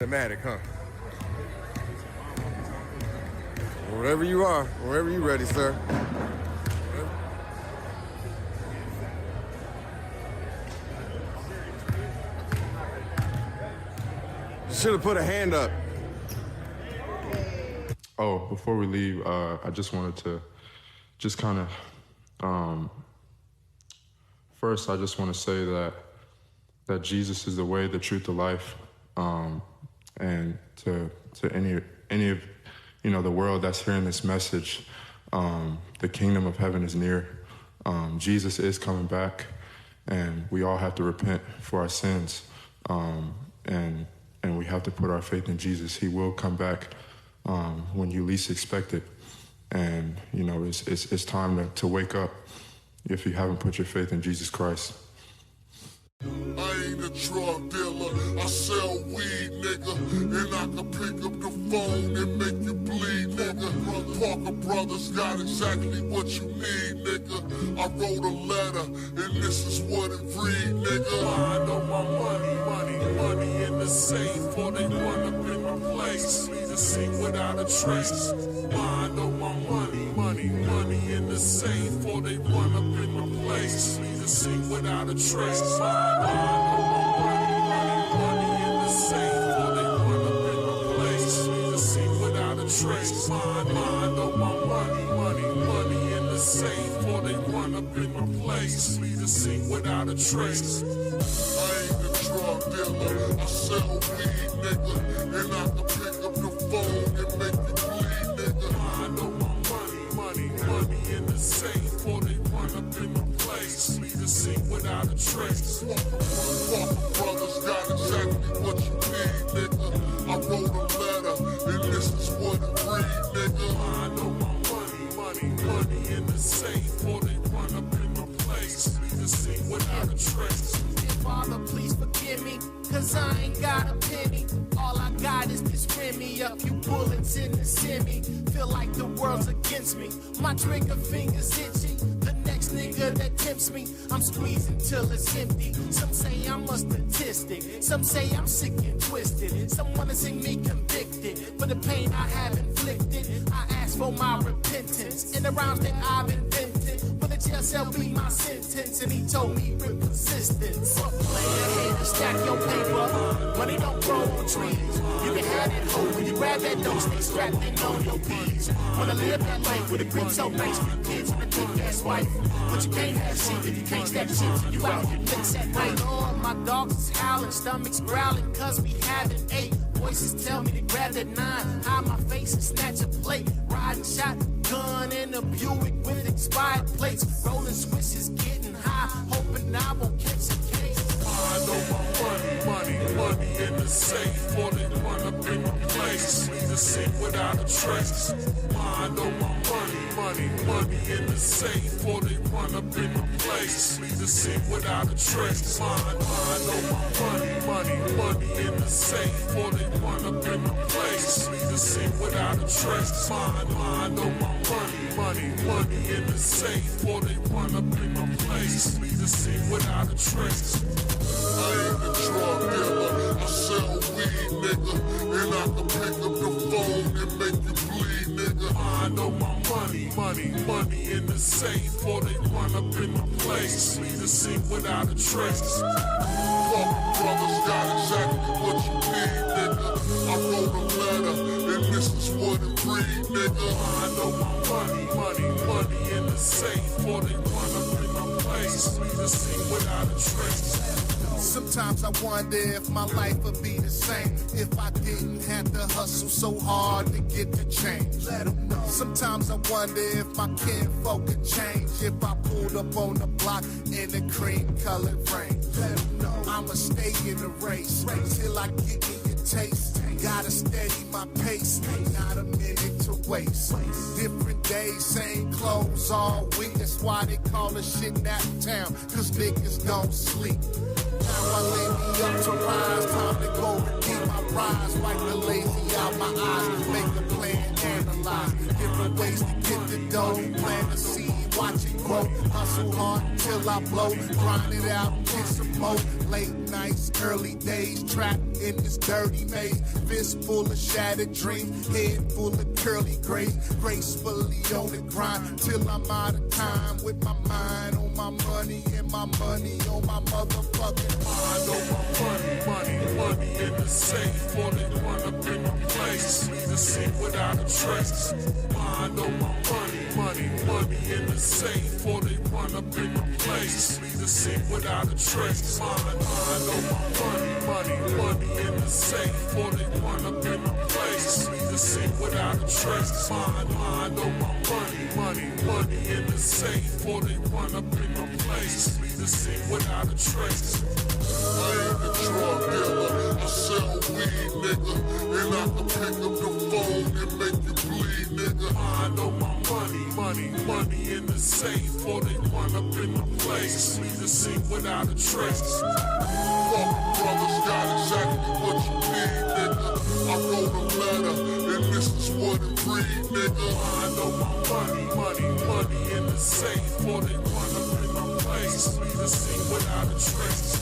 Automatic, huh? Wherever you are, wherever you ready, sir. Should have put a hand up. Oh, before we leave, I just wanted to just kind of, first I just want to say that Jesus is the way, the truth, the life, and to any of, you know, the world that's hearing this message, the kingdom of heaven is near. Jesus is coming back, and we all have to repent for our sins, and we have to put our faith in Jesus. He will come back when you least expect it, and you know it's time to wake up if you haven't put your faith in Jesus Christ. I ain't a drug dealer, I sell weed, nigga. And I can pick up the phone and make you bleed, nigga. Parker Brothers got exactly what you need, nigga. I wrote a letter, and this is what it read, nigga. I know my money in the safe. For they run up in my place, leave the scene without a trace. I know my money in the safe. For they run up in my place, leave the scene without a trace. Trace. I know my money in the safe. Or they run up in my place, leave the scene without a trace. I ain't a drug dealer, I sell weed, nigga. And I can pick up the phone and make you bleed, nigga. I know my money in the safe. Or they run up in my place, leave the scene without a trace. Parker Brothers got exactly what you need, nigga. I wrote a letter, and this is what it read, nigga. I know my money in the safe. Or they run up in my place, leave the scene without a trace. Father, please forgive me, cause I ain't got a penny. All I got is this Remy, a few bullets in the semi. Feel like the world's against me, my trigger finger's itchy. The next nigga that tempts me, I'm squeezing till it's empty. Some say I'm a statistic, some say I'm sick and twisted. Some wanna see me convicted for the pain I have inflicted. I ask for my repentance in the rhymes that I've invented. For the jail cell be my sentence, and he told me with persistence. Player hater, stack your paper, money don't grow on trees. You can have that hope when you grab that dough, stay strapped in on your P's. Wanna live that life with a grip so nice for the kids and a thick ass wife. But you can't have shit if you can't stack shit. You out here mix that right on. My dogs is howling, stomachs growling, cause we haven't ate. Voices tell me to grab that 9, hide my face and snatch a plate. Riding shotgun in a Buick with expired plates. Rolling switches, getting high, hoping I won't catch a case. I know my money in the safe. Or they run up in my place, leave the scene without a trace. I know my money in the safe. Or they run up in my place, leave the scene without a trace. I know my money in the safe. Or they run up in my place, leave the scene without a trace. I know my money in the safe. Or they run up in my place, leave the scene without a trace. I ain't a drug dealer, I sell weed, nigga. And I can pick up the phone and make you bleed, nigga. I know my money in the safe. Or they run up in my place, leave the scene without a trace. Parker Brothers got exactly what you need, nigga. I wrote a letter, and this is what it read, nigga. I know my money in the safe. Or they run up in my place, leave the scene without a trace. Sometimes I wonder if my life would be the same if I didn't have to hustle so hard to get the change. Let 'em know. Sometimes I wonder if my kinfolk could change if I pulled up on the block in a cream-colored rain. Let 'em know. I'ma stay in the race till I get me a taste. Gotta steady my pace, not a minute to waste. Different days, same clothes all week. That's why they call the shit nap town, cause niggas don't sleep. Now I lay me up to rise, time to go redeem my rise. Wipe the lazy out my eyes, make a plan, analyze different ways to get the dough. Plant a seed, watch it grow. Hustle hard till I blow, grind it out, get some more. Late nights, early days, trapped in this dirty maze. Fist full of shattered dreams, head full of curly grays. Gracefully on the grind till I'm out of time. With my mind on my money and my money on my motherfucking mind. On my money in the safe. For they run up in my place. Leave the scene without a trace. Mind on my money in the safe. For they run up in my place. Leave the scene without a trace. Mind on my money in the safe. For they run up in my place. Leave the scene without a trace. Mind on my money in the safe. For they run up in my place. Leave the scene without a trace. I ain't a drug dealer, I sell weed, nigga. And I can pick up the phone and make you bleed, nigga. Mind on my money in the safe. Or they run up in the place. Leave the scene without a trace. Fuck brothers, got exactly what you need, nigga. I wrote a letter, and this is what it read, nigga. Mind on my money in the safe. Or they run up in my place. Leave the scene without a trace.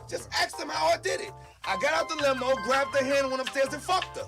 Just ask them how I did it. I got out the limo, grabbed her hand, went upstairs and fucked her.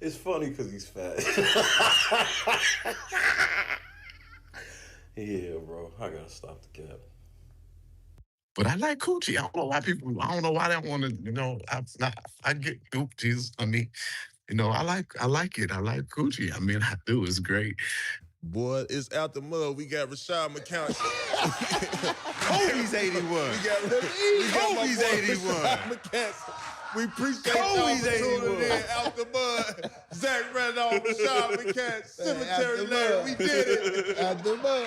It's funny because he's fat. Yeah, bro. I gotta stop the cap. But I like coochie. I don't know why they want to, I get coochies. I mean, I like it. I like coochie. I mean, I do. It's great. Boy, it's out the mud. We got Rashad McCown. Kobe's 81. Kobe's 81. We appreciate Kobe's y'all for tuning 81. in. Out the mud. Zach Randolph, Rashad McCown, Cemetery Lane. We did it. Out the mud.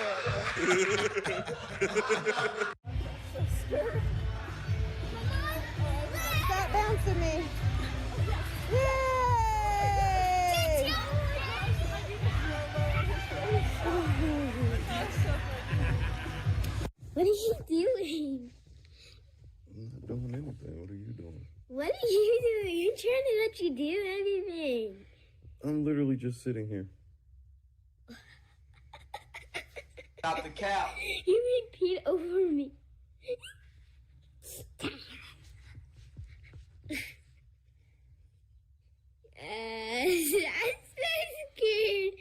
Stop bouncing me. Yay! What are you doing? I'm not doing anything. What are you doing? What are you doing? I'm trying to let you do everything. I'm literally just sitting here. Stop the cap. You repeat over me. I'm so scared.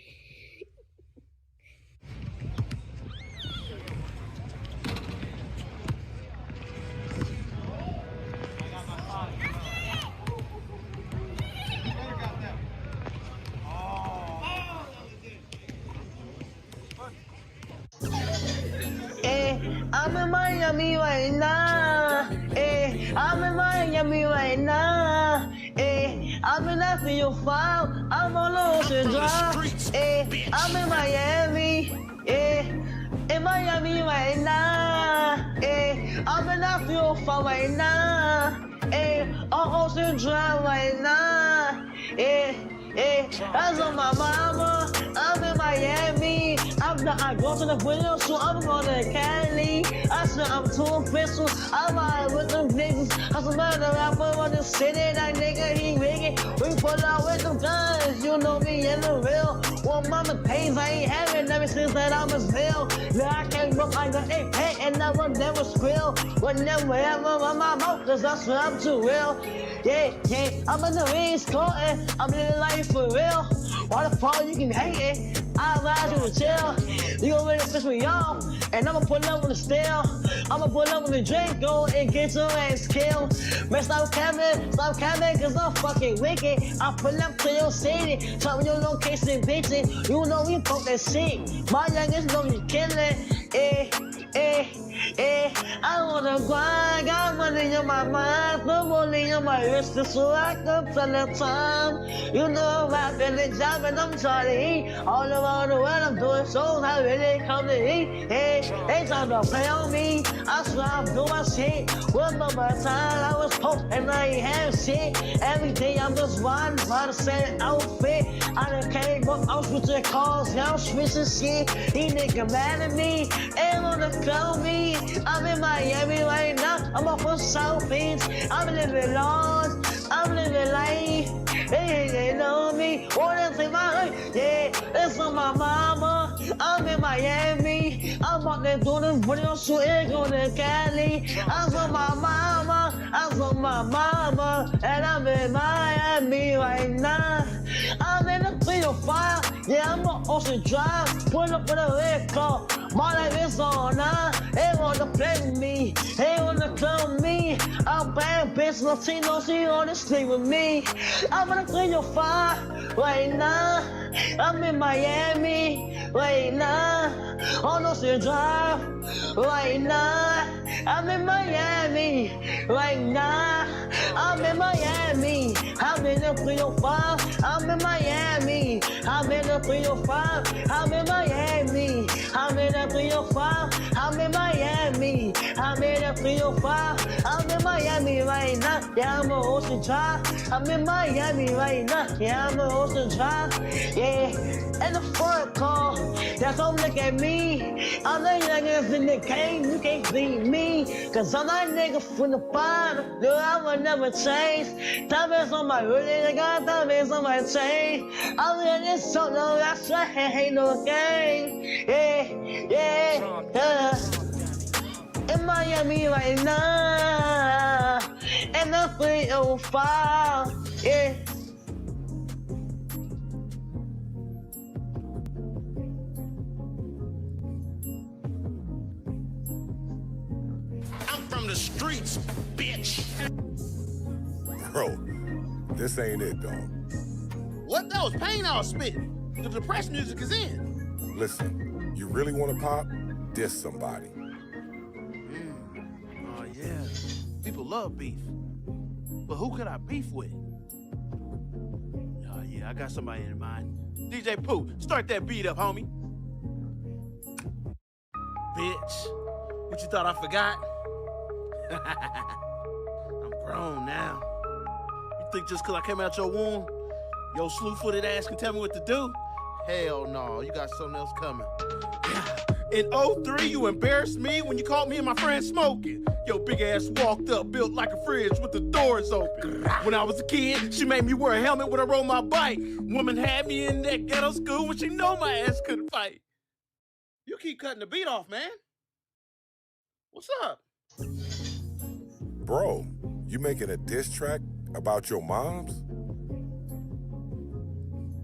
I'm in Miami right now. I'm in Miami right now. I'm in that field 5. I'm on Ocean Drive. I'm in Miami. In Miami right now. I'm in that field 5 right now. On Ocean Drive right now. That's on my mama. I'm in Miami. I go to the video, so I'm going to Cali. I said I'm too official. I'm out with them niggas. I said, man, the rapper on the city, that nigga, he wicked. We pull out with them guns, you know me in the real. Well, mama pays, I ain't having ever since that I was real. Now I can't look like an AK and never squeal. Whenever ever on my mouth, cause I swear I'm too real. Yeah, I'm in the East Coast, I'm living life for real. Why the fuck you can hate it? I'll ride you to chill. You gon' really fish with y'all, and I'ma pull up with a steel. I'ma pull up with a drink, go and get your ass killed. Man, stop camming, cause I'm fucking wicked. I pull up to your city, tell me your location, bitches. You know we fuck that shit. My youngest know you killin', I wanna grind, got money in my mind, put money in my wrist, so I can tell the time. You know I'm rapping the job and I'm trying to eat. All around the world I'm doing shows, I really come to eat. They trying to play on me, I swear I'm doing my shit. One more time I was post and I ain't have shit. Every day I'm just riding by the same outfit. I done came up, I'm switching cars, now I'm switching shit. These niggas mad at me, ain't wanna call me. I'm in Miami right now, I'm off of South Beach. I'm living large, I'm living life. They know me, wanna take my life. Yeah, it's on my mama. I'm in Miami. I'm out there doing this video shooting, going to Cali. I'm on my mama, and I'm in Miami right now. I'm in the 305, yeah, I'm on Ocean Drive. Pull up with a red car, my life is on now. They wanna play with me, they wanna clone me. I'm bad bitch, Latino, she wanna sleep with me. I'm in the 305 right now. I'm in Miami right now. On Ocean Drive right now. I'm in Miami right now. I'm in Miami. I'm in the 305. I'm in Miami. I'm in the 305. I'm in Miami. I'm in the 305. I'm in Miami. I'm in the 305. I'm in Miami right now. Yeah, I'm on Ocean Drive. I'm in Miami right now. Yeah, I'm on Ocean Drive. Yeah, and the front car. That's don't look at me. I'm the youngest in the game. You can't beat me. Cause I'm that nigga from the bottom. No, I will never change. Diamonds on my hoodie. I got diamonds on my chain. I'm in this solo. That's why ain't no game. Yeah. In Miami right now. enough for your file. Yeah. I'm from the streets, bitch. Bro, this ain't it, dog. What? That was pain I was spitting. The depressed music is in. Listen, you really want to pop? Diss somebody. Oh, yeah. People love beef. But who could I beef with? Oh, yeah, I got somebody in mind. DJ Pooh, start that beat up, homie. Bitch, what you thought I forgot? I'm grown now. You think just because I came out your womb, your slew-footed ass can tell me what to do? Hell no, you got something else coming. In 03, you embarrassed me when you caught me and my friend smoking. Your big ass walked up, built like a fridge with the doors open. When I was a kid, she made me wear a helmet when I rode my bike. Woman had me in that ghetto school when she know my ass couldn't fight. You keep cutting the beat off, man. What's up? Bro, you making a diss track about your moms?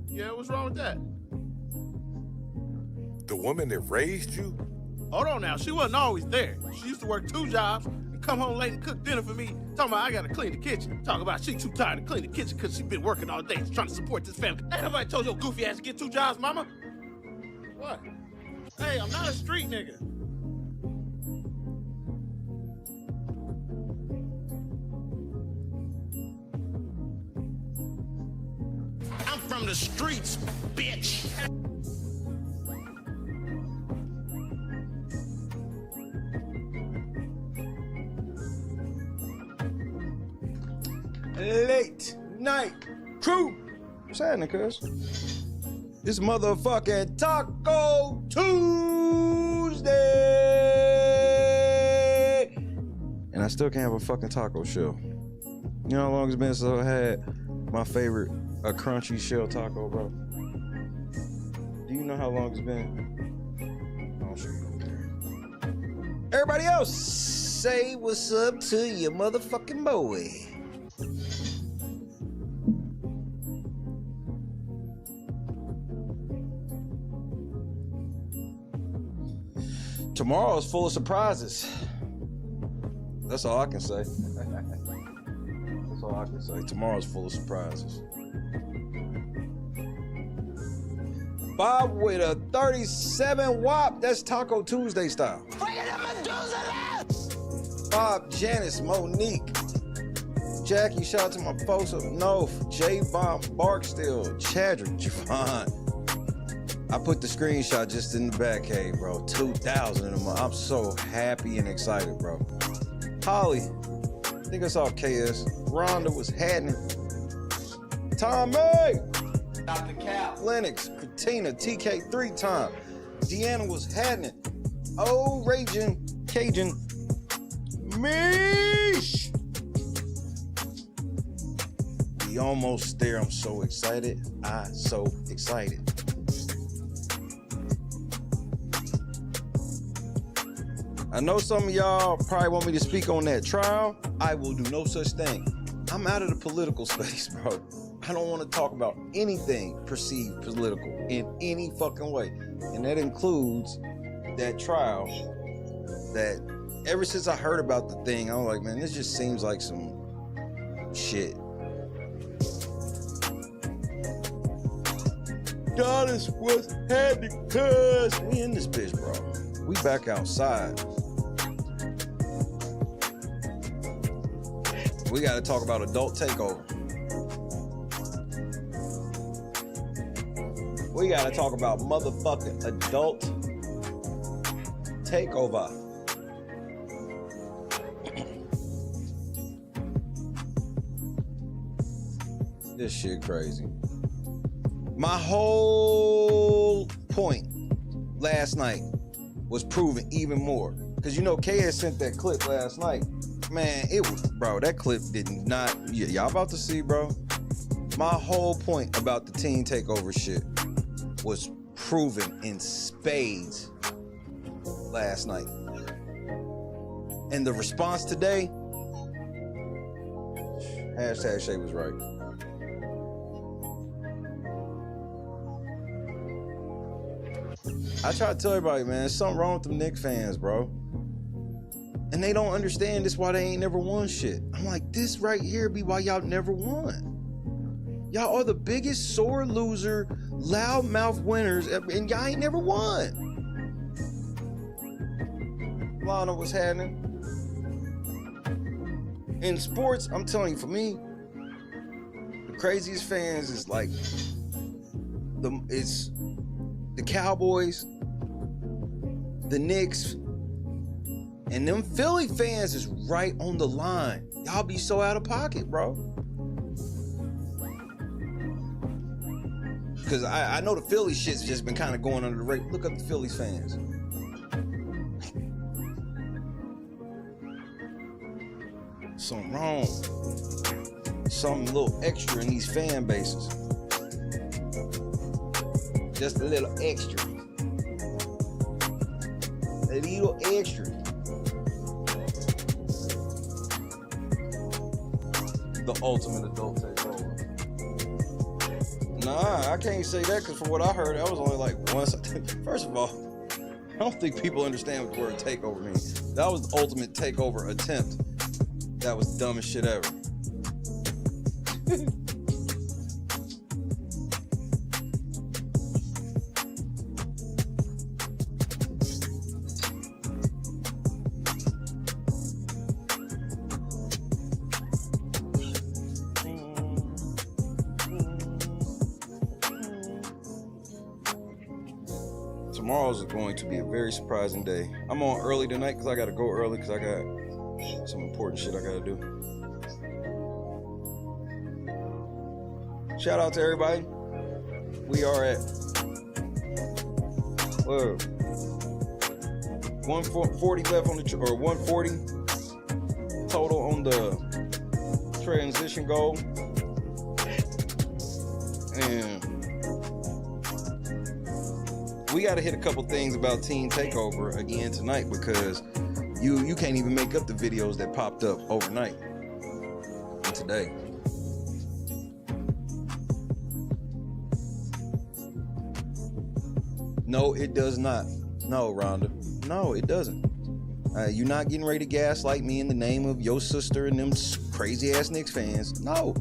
Yeah, what's wrong with that? The woman that raised you? Hold on now, she wasn't always there. She used to work 2 jobs and come home late and cook dinner for me. Talking about I gotta clean the kitchen. Talking about she too tired to clean the kitchen because she been working all day trying to support this family. Ain't nobody told your goofy ass to get 2 jobs, mama? What? Hey, I'm not a street nigga. I'm from the streets, bitch. Late night crew. What's happening, cuz? It's motherfucking Taco Tuesday. And I still can't have a fucking taco shell. You know how long it's been since I had my favorite, a crunchy shell taco, bro? Do you know how long it's been? I'm sure you don't care. Everybody else, say what's up to your motherfucking boy. Tomorrow's full of surprises. That's all I can say. That's all I can say. Tomorrow's full of surprises. Bob with a 37 wop. That's Taco Tuesday style. Bob, Janice, Monique, Jackie, shout out to my folks up north. J-Bomb, Barkstill, Chadrick, Javon. I put the screenshot just in the back, hey, bro. 2,000 of them. I'm so happy and excited, bro. Holly, I think I saw KS. Rhonda was happening. Tommy! Dr. Cal. Lennox, Katina, TK 3 time. Deanna was happening. Oh, Raging, Cajun. Mish! We almost there. I'm so excited. So excited. I know some of y'all probably want me to speak on that trial. I will do no such thing. I'm out of the political space, bro. I don't want to talk about anything perceived political in any fucking way. And that includes that trial that ever since I heard about the thing, I'm like, man, this just seems like some shit. Goddess was happening, cuz we in this bitch, bro. We back outside. We gotta talk about adult takeover. We gotta talk about motherfucking adult takeover. This shit crazy. My whole point last night was proven even more. Cause you know KS sent that clip last night. Man, it was, bro, that clip did not, y'all about to see, bro. My whole point about the teen takeover shit was proven in spades last night. And the response today, Hashtag Shay was right. I try to tell everybody, man, there's something wrong with them Knicks fans, bro. And they don't understand this why they ain't never won shit. I'm like, this right here be why y'all never won. Y'all are the biggest sore loser, loudmouth winners, and y'all ain't never won. Lana, what's happening? In sports, I'm telling you, for me, the craziest fans is like it's the Cowboys, the Knicks, and them Philly fans is right on the line. Y'all be so out of pocket, bro. Because I know the Philly shit's just been kind of going under the radar. Look up the Phillies fans. Something wrong. Something a little extra in these fan bases. Just a little extra. A little extra. The ultimate adult takeover. Nah, I can't say that because from what I heard, that was only like once. First of all, I don't think people understand what the word takeover means. That was the ultimate takeover attempt. That was the dumbest shit ever. Tomorrow's going to be a very surprising day. I'm on early tonight because I got to go early because I got some important shit I got to do. Shout out to everybody. We are at 140 left on the or 140 total on the transition goal. And we got to hit a couple things about Team Takeover again tonight because you can't even make up the videos that popped up overnight and today. No, it does not. No, Rhonda. No, it doesn't. You're not getting ready to gaslight me in the name of your sister and them crazy ass Knicks fans. No.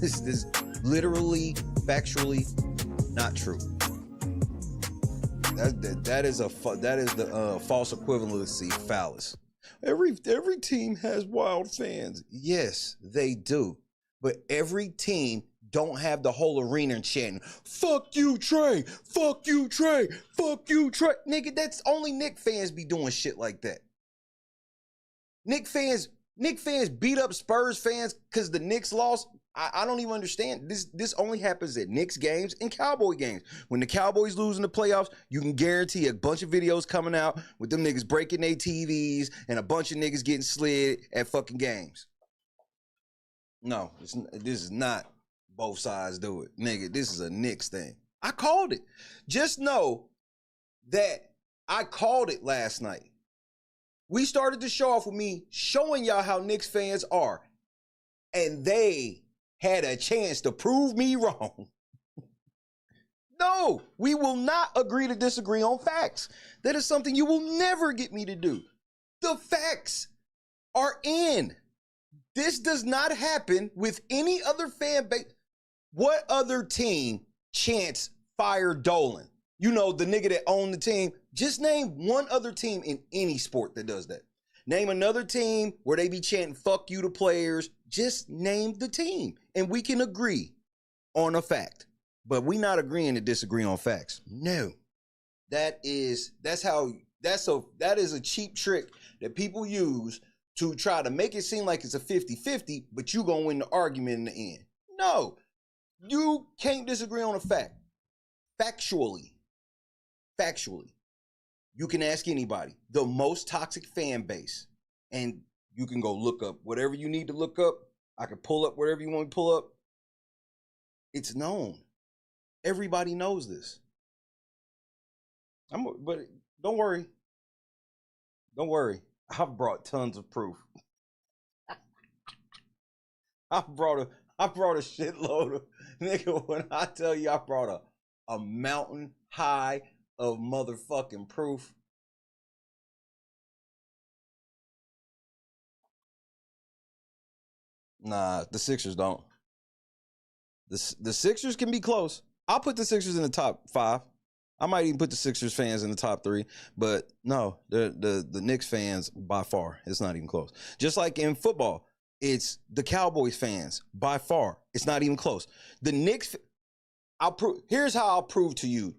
This is literally, factually not true. That is the false equivalency fallacy. Every team has wild fans. Yes, they do. But every team don't have the whole arena chanting, "Fuck you, Trey! Fuck you, Trey! Fuck you, Trey!" Nigga, that's only Knicks fans be doing shit like that. Knicks fans beat up Spurs fans because the Knicks lost. I don't even understand. This only happens at Knicks games and Cowboy games. When the Cowboys lose in the playoffs, you can guarantee a bunch of videos coming out with them niggas breaking their TVs and a bunch of niggas getting slid at fucking games. No, this is not both sides do it. Nigga, this is a Knicks thing. I called it. Just know that I called it last night. We started the show off with me showing y'all how Knicks fans are. And they had a chance to prove me wrong. No, we will not agree to disagree on facts. That is something you will never get me to do. The facts are in. This does not happen with any other fan base. What other team chants fire Dolan? You know, the nigga that owned the team. Just name one other team in any sport that does that. Name another team where they be chanting fuck you to players. Just name the team and we can agree on a fact. But we not agreeing to disagree on facts. No. That is a cheap trick that people use to try to make it seem like it's a 50-50, but you gonna win the argument in the end. No. You can't disagree on a fact. Factually. You can ask anybody. The most toxic fan base. And you can go look up whatever you need to look up. I can pull up whatever you want to pull up. It's known. Everybody knows this. But don't worry. Don't worry. I've brought tons of proof. I brought a shitload of nigga. When I tell you I brought a mountain high of motherfucking proof. Nah, the Sixers don't. The Sixers can be close. I'll put the Sixers in the top 5. I might even put the Sixers fans in the top 3, but no, the Knicks fans by far. It's not even close. Just like in football, it's the Cowboys fans by far. It's not even close. The Knicks. Here's how I'll prove to you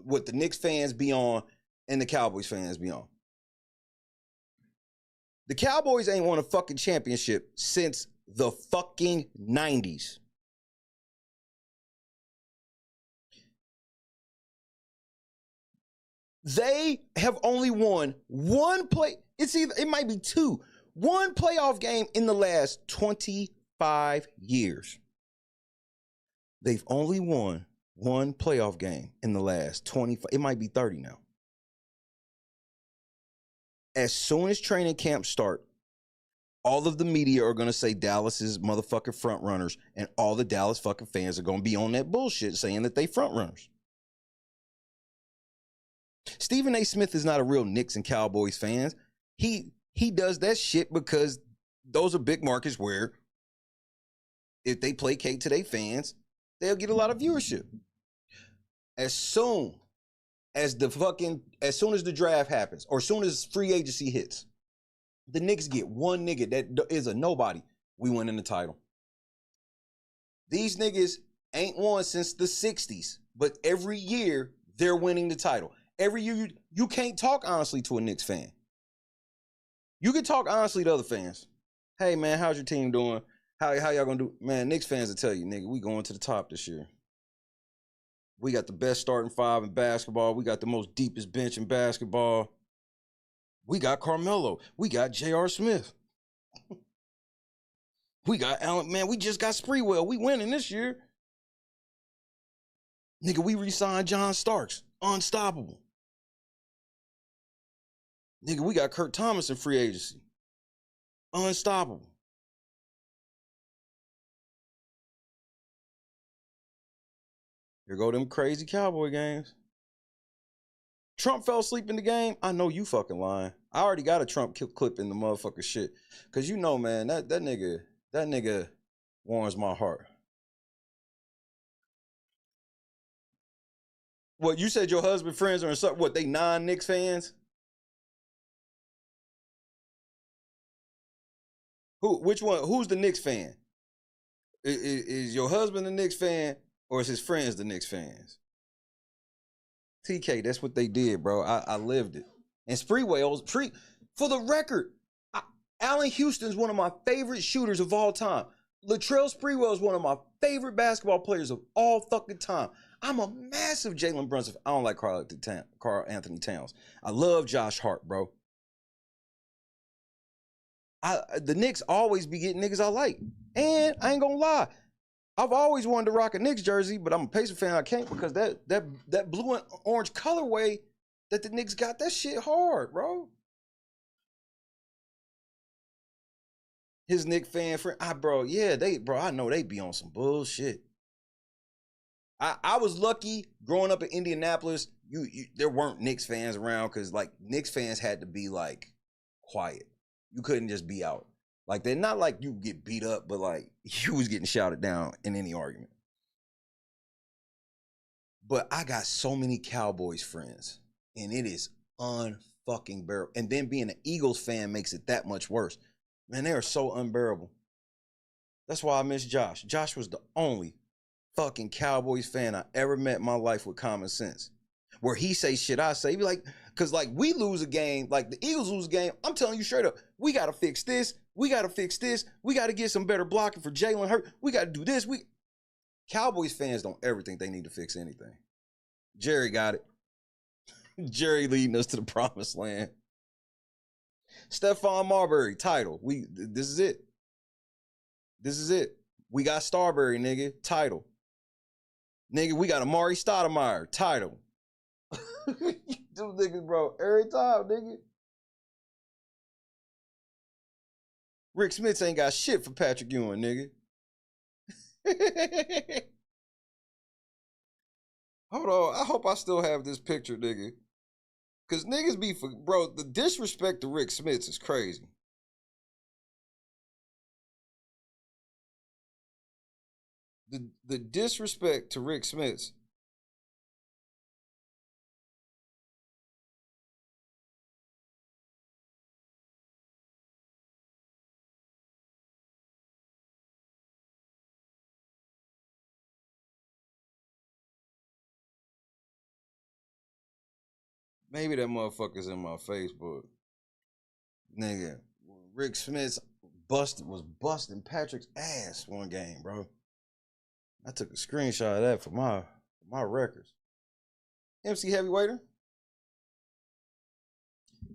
what the Knicks fans be on and the Cowboys fans be on. The Cowboys ain't won a fucking championship since the fucking 90s. They have only won one play. It might be 2. One playoff game in the last 25 years. They've only won one playoff game in the last 25. It might be 30 now. As soon as training camps start, all of the media are going to say Dallas is motherfucking front runners, and all the Dallas fucking fans are going to be on that bullshit saying that they front runners. Stephen A. Smith is not a real Knicks and Cowboys fan. He does that shit because those are big markets where if they placate to their fans, they'll get a lot of viewership. As soon as the draft happens, or as soon as free agency hits, the Knicks get one nigga that is a nobody. We win in the title. These niggas ain't won since the 60s, but every year they're winning the title. Every year, you can't talk honestly to a Knicks fan. You can talk honestly to other fans. Hey, man, how's your team doing? How y'all gonna do? Man, Knicks fans will tell you, nigga, we going to the top this year. We got the best starting 5 in basketball. We got the most deepest bench in basketball. We got Carmelo. We got J.R. Smith. We got Allen. Man, we just got Spreewell. We winning this year. Nigga, we re-signed John Starks. Unstoppable. Nigga, we got Kurt Thomas in free agency. Unstoppable. Here go them crazy Cowboy games. Trump fell asleep in the game. I know you fucking lying. I already got a Trump clip in the motherfucker shit. Cause you know, man, that nigga warms my heart. What, you said your husband friends are in something? What, they non-Knicks fans? Which one? Who's the Knicks fan? Is your husband the Knicks fan, or is his friends the Knicks fans? TK, that's what they did, bro. I lived it. And Spreewell's, for the record, Allen Houston's one of my favorite shooters of all time. Latrell Sprewell is one of my favorite basketball players of all fucking time. I'm a massive Jalen Brunson. I don't like Karl Anthony Towns. I love Josh Hart, bro. The Knicks always be getting niggas I like. And I ain't gonna lie, I've always wanted to rock a Knicks jersey, but I'm a Pacer fan. I can't because that blue and orange colorway that the Knicks got, that shit hard, bro. His Knicks fan friend, I know they be on some bullshit. I was lucky growing up in Indianapolis. There weren't Knicks fans around because like Knicks fans had to be like quiet. You couldn't just be out. Like, they're not like you get beat up, but like you was getting shouted down in any argument. But I got so many Cowboys friends, and it is unfucking bearable. And then being an Eagles fan makes it that much worse. Man, they are so unbearable. That's why I miss Josh. Josh was the only fucking Cowboys fan I ever met in my life with common sense. Where he say shit I say, be like, because like we lose a game, like the Eagles lose a game, I'm telling you straight up, we got to fix this. We got to fix this. We got to get some better blocking for Jalen Hurts. We got to do this. Cowboys fans don't ever think they need to fix anything. Jerry got it. Jerry leading us to the promised land. Stephon Marbury, title. This is it. This is it. We got Starbury, nigga, title. Nigga, we got Amari Stoudemire, title. Them niggas, bro, every time, nigga. Rick Smith ain't got shit for Patrick Ewing, nigga. Hold on. I hope I still have this picture, nigga. Cause niggas be bro, the disrespect to Rick Smits is crazy. The disrespect to Rick Smits. Maybe that motherfucker's in my Facebook. Nigga, Rick Smits was busting Patrick's ass one game, bro. I took a screenshot of that for my records. MC Heavyweighter.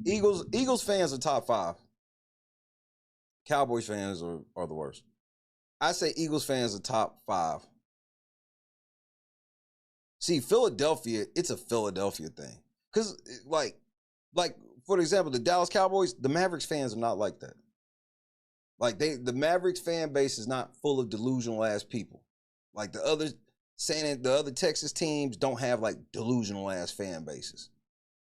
Eagles fans are top 5. Cowboys fans are the worst. I say Eagles fans are top 5. See, Philadelphia, it's a Philadelphia thing. Because, like, for example, the Dallas Cowboys, the Mavericks fans are not like that. Like, the Mavericks fan base is not full of delusional ass people. Like, the other Texas teams don't have, like, delusional ass fan bases.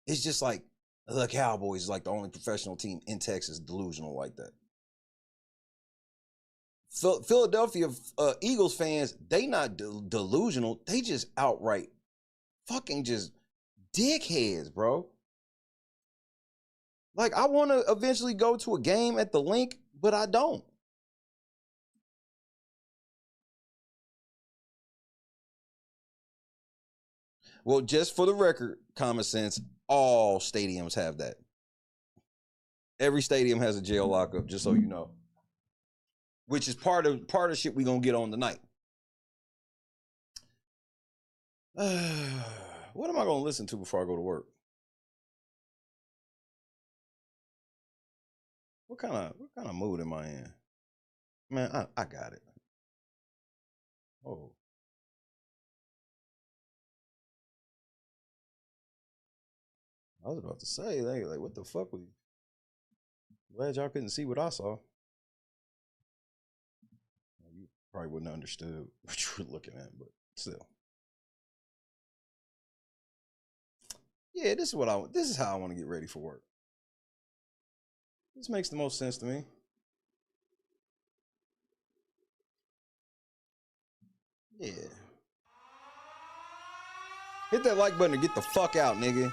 It's just like, the Cowboys is like the only professional team in Texas delusional like that. Philadelphia Eagles fans, they not delusional. They just outright fucking just dickheads, bro. Like, I want to eventually go to a game at the Link, but I don't. Well, just for the record, common sense, all stadiums have that. Every stadium has a jail lockup, just so you know. Which is part of shit we gonna get on tonight. What am I gonna listen to before I go to work? What kind of mood am I in? Man, I got it. Oh. I was about to say, like what the fuck was you? Glad y'all couldn't see what I saw. You probably wouldn't have understood what you were looking at, but still. Yeah, this is how I want to get ready for work. This makes the most sense to me. Yeah. Hit that like button and get the fuck out, nigga.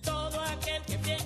Todo aquel que viene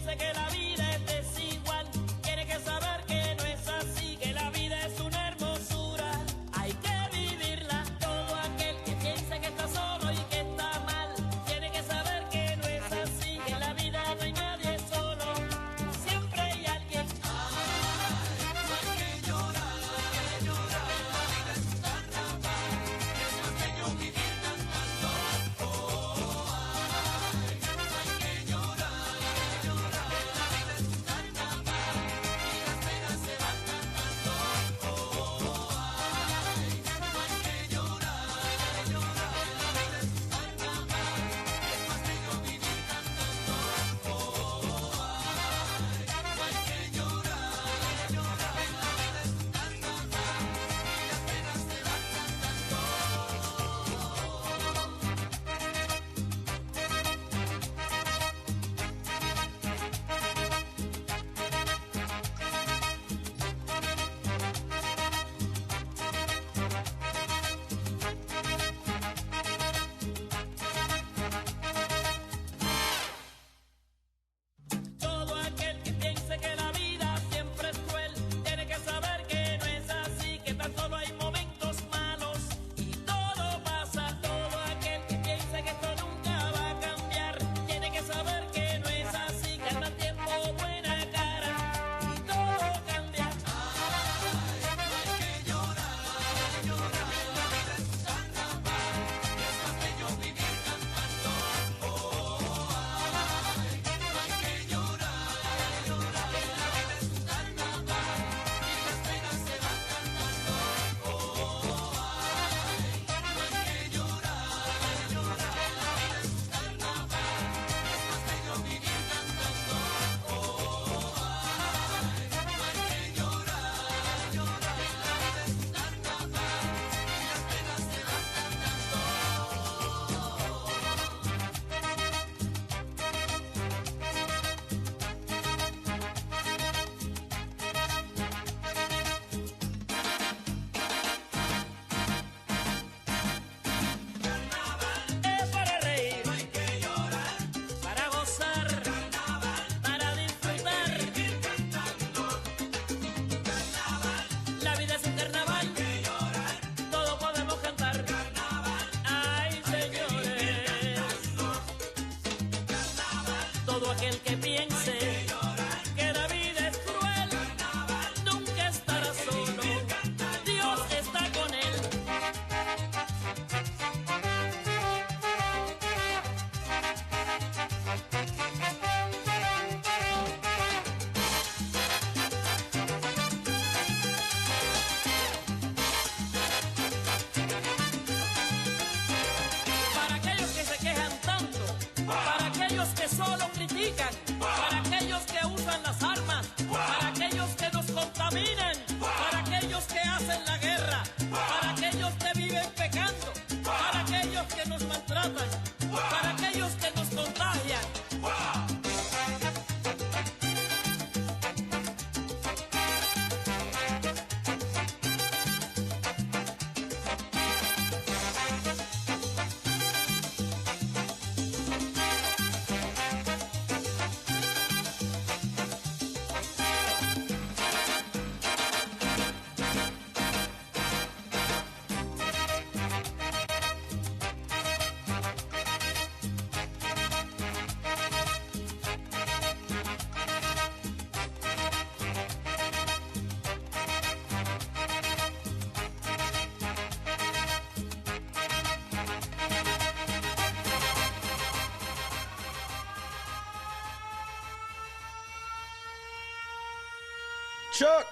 Chuck.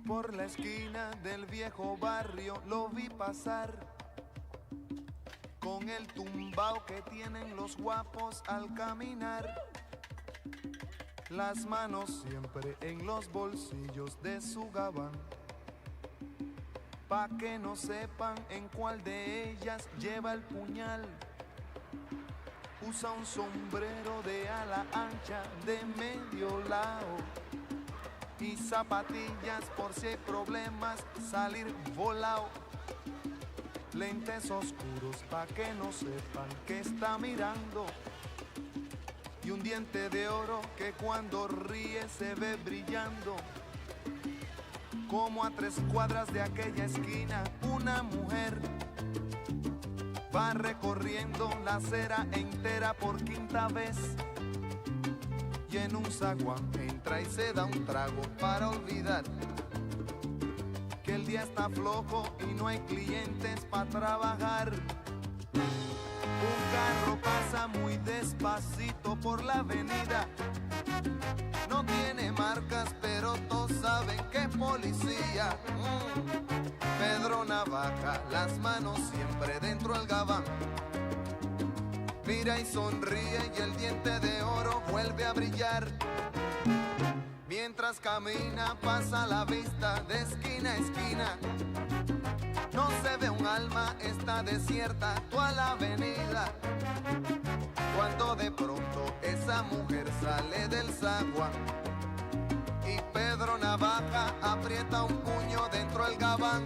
Por la esquina del viejo barrio lo vi pasar, con el tumbao que tienen los guapos al caminar, las manos siempre en los bolsillos de su gabán, pa' que no sepan en cuál de ellas lleva el puñal. Usa un sombrero de ala ancha de medio lado y zapatillas por si hay problemas salir volado. Lentes oscuros pa' que no sepan que está mirando, y un diente de oro que cuando ríe se ve brillando. Como a 3 cuadras de aquella esquina una mujer va recorriendo la acera entera por 5ª vez, y en un zaguán entra y se da un trago para olvidar que el día está flojo y no hay clientes para trabajar. Un carro pasa muy despacito por la avenida, no tiene marcas pero todos saben que es policía. Pedro Navaja, las manos siempre dentro del gabán, mira y sonríe y el diente de oro vuelve a brillar. Mientras camina pasa la vista de esquina a esquina, no se ve un alma, está desierta toda la avenida. Cuando de pronto esa mujer sale del zaguán y Pedro Navaja aprieta un puño dentro del gabán.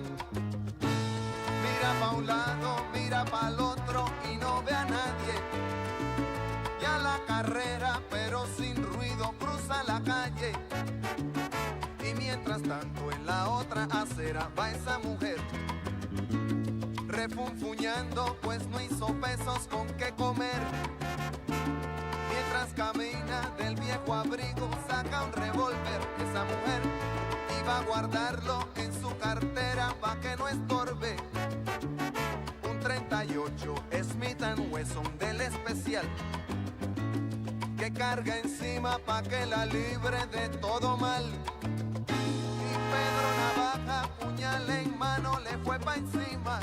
Mira pa' un lado, mira pa' el otro y no ve a nadie. Y a la carrera, pero sin ruido, cruza la calle. Y mientras tanto en la otra acera va esa mujer, refunfuñando pues no hizo pesos con qué comer. Mientras camina del viejo abrigo saca un revólver. Esa mujer iba a guardarlo en su cartera pa' que no estorbe. Un 38 Smith & Wesson del especial que carga encima pa' que la libre de todo mal. Y Pedro Navaja, puñal en mano, le fue pa' encima.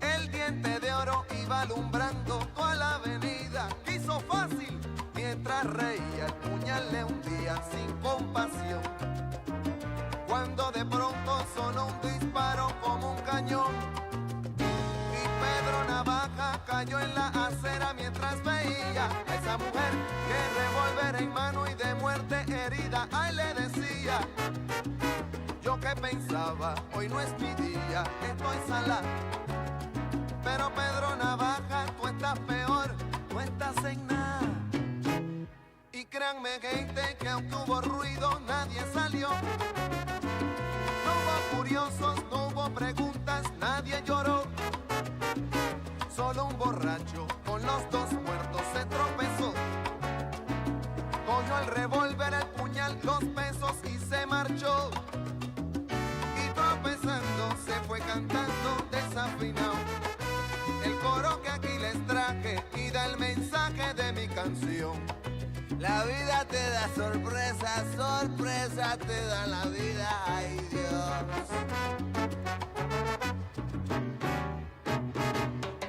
El diente de oro iba alumbrando toda la avenida. Quiso fácil, mientras reía el puñal le hundía sin compasión. Cuando de pronto sonó un disparo como un cañón y Pedro Navaja cayó en la acera mientras veía a esa mujer que revólver en mano y de muerte herida. Ay, le decía, yo que pensaba, hoy no es mi día, estoy salado. Pero Pedro Navaja, tú estás peor, no estás en nada. Y créanme gente que aunque hubo ruido nadie salió. No hubo curiosos, no hubo preguntas, nadie lloró. Solo un borracho con los 2 muertos se tropezó. Cogió el revólver, el puñal, los pesos y se marchó. Y tropezando se fue cantando desafinado el coro que aquí les traje y da el mensaje de mi canción. La vida te da sorpresas, sorpresa te da la vida, ay Dios.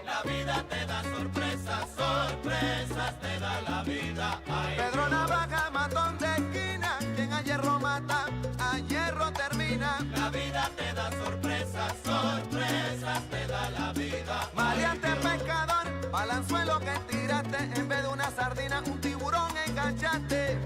La vida te da sorpresas, sorpresas te da la vida, ay Dios. Pedro Navaja, matón de esquina, quien a hierro mata, a hierro termina. La vida te da sorpresas, sorpresas te da la vida. Maleante pescador, balanzuelo que tiraste, en vez de una sardina, un tiburón enganchaste.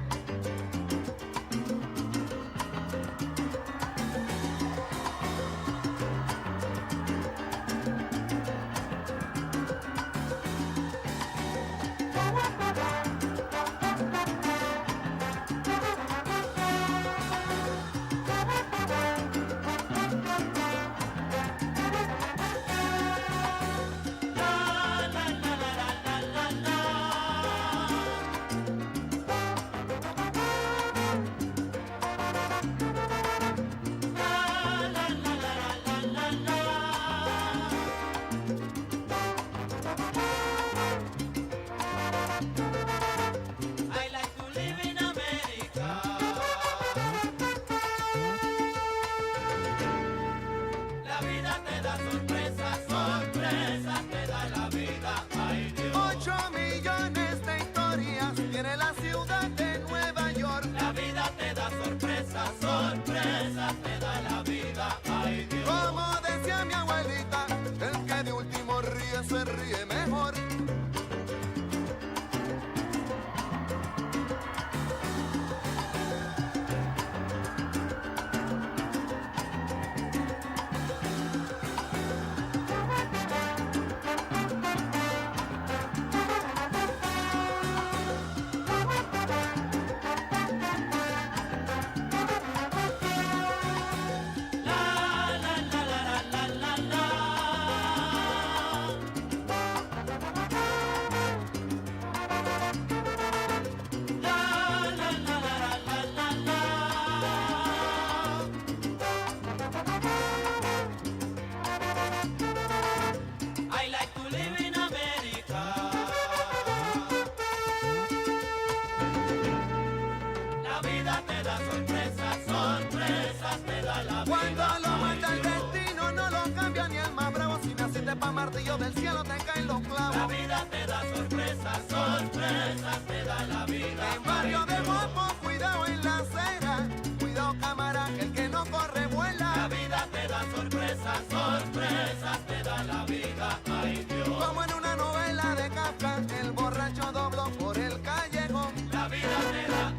Cuando lo manda el destino no lo cambia ni el más bravo. Si naciste pa' martillo del cielo te caen los clavos. La vida te da sorpresas, sorpresas te da la vida. En barrio de Mopo, cuidado en la acera. Cuidado cámara, que el que no corre vuela. La vida te da sorpresas, sorpresas te da la vida. Ay Dios. Como en una novela de Kafka, el borracho dobló por el callejón. La vida te da.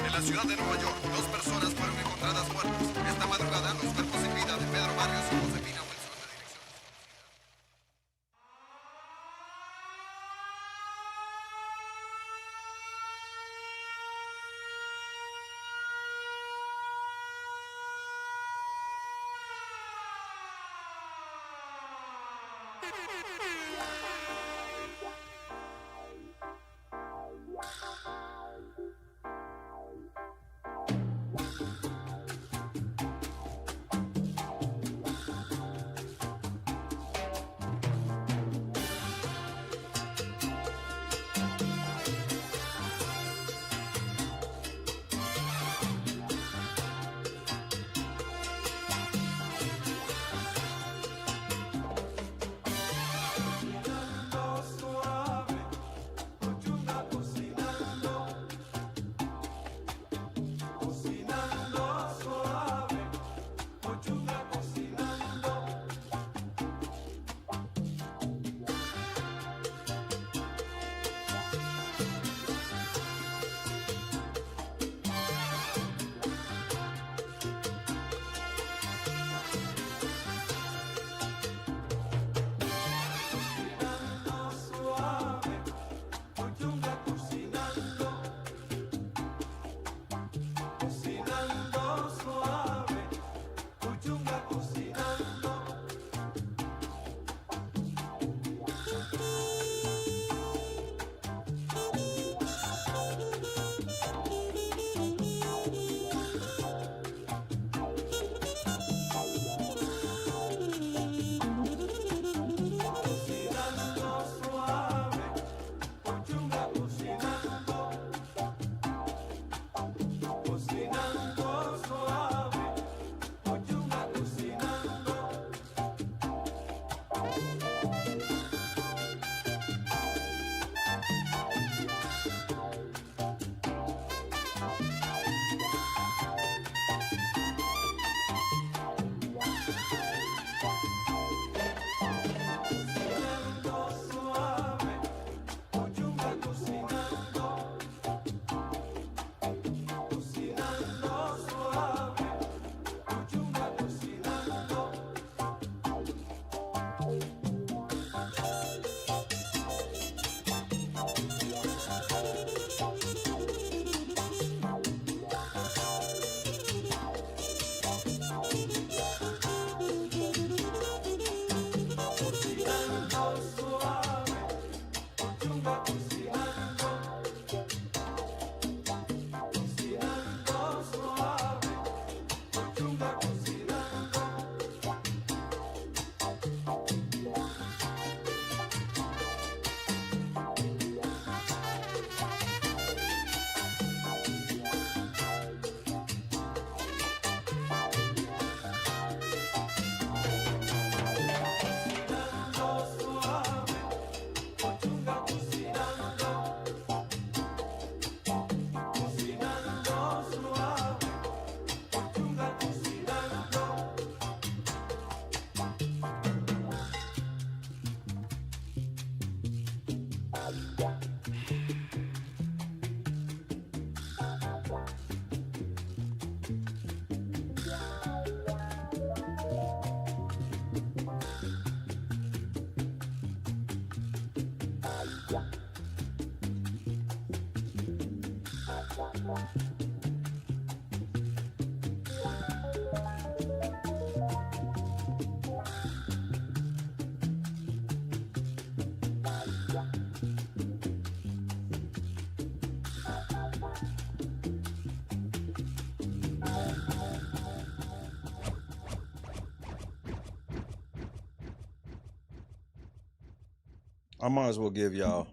En la ciudad de Nueva York, 2 personas fueron encontradas muertas. Esta madrugada, los cuerpos sin vida de Pedro Barrios y Josefina Wilson de dirección. I might as well give y'all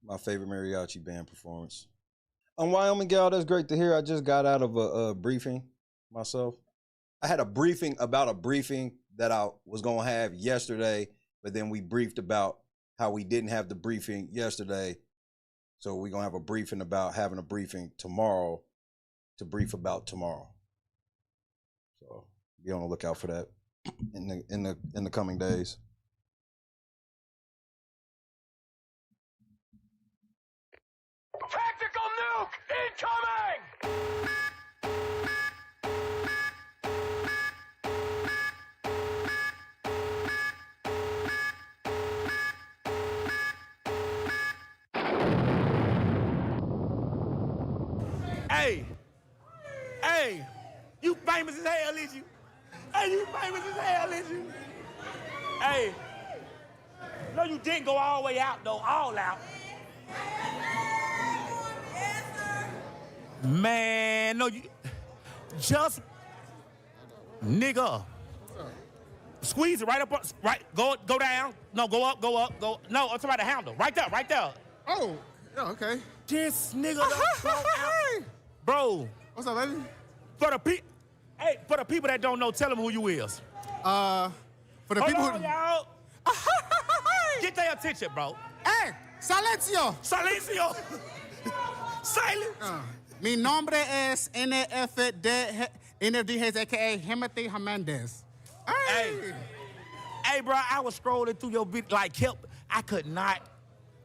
my favorite mariachi band performance. Wyoming gal, that's great to hear. I just got out of a briefing myself. I had a briefing about a briefing that I was going to have yesterday, but then we briefed about how we didn't have the briefing yesterday. So we're going to have a briefing about having a briefing tomorrow to brief about tomorrow. So be on the lookout for that in the coming days. Tactical nuke incoming! Hey, you famous as hell, is you? Hey, you famous as hell, is you? Hey, no, you didn't go all the way out, though, all out. Man, no, you just nigga. Squeeze it right up, right. Go down. No, go up. No, I'm talking about the handle. Right there. Oh, yeah, okay. This nigga done go out. Bro. What's up, baby? For the people that don't know, tell them who you is. For the people who... y'all. Get their attention, bro. Hey, silencio. Silent. Mi nombre es NFD, a.k.a. Timothy Hernandez. Hey, bro, I was scrolling through your video, I could not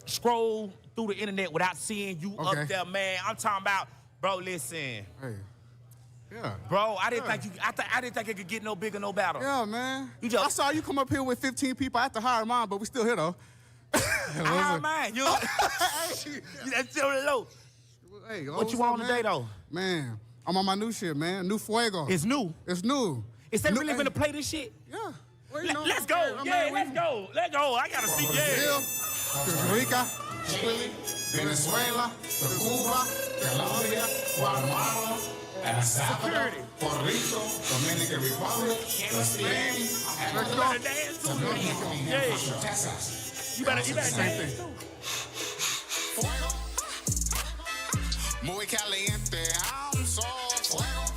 scroll through the internet without seeing you up there, man. I'm talking about, bro, listen. Hey. Yeah. Bro, I didn't think it could get no bigger, no better. Yeah, man. I saw you come up here with 15 people. I have to hire mine, but we still here, though. I hired mine. That's still low. Hey, what you want today, though? Man, I'm on my new shit, man. New Fuego. It's new? It's new. Is that really gonna play this shit? Yeah. Well, let's go. Let's go. Let's go. I gotta see. Brazil, Costa Rica, Chile, Venezuela, Cuba, Colombia, Guatemala, El Salvador, Puerto Rico, Dominican Republic, Spain, Texas. You better dance too. Muy caliente, I'm so fuego.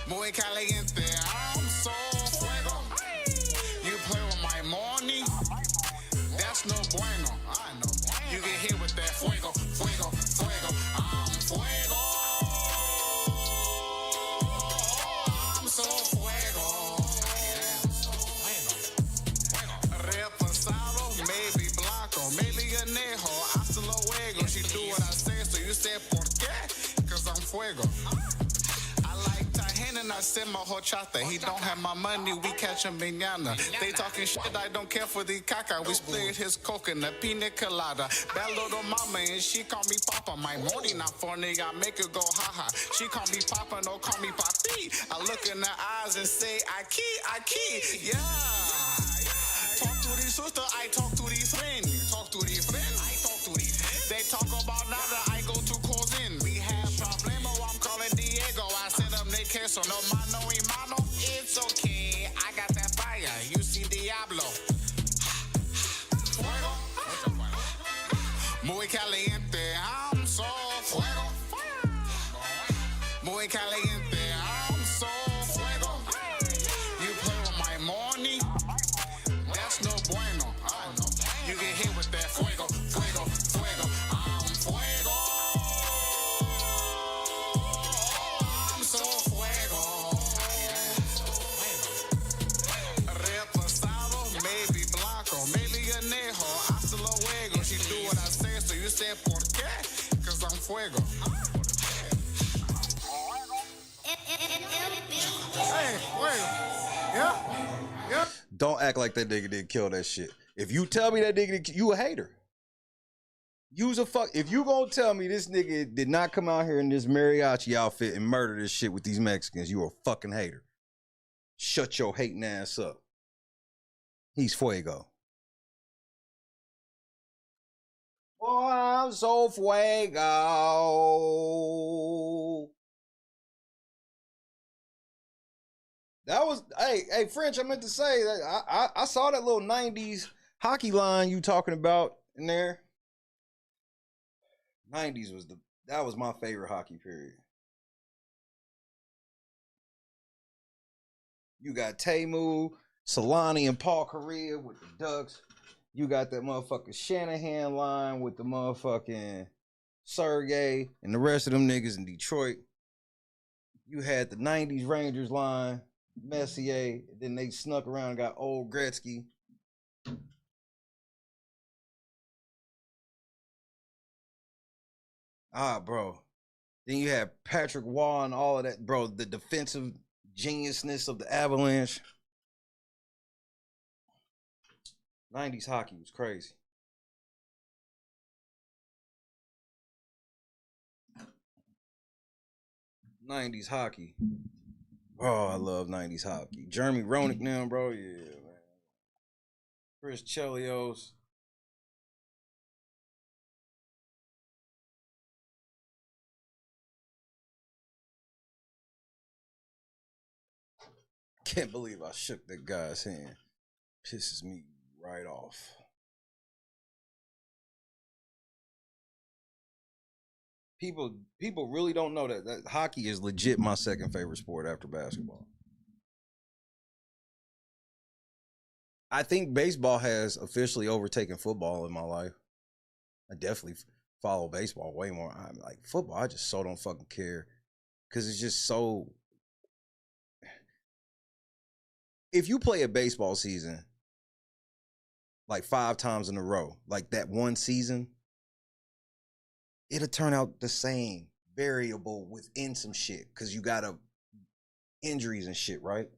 Muy caliente, I'm so fuego. You play with my money, that's no bueno. I know. You get hit with that fuego. I'm fuego. I'm so fuego. Repasado, maybe blanco, maybe anejo. Hasta luego. She do what I say, so you said por qué? Cause I'm fuego. I like Tajín and I said my horchata. He don't have my money, we catch him mañana. They talking shit, I don't care for the caca. We split his coconut, pina colada. Bad little mama and she call me papa. My money not funny, I make her go ha-ha. She call me papa, no call me papi. I look in her eyes and say, I key, yeah. Talk to the sister, I talk to the friend. Talk to the friend, I talk to the friend. They talk about nada, I go to cousin. We have problemo, I'm calling Diego. I send them they queso, no mano y mano. It's okay, I got that fire. You see Diablo. Fuego. Muy caliente, I'm so fuego. Muy caliente, I'm so fuego. You play with my money, that's no bueno. I know. You get hit with that fuego. I'm fuego. I'm so fuego. Repasado, maybe blanco, maybe anejo. Hasta luego. She do what I say, so you said por qué? Cause I'm fuego. Hey, fuego. Yeah. Don't act like that nigga didn't kill that shit. If you tell me that nigga didn't, you a hater. You's a fuck. If you gonna tell me this nigga did not come out here in this mariachi outfit and murder this shit with these Mexicans, you a fucking hater. Shut your hating ass up. He's fuego. Boy, I'm so fuego. That was, hey, French, I meant to say that I saw that little 90s hockey line you talking about in there. 90s that was my favorite hockey period. You got Temu, Solani, and Paul Correa with the Ducks. You got that motherfucking Shanahan line with the motherfucking Sergey and the rest of them niggas in Detroit. You had the 90s Rangers line, Messier. Then they snuck around and got old Gretzky. Bro. Then you had Patrick Waugh and all of that, bro. The defensive geniusness of the Avalanche. 90s hockey was crazy. '90s hockey. Oh, I love 90s hockey. Jeremy Roenick now, bro. Yeah, man. Chris Chelios. Can't believe I shook that guy's hand. Pisses me right off. People really don't know that hockey is legit my second favorite sport after basketball. I think baseball has officially overtaken football in my life. I definitely follow baseball way more. I'm like football, I just so don't fucking care. Cause it's just so. If you play a baseball season like 5 times in a row, like that one season, it'll turn out the same variable within some shit because you got injuries and shit, right?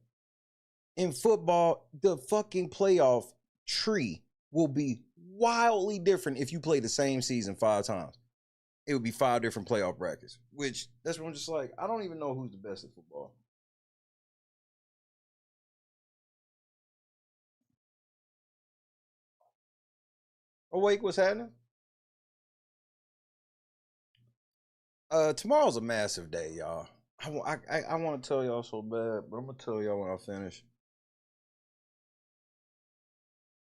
In football, the fucking playoff tree will be wildly different if you play the same season 5 times. It would be 5 different playoff brackets, which that's when I'm just like, I don't even know who's the best at football. Awake, what's happening? Tomorrow's a massive day, y'all. I want to tell y'all so bad, but I'm gonna tell y'all when I finish.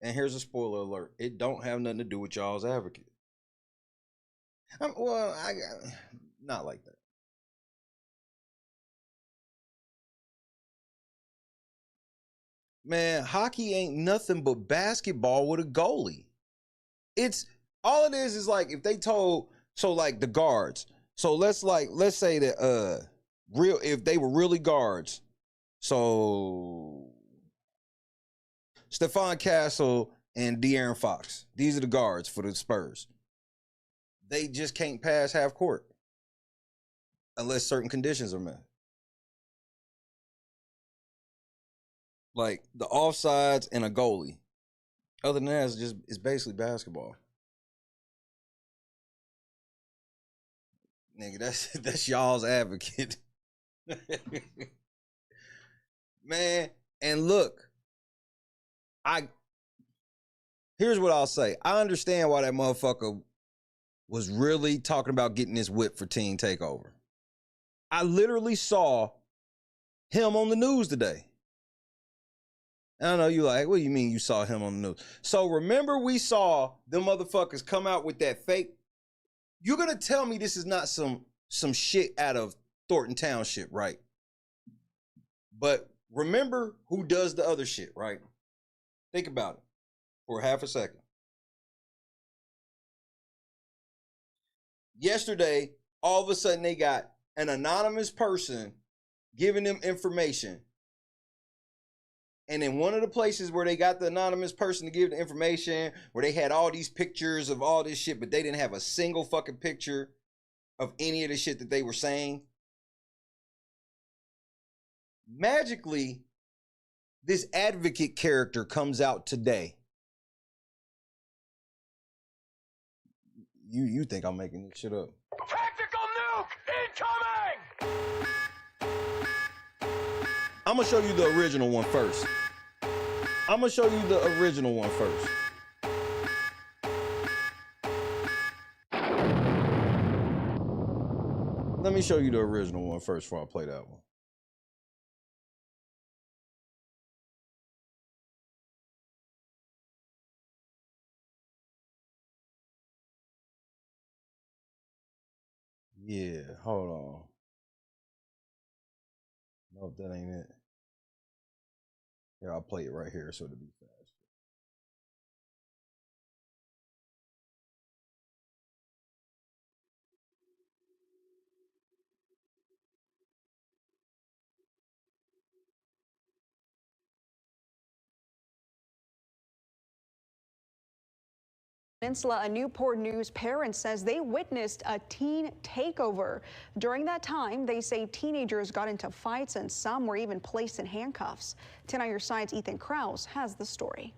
And here's a spoiler alert: it don't have nothing to do with y'all's advocate. Not like that. Man, hockey ain't nothing but basketball with a goalie. It's all it is like if they told like the guards. So let's say that if they were really guards. So Stephon Castle and De'Aaron Fox. These are the guards for the Spurs. They just can't pass half court unless certain conditions are met. Like the offsides and a goalie. Other than that, it's basically basketball. Nigga, that's y'all's advocate. Man, and look, here's what I'll say. I understand why that motherfucker was really talking about getting this whip for Team Takeover. I literally saw him on the news today. And I know you like, what do you mean you saw him on the news? So remember we saw them motherfuckers come out with that fake. You're going to tell me this is not some shit out of Thornton Township, right? But remember who does the other shit, right? Think about it for half a second. Yesterday, all of a sudden they got an anonymous person giving them information. And in one of the places where they got the anonymous person to give the information, where they had all these pictures of all this shit, but they didn't have a single fucking picture of any of the shit that they were saying. Magically, this advocate character comes out today. You think I'm making this shit up? Tactical nuke incoming! I'm gonna show you the original one first. Let me show you the original one first before I play that one. Yeah, hold on. Nope, that ain't it. Here, I'll play it right here so it'll be fast. Peninsula, a Newport News parent says they witnessed a teen takeover. During that time, they say teenagers got into fights and some were even placed in handcuffs. 10 on Your Side's Ethan Krause has the story.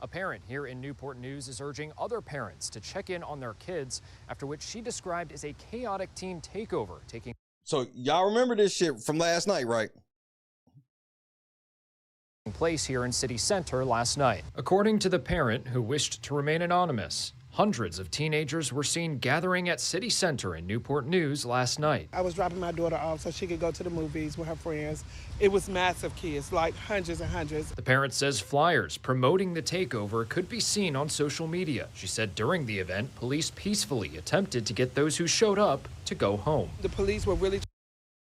A parent here in Newport News is urging other parents to check in on their kids after what she described as a chaotic teen takeover taking So y'all remember this shit from last night, right? place here in City Center last night. According to the parent, who wished to remain anonymous, hundreds of teenagers were seen gathering at City Center in Newport News last night. I was dropping my daughter off so she could go to the movies with her friends. It was massive kids, like hundreds and hundreds. The parent says flyers promoting the takeover could be seen on social media. She said during the event, police peacefully attempted to get those who showed up to go home. The police were really...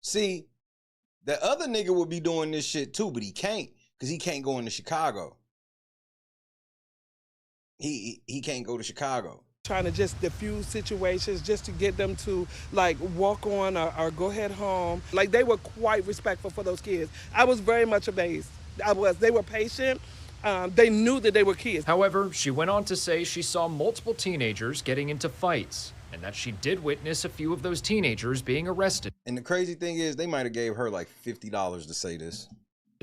See, the other nigga would be doing this shit too, but he can't. Because he can't go into Chicago. He can't go to Chicago. Trying to just diffuse situations, just to get them to like walk on or go head home. Like they were quite respectful for those kids. I was very much amazed. They were patient. They knew that they were kids. However, she went on to say she saw multiple teenagers getting into fights and that she did witness a few of those teenagers being arrested. And the crazy thing is they might have gave her like $50 to say this.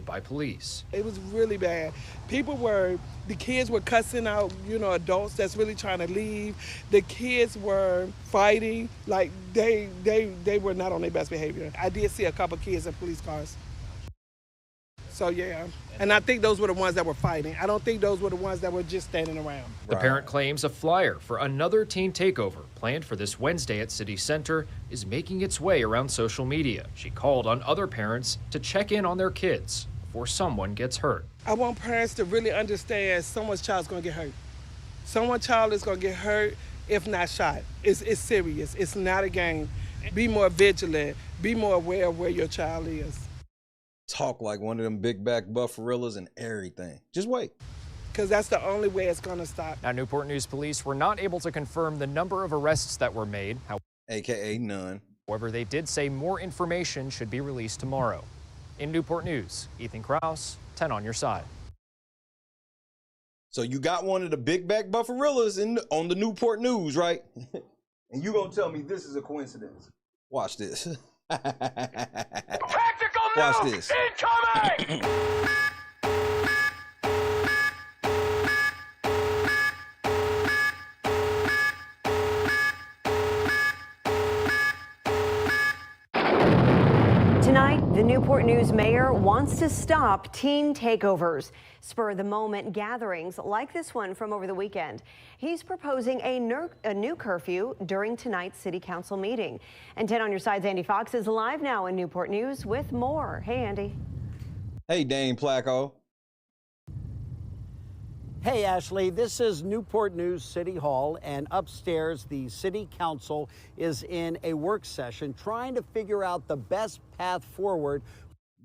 By police. It was really bad. The kids were cussing out, adults that's really trying to leave. The kids were fighting, like they were not on their best behavior. I did see a couple kids in police cars. So yeah, and I think those were the ones that were fighting. I don't think those were the ones that were just standing around. The parent claims a flyer for another teen takeover planned for this Wednesday at City Center is making its way around social media. She called on other parents to check in on their kids before someone gets hurt. I want parents to really understand someone's child's gonna get hurt. Someone's child is gonna get hurt, if not shot. It's serious, it's not a game. Be more vigilant, be more aware of where your child is. Talk like one of them big back buffarillas and everything. Just wait. Because that's the only way it's gonna stop. Now, Newport News police were not able to confirm the number of arrests that were made. AKA none. However, they did say more information should be released tomorrow. In Newport News, Ethan Krause, 10 on Your Side. So you got one of the big back buffarillas on the Newport News, right? And you gonna tell me this is a coincidence? Watch this. Watch this. Incoming! Tonight, the Newport News mayor wants to stop teen takeovers, spur-of-the-moment gatherings like this one from over the weekend. He's proposing a new curfew during tonight's city council meeting. And 10 on Your Side's Andy Fox is live now in Newport News with more. Hey, Andy. Hey, Dane Placco. Hey, Ashley, this is Newport News City Hall, and upstairs, the City Council is in a work session trying to figure out the best path forward.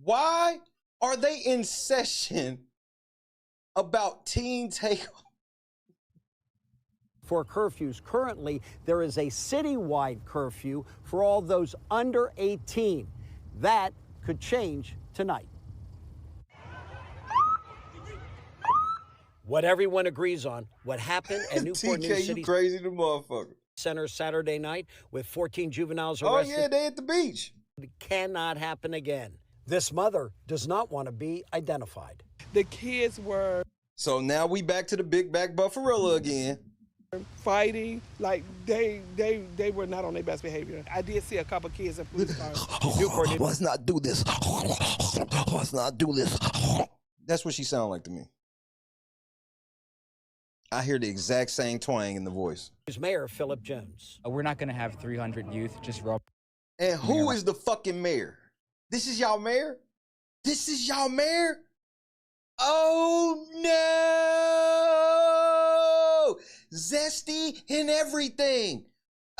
Why are they in session about teen takeover? For curfews. Currently, there is a citywide curfew for all those under 18. That could change tonight. What everyone agrees on, what happened at Newport News City crazy the motherfucker. Center Saturday night with 14 juveniles arrested. Oh yeah, they at the beach. It cannot happen again. This mother does not want to be identified. The kids were... So now we back to the big back buffarilla again. Fighting, like they were not on their best behavior. I did see a couple kids in police cars. Let's not do this. Let's not do this. That's what she sounded like to me. I hear the exact same twang in the voice. Mayor Philip Jones. We're not going to have 300 youth just rob. And who is the fucking mayor? This is y'all mayor? This is y'all mayor? Oh no! Zesty and everything.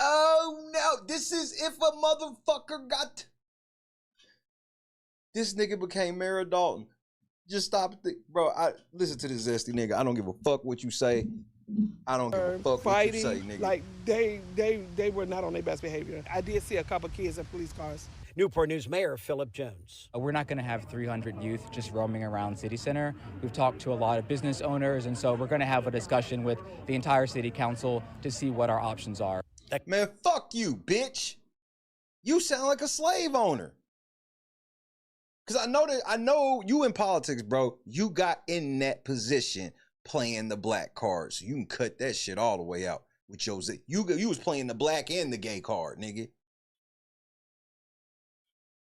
Oh no, this is if a motherfucker got. This nigga became Mayor Dalton. Just stop it, bro. Listen to this zesty nigga. I don't give a fuck what you say. I don't give a fuck what you say, nigga. Like they were not on their best behavior. I did see a couple kids in police cars. Newport News Mayor Philip Jones. We're not going to have 300 youth just roaming around City Center. We've talked to a lot of business owners, and so we're going to have a discussion with the entire city council to see what our options are. Man, fuck you, bitch. You sound like a slave owner. Because I know you in politics, bro. You got in that position playing the black card, so you can cut that shit all the way out with your you was playing the black and the gay card, nigga.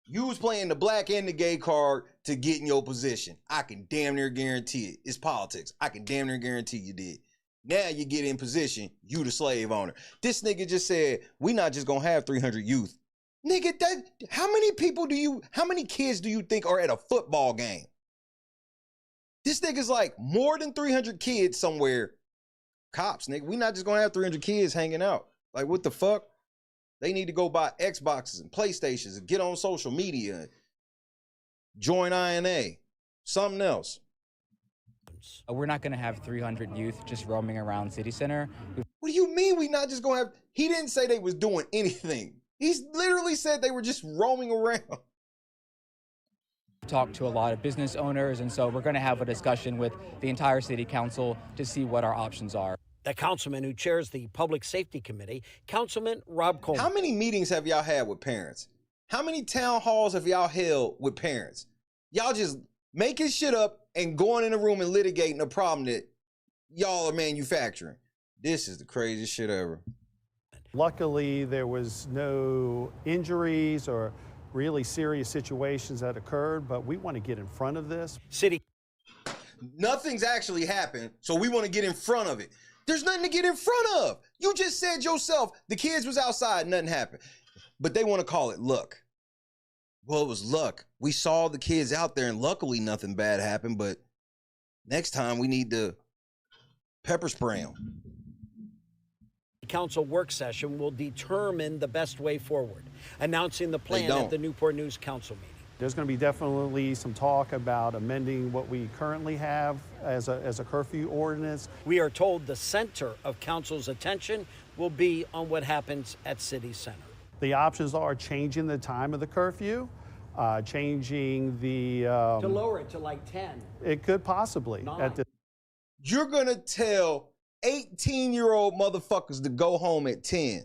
You was playing the black and the gay card to get in your position. I can damn near guarantee it. It's politics. I can damn near guarantee you did. Now you get in position, you the slave owner. This nigga just said, we not just gonna have 300 youth. Nigga, how many kids do you think are at a football game? This nigga's like more than 300 kids somewhere. Cops, nigga, we not just gonna have 300 kids hanging out. Like, what the fuck? They need to go buy Xboxes and PlayStations and get on social media. Join INA. Something else. We're not going to have 300 youth just roaming around City Center. What do you mean we not just going to have... He didn't say they was doing anything. He's literally said they were just roaming around. Talked to a lot of business owners, and so we're going to have a discussion with the entire city council to see what our options are. The councilman who chairs the Public Safety Committee, Councilman Rob Coleman. How many meetings have y'all had with parents? How many town halls have y'all held with parents? Y'all just making shit up and going in a room and litigating a problem that y'all are manufacturing. This is the craziest shit ever. Luckily, there was no injuries or really serious situations that occurred, but we want to get in front of this. Nothing's actually happened, so we want to get in front of it. There's nothing to get in front of. You just said yourself, the kids was outside, nothing happened. But they want to call it luck. Well, it was luck. We saw the kids out there and luckily nothing bad happened, but next time we need to pepper spray them. The council work session will determine the best way forward, announcing the plan at the Newport News Council meeting. There's going to be definitely some talk about amending what we currently have as a curfew ordinance. We are told the center of council's attention will be on what happens at City Center. The options are changing the time of the curfew, changing the... to lower it to like 10. It could possibly. You're going to tell 18-year-old motherfuckers to go home at 10.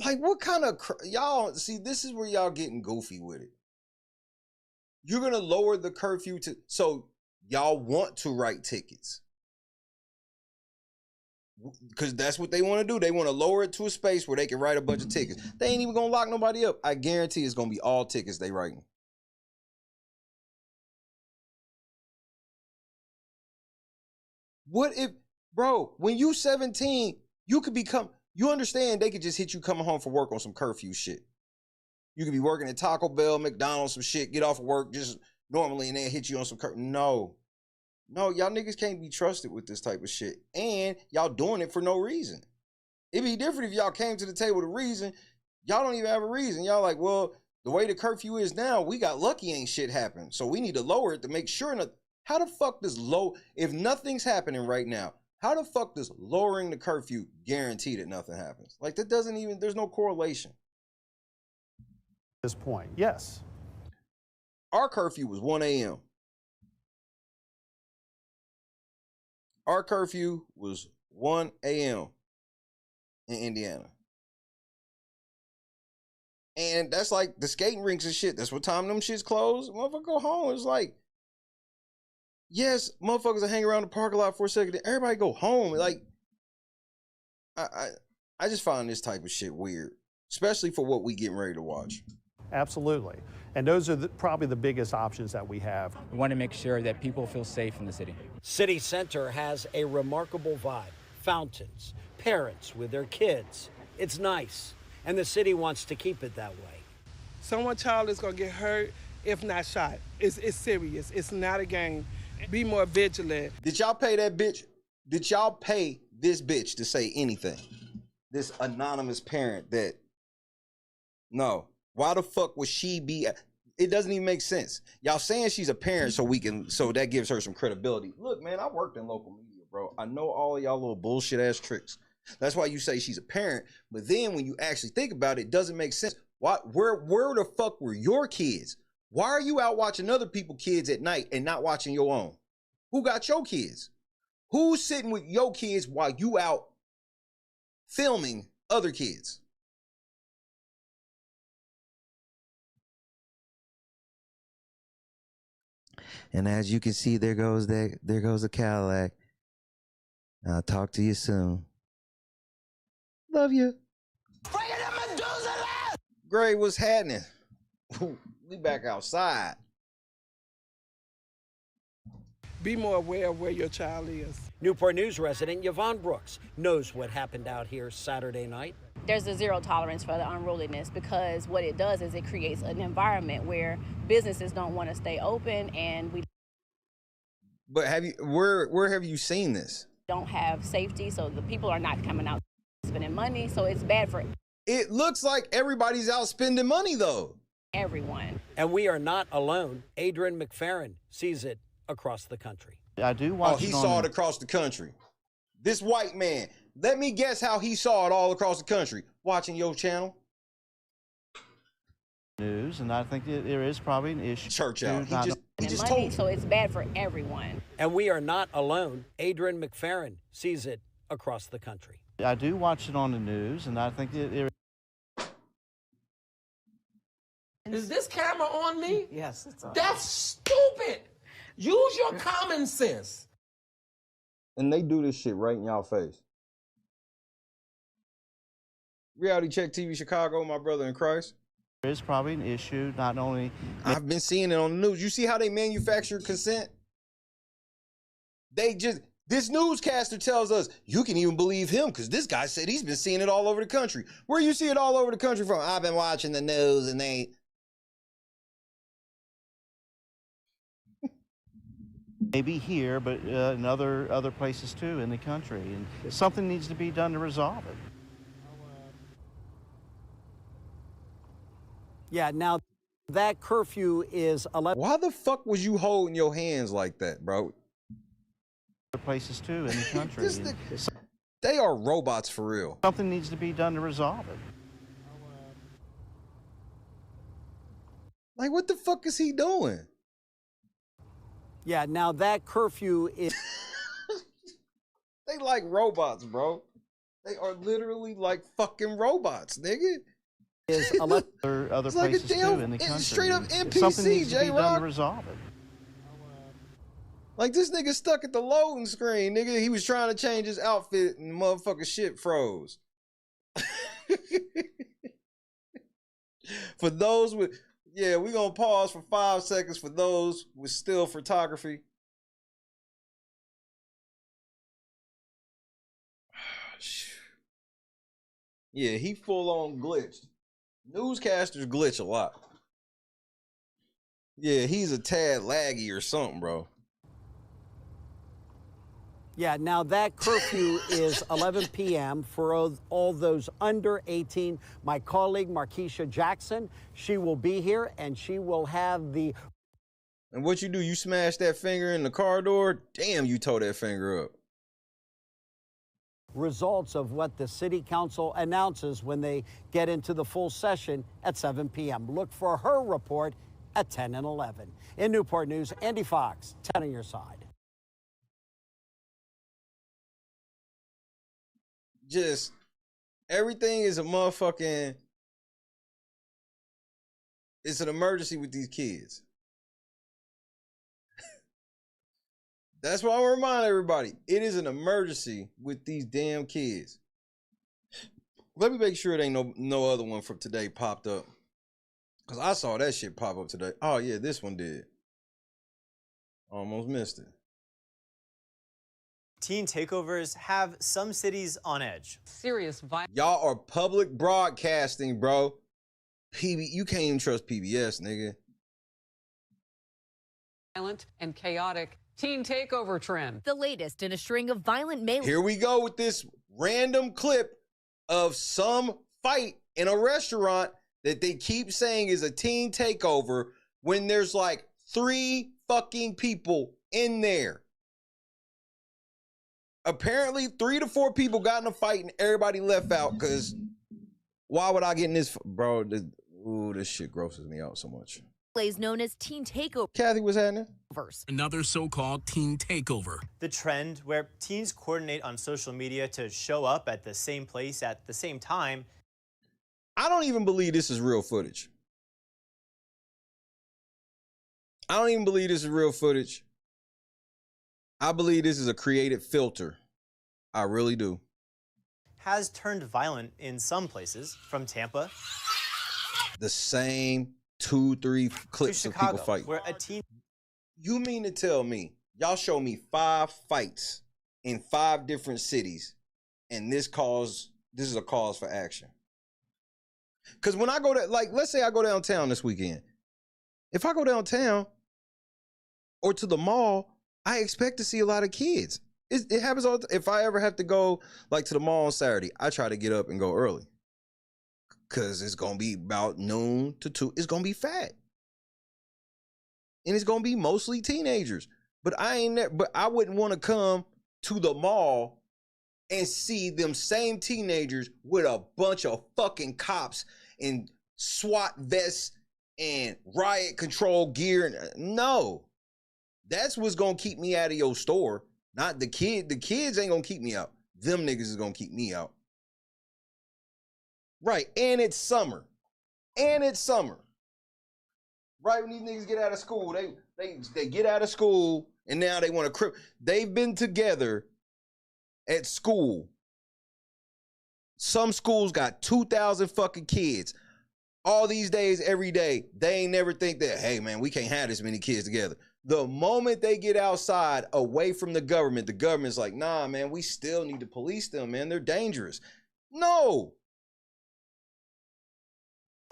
Like, what kind of... Y'all, see, this is where y'all getting goofy with it. You're going to lower the curfew to... So, y'all want to write tickets. Because that's what they want to do. They want to lower it to a space where they can write a bunch of tickets. They ain't even going to lock nobody up. I guarantee it's going to be all tickets they writing. What if... Bro, when you 17, you could become... You understand they could just hit you coming home from work on some curfew shit. You could be working at Taco Bell, McDonald's, some shit, get off of work just normally and then hit you on some curfew. No, y'all niggas can't be trusted with this type of shit. And y'all doing it for no reason. It'd be different if y'all came to the table with a reason. Y'all don't even have a reason. Y'all like, well, the way the curfew is now, we got lucky ain't shit happen. So we need to lower it to make sure. How the fuck does if nothing's happening right now, how the fuck does lowering the curfew guarantee that nothing happens? Like, that doesn't even, there's no correlation. At this point, yes. Our curfew was 1 a.m. Our curfew was 1 a.m. in Indiana. And that's like the skating rinks and shit. That's what time them shits close. Motherfucker go home. It's like, yes, motherfuckers will hang around the parking lot for a second. Everybody go home. Like, I just find this type of shit weird, especially for what we getting ready to watch. Absolutely. And those are probably the biggest options that we have. We want to make sure that people feel safe in the city. City Center has a remarkable vibe. Fountains, parents with their kids. It's nice, and the city wants to keep it that way. Someone's child is going to get hurt, if not shot. It's serious. It's not a game. Be more vigilant. Did y'all pay that bitch? Did y'all pay this bitch to say anything? this anonymous parent that, no, why the fuck would she be? It doesn't even make sense. Y'all saying she's a parent so that gives her some credibility. Look, man, I worked in local media, bro. I know all of y'all little bullshit ass tricks. That's why you say she's a parent. But then when you actually think about it, it doesn't make sense. Where the fuck were your kids? Why are you out watching other people's kids at night and not watching your own? Who got your kids? Who's sitting with your kids while you out filming other kids? And as you can see, there goes a Cadillac. I'll talk to you soon. Love you. Gray, what's happening? We back outside. Be more aware of where your child is. Newport News resident Yvonne Brooks knows what happened out here Saturday night. There's a zero tolerance for the unruliness, because what it does is it creates an environment where businesses don't want to stay open, and we But where have you seen this? don't have safety, so the people are not coming out spending money, so it's bad for It looks like everybody's out spending money though. everyone. And we are not alone. Adrian McFerrin sees it across the country. I do watch. Oh, he saw it across the country. This white man. Let me guess how he saw it all across the country. Watching your channel. News, and I think there is probably an issue. Church out. He just money, told. so it's bad for everyone. And we are not alone. Adrian McFerrin sees it across the country. I do watch it on the news, and I think there. Is this camera on me? Yes, it's on. That's stupid. Use your common sense. And they do this shit right in y'all face. Reality Check TV Chicago, my brother in Christ. There is probably an issue, not only. I've been seeing it on the news. You see how they manufacture consent? This newscaster tells us, you can even believe him because this guy said he's been seeing it all over the country. Where you see it all over the country from? I've been watching the news and they... Maybe here, but in other places too in the country. And something needs to be done to resolve it. Yeah, now that curfew is 11. Why the fuck was you holding your hands like that, bro? Other places too in the country. They are robots for real. Something needs to be done to resolve it. Like, what the fuck is he doing? Yeah, now that curfew is... They like robots, bro. They are literally like fucking robots, nigga. Is other It's places like a damn, too in the country. straight up NPC, Something needs to be done J-Rock. to resolve it. Like, this nigga stuck at the loading screen, nigga. He was trying to change his outfit and motherfucking shit froze. For those with, yeah, we gonna pause for 5 seconds for those with still photography. Yeah, he full on glitched. Newscasters glitch a lot. Yeah, he's a tad laggy or something, bro. Yeah, now that curfew is 11 p.m. for all those under 18. My colleague, Markeisha Jackson, she will be here and she will have the... And what you do, you smash that finger in the car door? Damn, you tore that finger up. results of what the city council announces when they get into the full session at 7 p.m. Look for her report at 10 and 11. In Newport News, Andy Fox, 10 on your side. Just everything is a motherfucking, it's an emergency with these kids. That's why I remind everybody, it is an emergency with these damn kids. Let me make sure it ain't no other one from today popped up. Because I saw that shit pop up today. Oh yeah, this one did. Almost missed it. Teen takeovers have some cities on edge. Serious violence. Y'all are public broadcasting, bro. You can't even trust PBS, nigga. Violent and chaotic teen takeover trend. The latest in a string of violent melee. Here we go with this random clip of some fight in a restaurant that they keep saying is a teen takeover when there's like 3 fucking people in there. Apparently 3 to 4 people got in a fight and everybody left out because why would I get in this? Bro, this shit grosses me out so much. Known as teen takeover. Kathy, what's happening? Another so-called teen takeover. The trend where teens coordinate on social media to show up at the same place at the same time. I don't even believe this is real footage. I don't even believe this is real footage. I believe this is a created filter. I really do. Has turned violent in some places, from Tampa. The same 2-3 clips of people fighting. Where a teen. You mean to tell me, y'all show me 5 fights in 5 different cities, and this is a cause for action? Because when I go to, like, let's say I go downtown this weekend. If I go downtown or to the mall, I expect to see a lot of kids. It happens all the time. If I ever have to go, like, to the mall on Saturday, I try to get up and go early. Because it's going to be about noon to 2. It's going to be fat. And it's going to be mostly teenagers. But I wouldn't want to come to the mall and see them same teenagers with a bunch of fucking cops in SWAT vests and riot control gear. No. That's what's going to keep me out of your store. Not the kid. The kids ain't going to keep me out. Them niggas is going to keep me out. Right, and it's summer. And it's summer. Right when these niggas get out of school, they get out of school and now they want to they've been together at school. Some schools got 2,000 fucking kids. All these days, every day, they ain't never think that, hey man, we can't have this many kids together. The moment they get outside, away from the government's like, nah, man, we still need to police them, man. They're dangerous. No.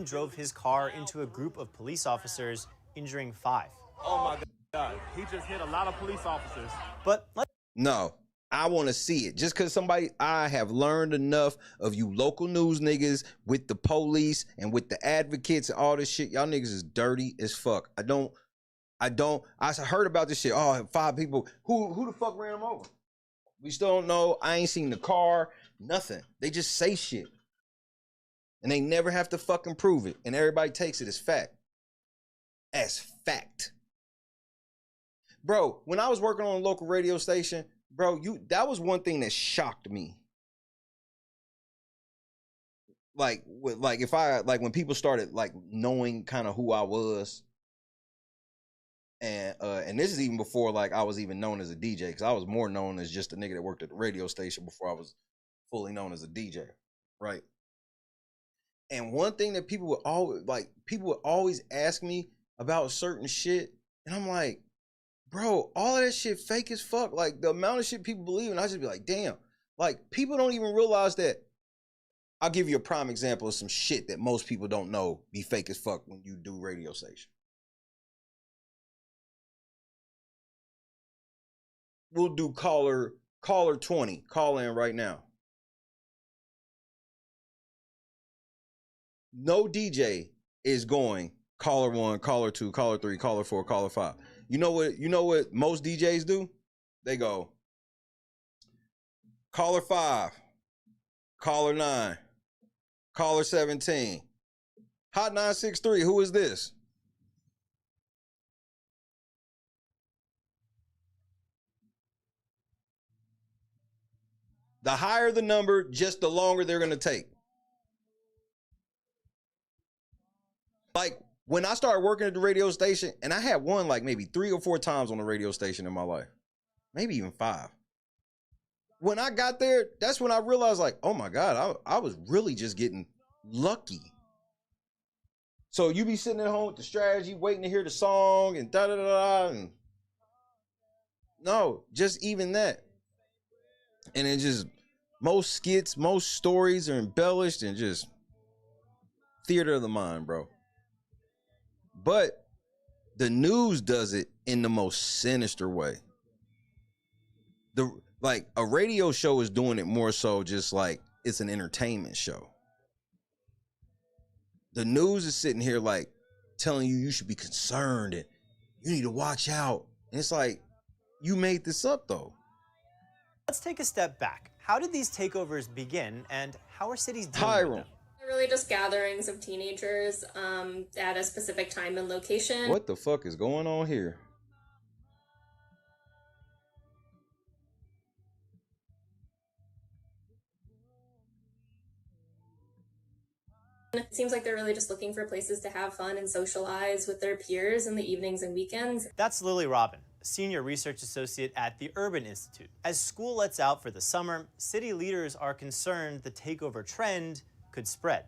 Drove his car into a group of police officers, injuring 5. Oh my God, he just hit a lot of police officers. But no, I want to see it. Just because I have learned enough of you local news niggas with the police and with the advocates and all this shit. Y'all niggas is dirty as fuck. I heard about this shit. Oh, 5 people. Who the fuck ran them over? We still don't know. I ain't seen the car. Nothing. They just say shit. And they never have to fucking prove it. And everybody takes it as fact. As fact. Bro, when I was working on a local radio station, bro, that was one thing that shocked me. Like when people started like knowing kind of who I was. And this is even before like I was even known as a DJ, because I was more known as just a nigga that worked at the radio station before I was fully known as a DJ, right? And one thing that people would always ask me about certain shit, and I'm like, bro, all of that shit fake as fuck. Like the amount of shit people believe in, I just be like, damn. Like people don't even realize that. I'll give you a prime example of some shit that most people don't know be fake as fuck when you do radio station. We'll do caller 20. Call in right now. No DJ is going caller 1, caller 2, caller 3, caller 4, caller 5. You know what most DJs do? They go caller 5, caller 9, caller 17. Hot 963, who is this? The higher the number, just the longer they're going to take. Like, when I started working at the radio station, and I had won like maybe 3 or 4 times on the radio station in my life. Maybe even 5. When I got there, that's when I realized like, oh my God, I was really just getting lucky. So you be sitting at home with the strategy, waiting to hear the song and da-da-da-da. And no, just even that. And it just, most skits, most stories are embellished and just theater of the mind, bro. But the news does it in the most sinister way. Like a radio show is doing it more so just like it's an entertainment show. The news is sitting here like telling you should be concerned and you need to watch out. And it's like, you made this up though. Let's take a step back. How did these takeovers begin, and how are cities dealing with them? They're really just gatherings of teenagers at a specific time and location. What the fuck is going on here? It seems like they're really just looking for places to have fun and socialize with their peers in the evenings and weekends. That's Lily Robin, Senior Research Associate at the Urban Institute. As school lets out for the summer, city leaders are concerned the takeover trend could spread.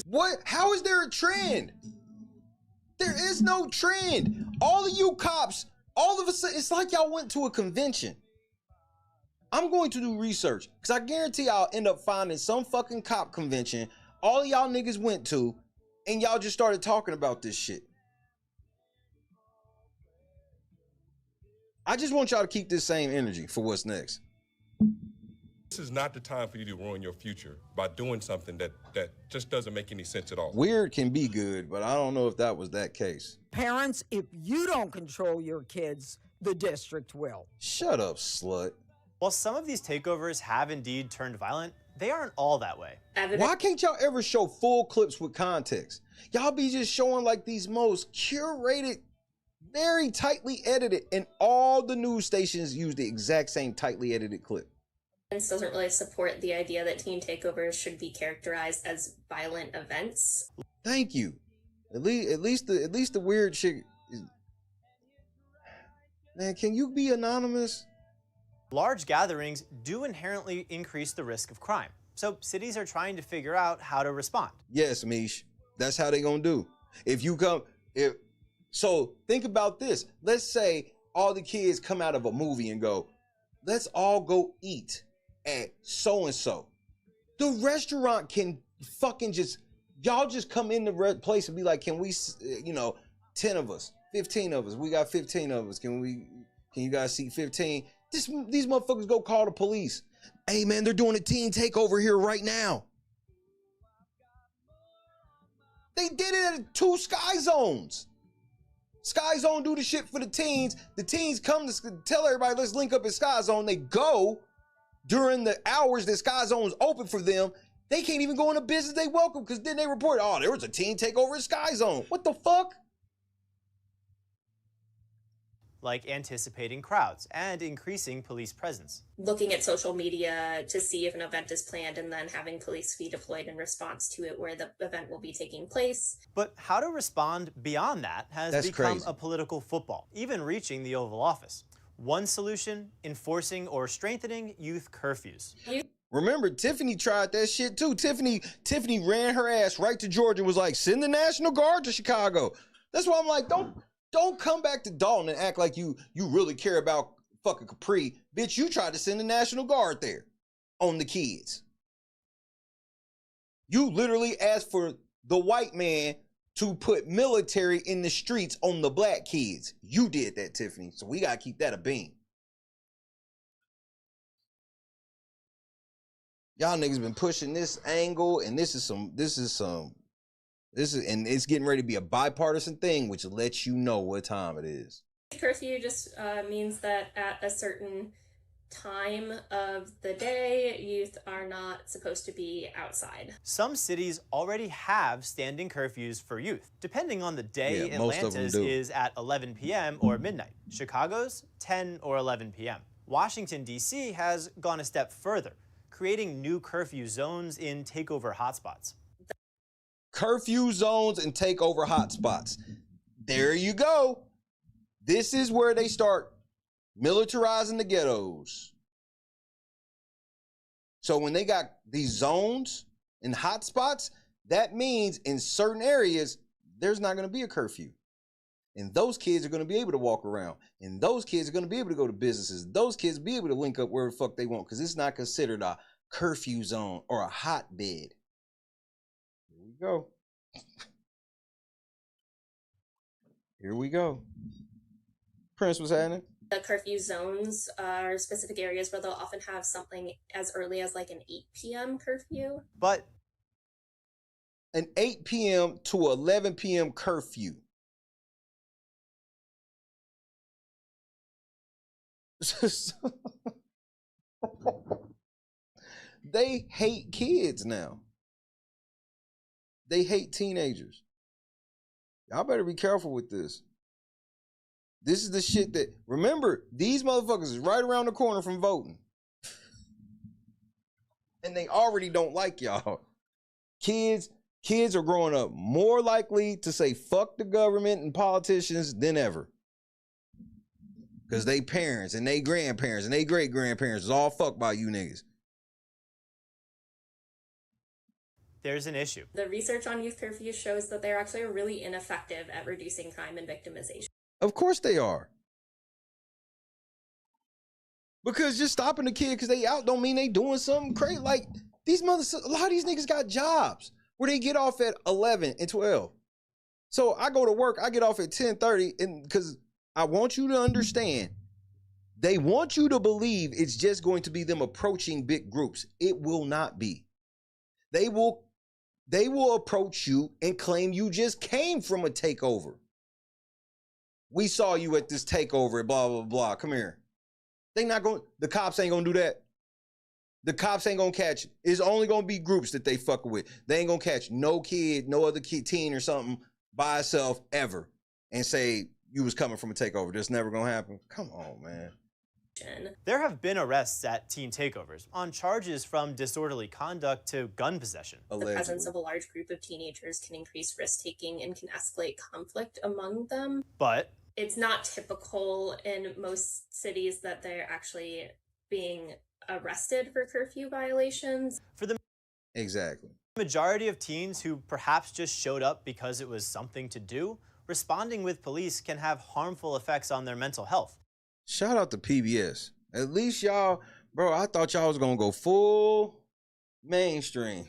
What? How is there a trend? There is no trend. All of you cops, all of a sudden, it's like y'all went to a convention. I'm going to do research because I guarantee I'll end up finding some fucking cop convention all of y'all niggas went to, and y'all just started talking about this shit. I just want y'all to keep this same energy for what's next. This is not the time for you to ruin your future by doing something that just doesn't make any sense at all. Weird can be good, but I don't know if that was that case. Parents, if you don't control your kids, the district will. Shut up, slut. While some of these takeovers have indeed turned violent, they aren't all that way. Why can't y'all ever show full clips with context? Y'all be just showing like these most curated, very tightly edited, and all the news stations use the exact same tightly edited clip. Doesn't really support the idea that teen takeovers should be characterized as violent events. Thank you. At least the weird shit. Man, can you be anonymous? Large gatherings do inherently increase the risk of crime, so cities are trying to figure out how to respond. Yes, Mish, that's how they gonna do. So think about this. Let's say all the kids come out of a movie and go, let's all go eat at so-and-so. The restaurant can fucking y'all just come in the place and be like, can we, 10 of us, 15 of us, we got 15 of us, can you guys seat 15? These motherfuckers go call the police. Hey man, they're doing a teen takeover here right now. They did it at 2 Sky Zones. Sky Zone do the shit for the teens. The teens come to tell everybody, let's link up at Sky Zone. They go during the hours that Sky Zone's open for them. They can't even go into business they welcome because then they report, oh, there was a teen takeover at Sky Zone. What the fuck? Like anticipating crowds and increasing police presence. Looking at social media to see if an event is planned and then having police be deployed in response to it where the event will be taking place. But how to respond beyond that has become a political football, even reaching the Oval Office. One solution, enforcing or strengthening youth curfews. Remember, Tiffany tried that shit too. Tiffany ran her ass right to Georgia and was like, send the National Guard to Chicago. That's why I'm like, don't come back to Dalton and act like you really care about fucking Capri. Bitch, you tried to send the National Guard there on the kids. You literally asked for the white man to put military in the streets on the black kids. You did that, Tiffany. So we gotta keep that a beam. Y'all niggas been pushing this angle, and this is and it's getting ready to be a bipartisan thing, which lets you know what time it is. Curfew just means that at a certain time of the day, youth are not supposed to be outside. Some cities already have standing curfews for youth. Depending on the day, Atlanta's is at 11 p.m. or midnight. Chicago's 10 or 11 p.m. Washington, D.C. has gone a step further, creating new curfew zones in takeover hotspots. Curfew zones and takeover hotspots. There you go. This is where they start militarizing the ghettos. So when they got these zones and hotspots, that means in certain areas, there's not going to be a curfew. And those kids are going to be able to walk around. And those kids are going to be able to go to businesses. Those kids be able to link up wherever the fuck they want because it's not considered a curfew zone or a hotbed. Here we go. Here we go. Prince, what's happening? The curfew zones are specific areas where they'll often have something as early as like an 8 p.m. curfew. But an 8 p.m. to 11 p.m. curfew. They hate kids now. They hate teenagers. Y'all better be careful with this. This is the shit that, remember, these motherfuckers is right around the corner from voting. And they already don't like y'all. Kids are growing up more likely to say fuck the government and politicians than ever. Because they parents and they grandparents and they great-grandparents is all fucked by you niggas. There's an issue. The research on youth curfews shows that they're actually really ineffective at reducing crime and victimization. Of course they are. Because just stopping the kid because they out don't mean they doing something crazy. Like, a lot of these niggas got jobs where they get off at 11 and 12. So I go to work, I get off at 10:30, and because I want you to understand, they want you to believe it's just going to be them approaching big groups. It will not be. They will approach you and claim you just came from a takeover. We saw you at this takeover, blah, blah, blah. Come here. The cops ain't gonna do that. The cops ain't gonna catch it. It's only gonna be groups that they fucking with. They ain't gonna catch no kid, no other kid, teen or something by itself ever and say you was coming from a takeover. That's never gonna happen. Come on, man. There have been arrests at teen takeovers on charges from disorderly conduct to gun possession. The presence of a large group of teenagers can increase risk-taking and can escalate conflict among them. But it's not typical in most cities that they're actually being arrested for curfew violations. For the majority of teens who perhaps just showed up because it was something to do, responding with police can have harmful effects on their mental health. Shout out to PBS. At least y'all, bro, I thought y'all was gonna go full mainstream.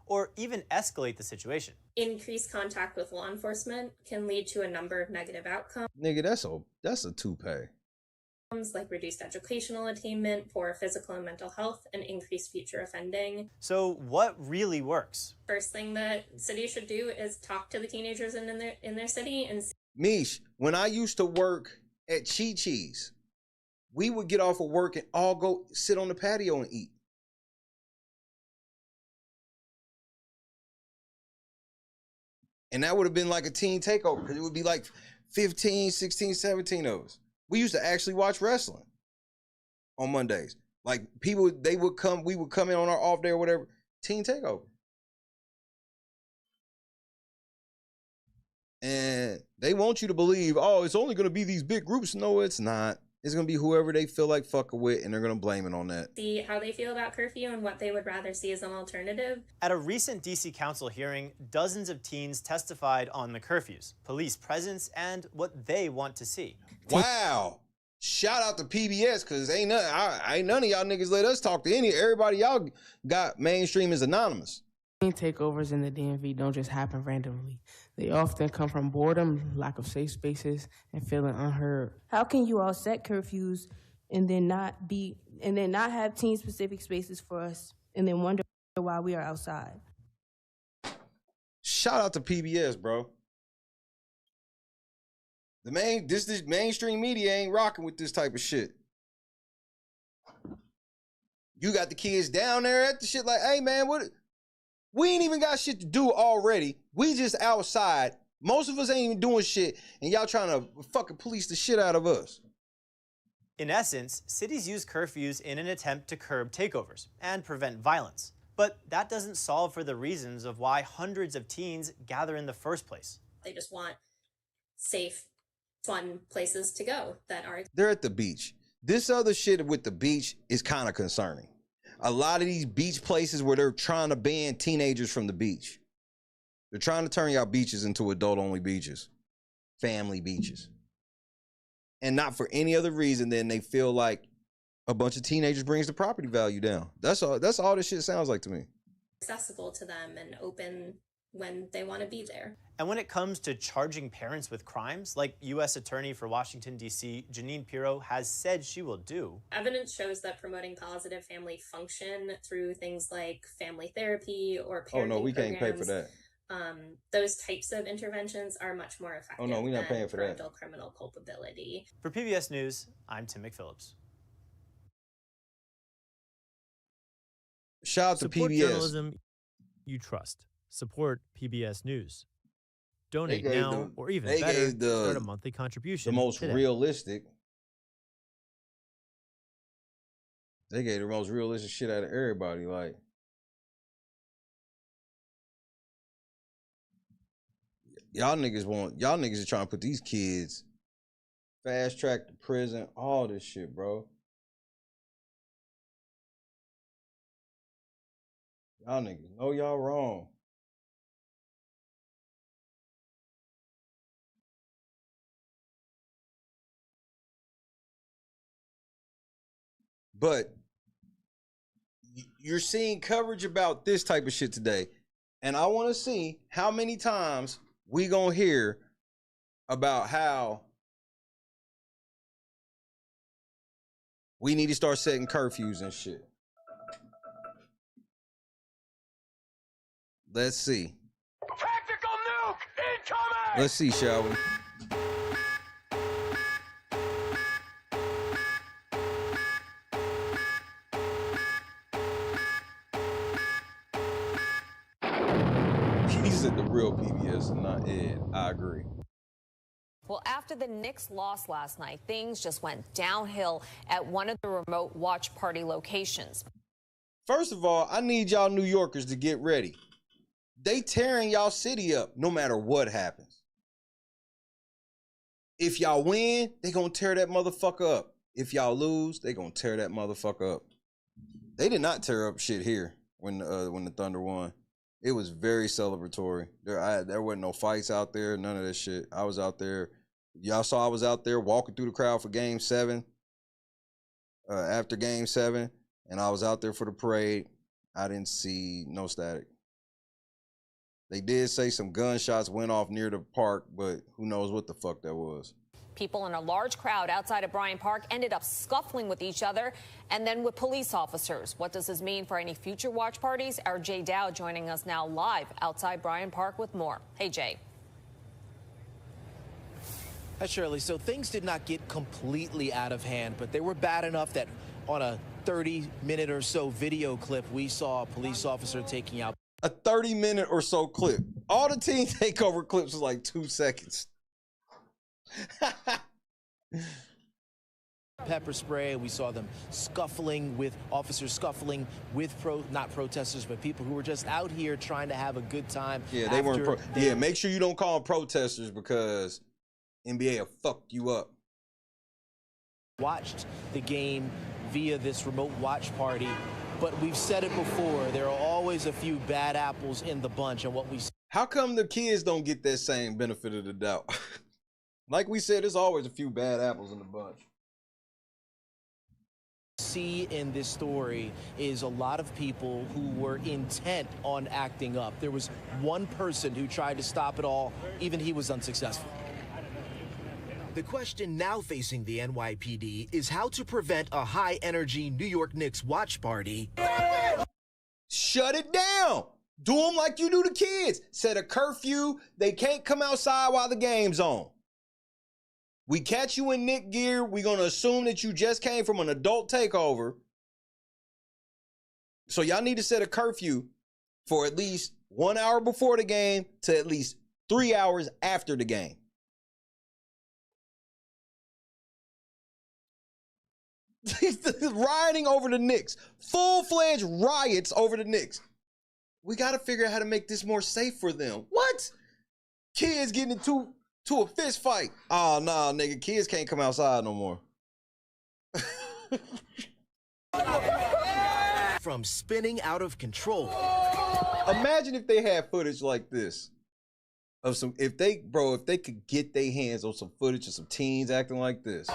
Or even escalate the situation. Increased contact with law enforcement can lead to a number of negative outcomes. Nigga, that's a toupee. Like reduced educational attainment, poor physical and mental health, and increased future offending. So what really works? First thing that cities should do is talk to the teenagers in their city and Mish, when I used to work at Chi-Chi's, we would get off of work and all go sit on the patio and eat. And that would have been like a teen takeover because it would be like 15, 16, 17 of us. We used to actually watch wrestling on Mondays. Like we would come in on our off day or whatever. Teen takeover. And they want you to believe, oh, it's only going to be these big groups. No, it's not. It's going to be whoever they feel like fucking with, and they're going to blame it on that. See how they feel about curfew and what they would rather see as an alternative. At a recent DC Council hearing, dozens of teens testified on the curfews, police presence, and what they want to see. Wow. Shout out to PBS, because ain't none of y'all niggas let us talk to everybody y'all got mainstream is anonymous. Takeovers in the DMV don't just happen randomly. They often come from boredom, lack of safe spaces, and feeling unheard. How can you all set curfews and then not have teen-specific spaces for us, and then wonder why we are outside? Shout out to PBS, bro. This mainstream media ain't rocking with this type of shit. You got the kids down there at the shit like, hey man, what? We ain't even got shit to do already. We just outside. Most of us ain't even doing shit, and y'all trying to fucking police the shit out of us. In essence, cities use curfews in an attempt to curb takeovers and prevent violence. But that doesn't solve for the reasons of why hundreds of teens gather in the first place. They just want safe, fun places to go that are... They're at the beach. This other shit with the beach is kind of concerning. A lot of these beach places where they're trying to ban teenagers from the beach. They're trying to turn y'all beaches into adult-only beaches. Family beaches. And not for any other reason than they feel like a bunch of teenagers brings the property value down. That's all this shit sounds like to me. Accessible to them and open when they want to be there. And when it comes to charging parents with crimes, like U.S. Attorney for Washington, D.C., Janine Pirro has said she will do. Evidence shows that promoting positive family function through things like family therapy or parenting Oh no, we can't pay programs, for that. Those types of interventions are much more effective Oh no, we're not paying for that. parental criminal culpability. For PBS News, I'm Tim McPhillips. Shout out to Support PBS. journalism you trust. Support PBS News. Donate now, or even better, start a monthly contribution. The most today. realistic. They gave the most realistic shit out of everybody. Like, y'all niggas are trying to put these kids fast track to prison, all this shit, bro. Y'all niggas know y'all wrong. But you're seeing coverage about this type of shit today. And I want to see how many times we gonna hear about how we need to start setting curfews and shit. Let's see. Tactical nuke incoming! Let's see, shall we? He said the real PBS and not Ed. I agree. Well, after the Knicks lost last night, things just went downhill at one of the remote watch party locations. First of all, I need y'all New Yorkers to get ready. They tearing y'all city up no matter what happens. If y'all win, they gonna tear that motherfucker up. If y'all lose, they gonna tear that motherfucker up. They did not tear up shit here when the Thunder won. It was very celebratory. There wasn't no fights out there, none of that shit. I was out there. Y'all saw I was out there walking through the crowd for Game 7, after Game 7, and I was out there for the parade. I didn't see no static. They did say some gunshots went off near the park, but who knows what the fuck that was. People in a large crowd outside of Bryant Park ended up scuffling with each other and then with police officers. What does this mean for any future watch parties? Our Jay Dow joining us now live outside Bryant Park with more. Hey, Jay. Hi, Shirley. So things did not get completely out of hand, but they were bad enough that on a 30-minute or so video clip, we saw a police officer taking out a 30-minute or so clip. All the Team Takeover clips was like 2 seconds. pepper spray. We saw them officers scuffling with not protesters, but people who were just out here trying to have a good time. Yeah, they weren't. Yeah, make sure you don't call them protesters because NBA will fuck you up. Watched the game via this remote watch party, but we've said it before. There are always a few bad apples in the bunch, and what we. How come the kids don't get that same benefit of the doubt? Like we said, there's always a few bad apples in the bunch. See in this story is a lot of people who were intent on acting up. There was one person who tried to stop it all. Even he was unsuccessful. The question now facing the NYPD is how to prevent a high-energy New York Knicks watch party. Shut it down. Do them like you do the kids. Set a curfew. They can't come outside while the game's on. We catch you in Knick gear. We're going to assume that you just came from an adult takeover. So y'all need to set a curfew for at least 1 hour before the game to at least 3 hours after the game. Rioting over the Knicks. Full-fledged riots over the Knicks. We got to figure out how to make this more safe for them. What? Kids getting into a fist fight. Oh, nah, nigga. Kids can't come outside no more. From spinning out of control. Imagine if they had footage like this. Of some, if they could get their hands on some footage of some teens acting like this.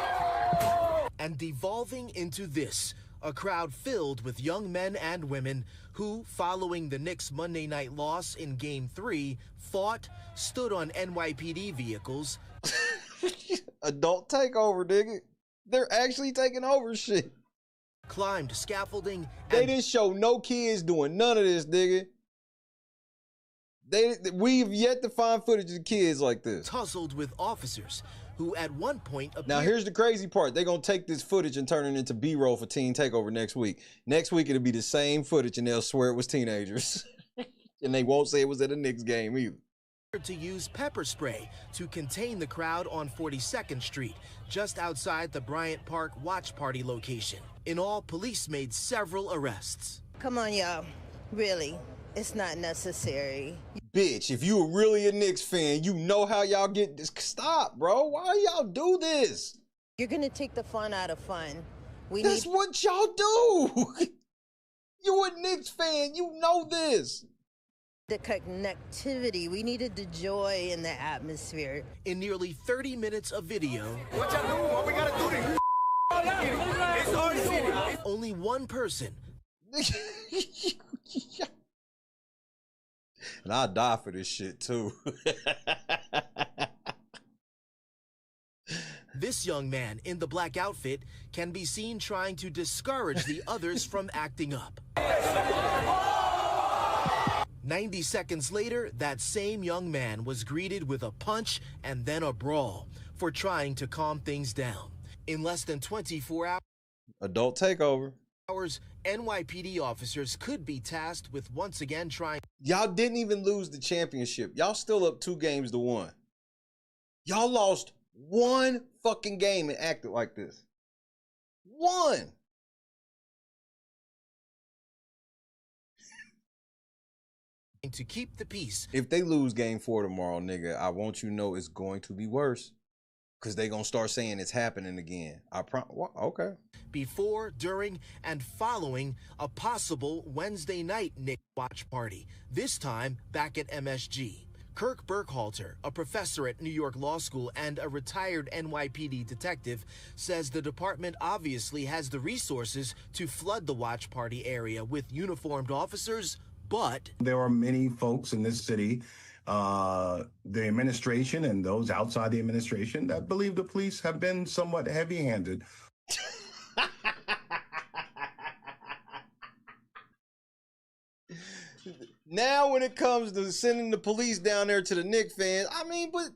And devolving into this, A crowd filled with young men and women who, following the Knicks' Monday night loss in Game 3, fought, stood on NYPD vehicles. Adult takeover, nigga. They're actually taking over shit. Climbed scaffolding. They didn't show no kids doing none of this, nigga. We've yet to find footage of kids like this. Tussled with officers who at one point appeared. Now here's the crazy part. They're going to take this footage and turn it into B-roll for Teen Takeover next week. Next week it'll be the same footage and they'll swear it was teenagers. And they won't say it was at a Knicks game either. To use pepper spray to contain the crowd on 42nd Street, just outside the Bryant Park watch party location. In all, police made several arrests. Come on, y'all. Really, it's not necessary. Bitch, if you were really a Knicks fan, you know how y'all get this. Stop, bro. Why y'all do this? You're gonna take the fun out of fun. That's what y'all do. You a Knicks fan. You know this. The connectivity. We needed the joy in the atmosphere. In nearly 30 minutes of video, What y'all doing? What we gotta do to It's our city. Only one person. And I'll die for this shit too. This young man in the black outfit can be seen trying to discourage the others from acting up. 90 seconds later, that same young man was greeted with a punch and then a brawl for trying to calm things down. In less than 24 hours, Adult takeover. NYPD officers could be tasked with once again trying. Y'all didn't even lose the championship. Y'all still up 2-1. Y'all lost one fucking game and acted like this. One. To keep the peace. If they lose game 4 tomorrow, nigga, I want you to know it's going to be worse. Because they're going to start saying it's happening again. Okay. Before, during, and following a possible Wednesday night Knicks watch party. This time back at MSG. Kirk Burkhalter, a professor at New York Law School and a retired NYPD detective, says the department obviously has the resources to flood the watch party area with uniformed officers, but there are many folks in this city, the administration and those outside the administration, that believe the police have been somewhat heavy-handed. Now when it comes to sending the police down there to the Knicks fans, I mean, but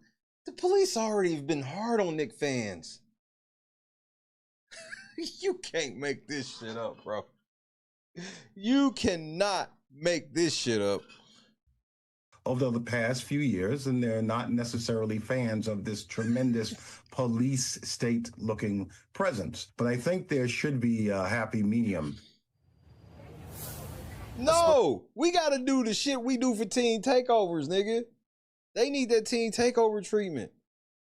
the police already have been hard on Knicks fans. You can't make this shit up, bro. You cannot make this shit up. Over the past few years, and they're not necessarily fans of this tremendous police state-looking presence. But I think there should be a happy medium. No, we got to do the shit we do for Teen Takeovers, nigga. They need that Teen Takeover treatment.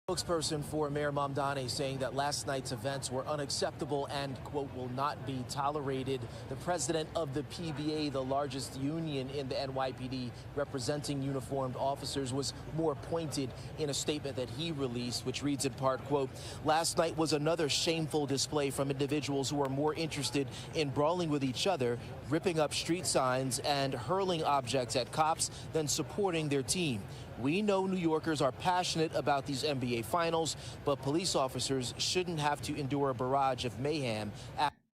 Spokesperson for Mayor Mamdani saying that last night's events were unacceptable and, quote, will not be tolerated. The president of the PBA, the largest union in the NYPD representing uniformed officers, was more pointed in a statement that he released, which reads in part, quote, last night was another shameful display from individuals who are more interested in brawling with each other, ripping up street signs, and hurling objects at cops than supporting their team. We know New Yorkers are passionate about these NBA finals, but police officers shouldn't have to endure a barrage of mayhem.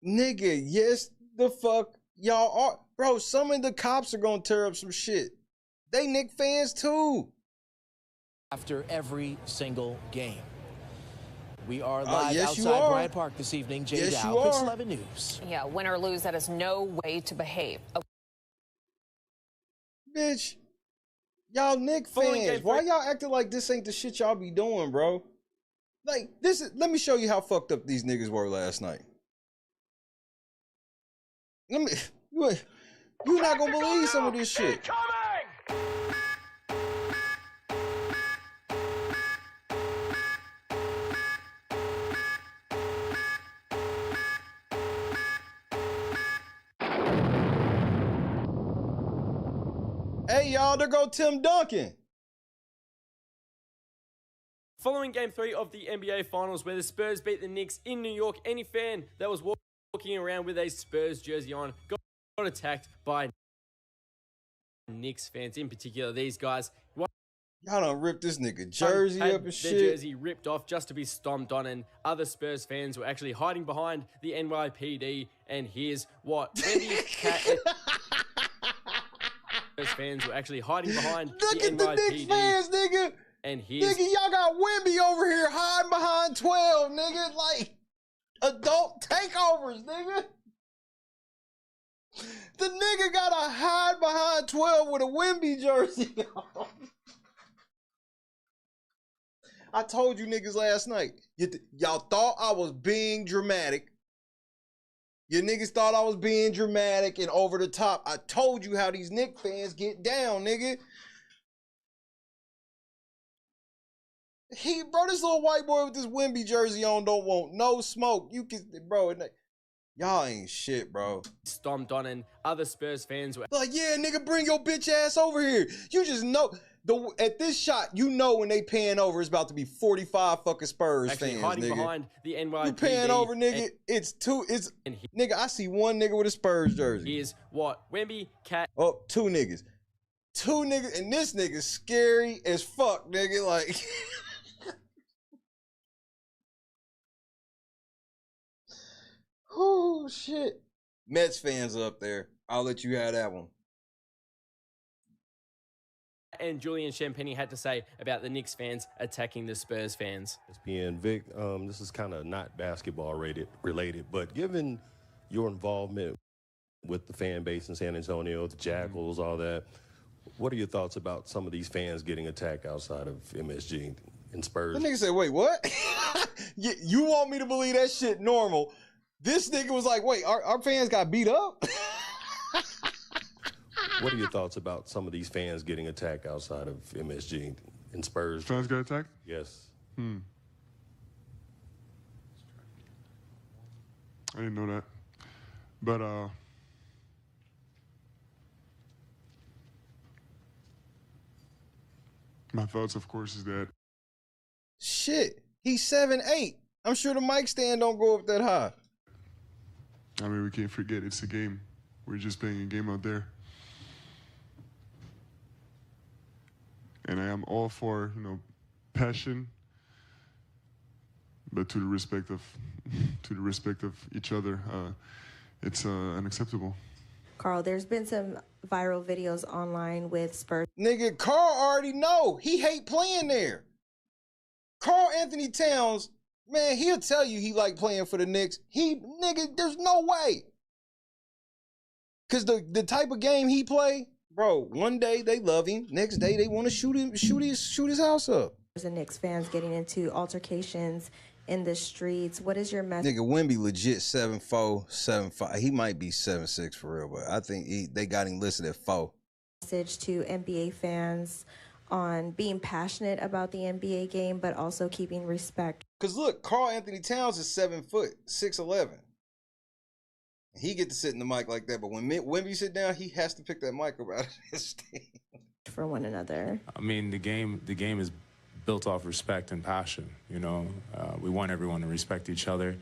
Nigga, yes, the fuck y'all are. Bro, some of the cops are gonna tear up some shit. They Knicks fans too. After every single game. We are live yes, outside Bryant Park this evening. Jay Dow, Knicks 11 News. Yeah, win or lose, that is no way to behave. Bitch. Y'all Knicks fans, why y'all acting like this ain't the shit y'all be doing, bro? Like, this is, let me show you how fucked up these niggas were last night. You're not gonna believe some of this shit. Hey, y'all, there go Tim Duncan. Following Game 3 of the NBA Finals, where the Spurs beat the Knicks in New York, any fan that was walking around with a Spurs jersey on, got attacked by Knicks fans, in particular these guys. Y'all done ripped this nigga jersey up and shit. Their jersey ripped off just to be stomped on, and other Spurs fans were actually hiding behind the NYPD. And here's what Spurs fans were actually hiding behind Look the at the NYPD. Knicks fans, nigga. And here's Nigga, y'all got Wemby over here hiding behind 12, nigga. Like adult takeovers, nigga. The nigga got to hide behind 12 with a Wemby jersey on. I told you niggas last night. Y'all thought I was being dramatic. You niggas thought I was being dramatic and over the top. I told you how these Knicks fans get down, nigga. Bro, this little white boy with this Wemby jersey on don't want no smoke. You can, bro, y'all ain't shit, bro. Stomped on, and other Spurs fans were like, yeah, nigga, bring your bitch ass over here. You just know. At this shot, you know when they pan over, it's about to be 45 fucking Spurs actually fans, hiding nigga. behind the NYPD. You pan over, nigga. Nigga, I see one nigga with a Spurs jersey. Here's what Wemby, Cat. Oh, two niggas. And this nigga's scary as fuck, nigga. Like, oh, shit. Mets fans up there. I'll let you have that one. And Julian Champagny had to say about the Knicks fans attacking the Spurs fans. And Vic, this is kind of not basketball related, but given your involvement with the fan base in San Antonio, the Jackals, all that, what are your thoughts about some of these fans getting attacked outside of MSG and Spurs? The nigga said, wait, what? You want me to believe that shit normal? This nigga was like, wait, our fans got beat up? What are your thoughts about some of these fans getting attacked outside of MSG and Spurs? Fans get attacked? Yes. I didn't know that. But my thoughts, of course, is that shit, he's 7'8". I'm sure the mic stand don't go up that high. I mean, we can't forget it's a game. We're just playing a game out there. And I am all for, passion, but to the respect of each other, it's unacceptable. Carl, there's been some viral videos online with Spurs. Nigga, Carl already know. He hate playing there. Carl Anthony Towns, man, he'll tell you he like playing for the Knicks. Nigga, there's no way. Because the type of game he play, bro, one day they love him, next day they want to shoot his house up. The Knicks fans getting into altercations in the streets. What is your message? Nigga, Wemby legit 7'4", 7'5". He might be 7'6" for real, but I think they got him listed at 4. Message to NBA fans on being passionate about the NBA game, but also keeping respect. Because look, Carl Anthony Towns is 7 foot, 6'11". He get to sit in the mic like that, but when Wemby sit down, he has to pick that mic up out of his stand. For one another. I mean, the game is built off respect and passion. We want everyone to respect each other.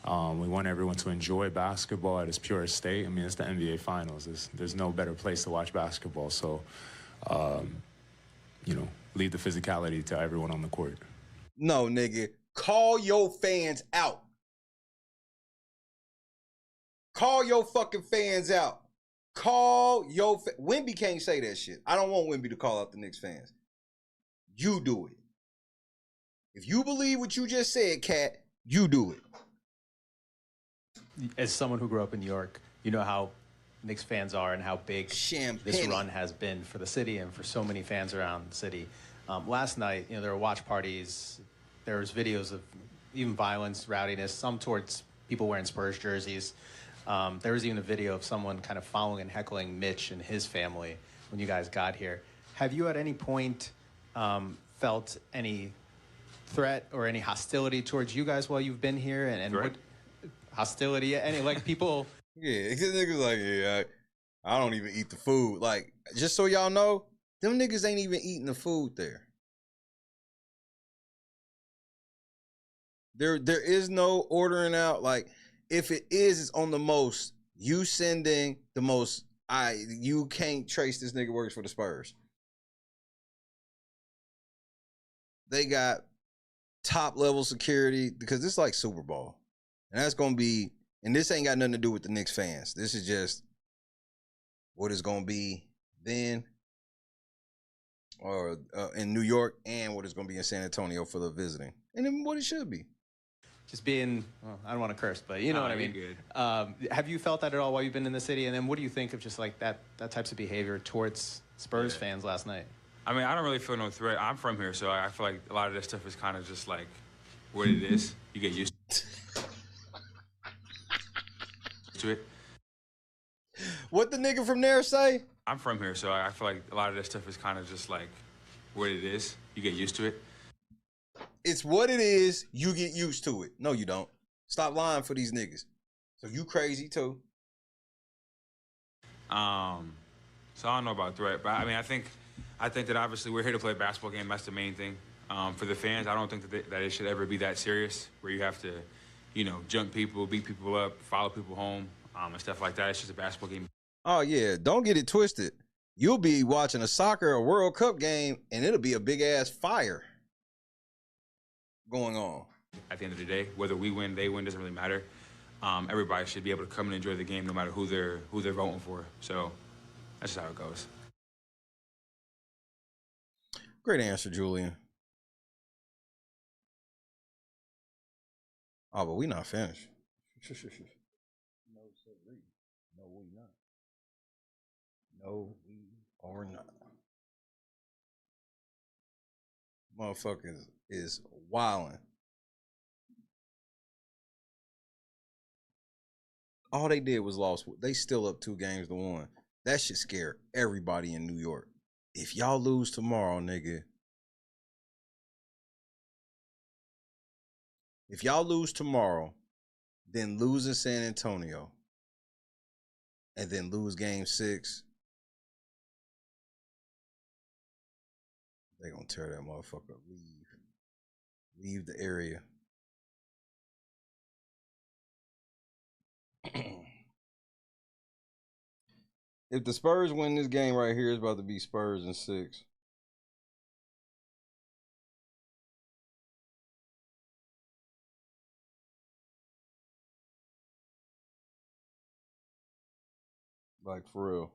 We want everyone to enjoy basketball at its purest state. I mean, it's the NBA Finals. There's no better place to watch basketball. So, leave the physicality to everyone on the court. No, nigga. Call your fans out. Call your fucking fans out. Wemby can't say that shit. I don't want Wemby to call out the Knicks fans. You do it. If you believe what you just said, Kat, you do it. As someone who grew up in New York, you know how Knicks fans are and how big this run has been for the city and for so many fans around the city. Last night, there were watch parties. There was videos of even violence, rowdiness, some towards people wearing Spurs jerseys. There was even a video of someone kind of following and heckling Mitch and his family when you guys got here. Have you at any point felt any threat or any hostility towards you guys while you've been here? And what hostility? Any people? Yeah, this nigga's like, yeah, I don't even eat the food. Like, just so y'all know, them niggas ain't even eating the food there. There is no ordering out. Like, If it is, it's on the most. You sending the most. You can't trace this nigga works for the Spurs. They got top level security because it's like Super Bowl. And that's going to be, and this ain't got nothing to do with the Knicks fans. This is just what it's going to be then or in New York and what it's going to be in San Antonio for the visiting. And then what it should be. Just being, well, I don't want to curse, but you know what I mean. Good. Have you felt that at all while you've been in the city? And then what do you think of just like that types of behavior towards Spurs fans last night? I mean, I don't really feel no threat. I'm from here, so I feel like a lot of this stuff is kind of just like what it is. You get used to it. What the nigga from there say? I'm from here, so I feel like a lot of this stuff is kind of just like what it is. You get used to it. It's what it is. You get used to it. No, you don't. Stop lying for these niggas. So you crazy too. So I don't know about threat, but I mean, I think that obviously we're here to play a basketball game. That's the main thing. For the fans, I don't think that it should ever be that serious where you have to, junk people, beat people up, follow people home, and stuff like that. It's just a basketball game. Oh, yeah. Don't get it twisted. You'll be watching a soccer or World Cup game, and it'll be a big-ass fire going on. At the end of the day, whether we win, they win, doesn't really matter. Everybody should be able to come and enjoy the game no matter who they're voting for. So that's just how it goes. Great answer, Julian. Oh, but we not finished. No, sorry. No, we not. No, we are not. Motherfuckers is wildin'. All they did was lost. They still up 2-1. That should scare everybody in New York. If y'all lose tomorrow, nigga. If y'all lose tomorrow, then lose in San Antonio, and then lose game 6, they're going to tear that motherfucker up. Leave the area. If the Spurs win this game right here, it's about to be Spurs in 6. Like, for real.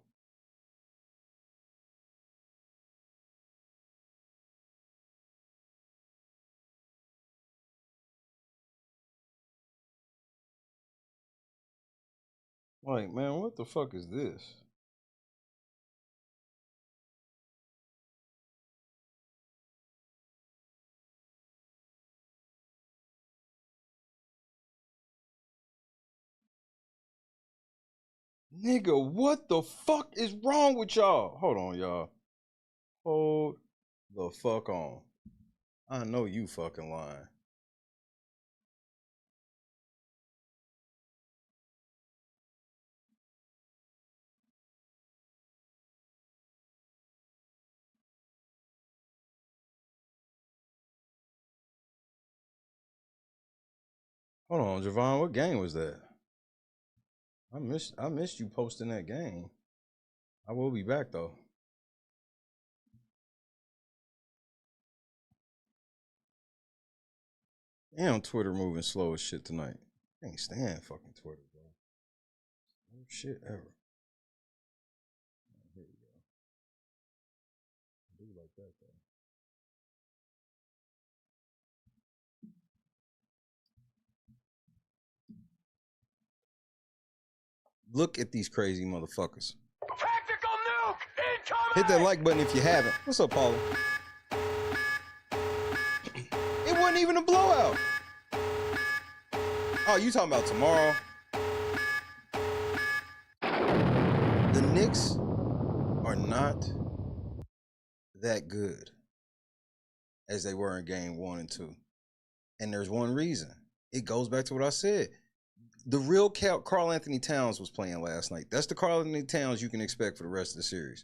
Like, man, what the fuck is this? Nigga, what the fuck is wrong with y'all? Hold on, y'all. Hold the fuck on. I know you fucking lying. Hold on, Javon, what game was that? I missed you posting that game. I will be back though. Damn, Twitter moving slow as shit tonight. I can't stand fucking Twitter, bro. No shit ever. Here we go. I do like that though. Look at these crazy motherfuckers. Tactical nuke incoming! Hit that like button if you haven't. What's up, Paula? It wasn't even a blowout. Oh, you talking about tomorrow? The Knicks are not that good as they were in game 1 and 2. And there's one reason. It goes back to what I said. The real Karl Anthony Towns was playing last night. That's the Karl Anthony Towns you can expect for the rest of the series.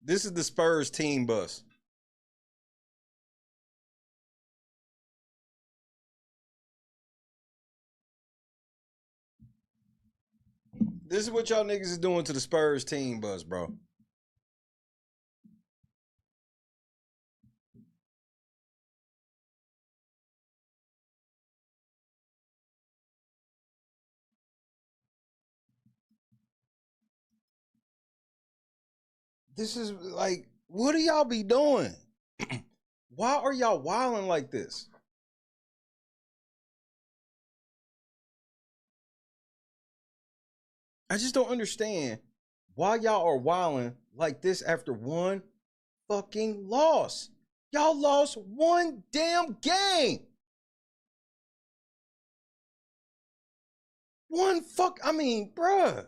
This is the Spurs team bus. This is what y'all niggas is doing to the Spurs team bus, bro. This is like, what do y'all be doing? Why are y'all wilding like this? I just don't understand why y'all are wilding like this after one fucking loss. Y'all lost one damn game. I mean, bruh.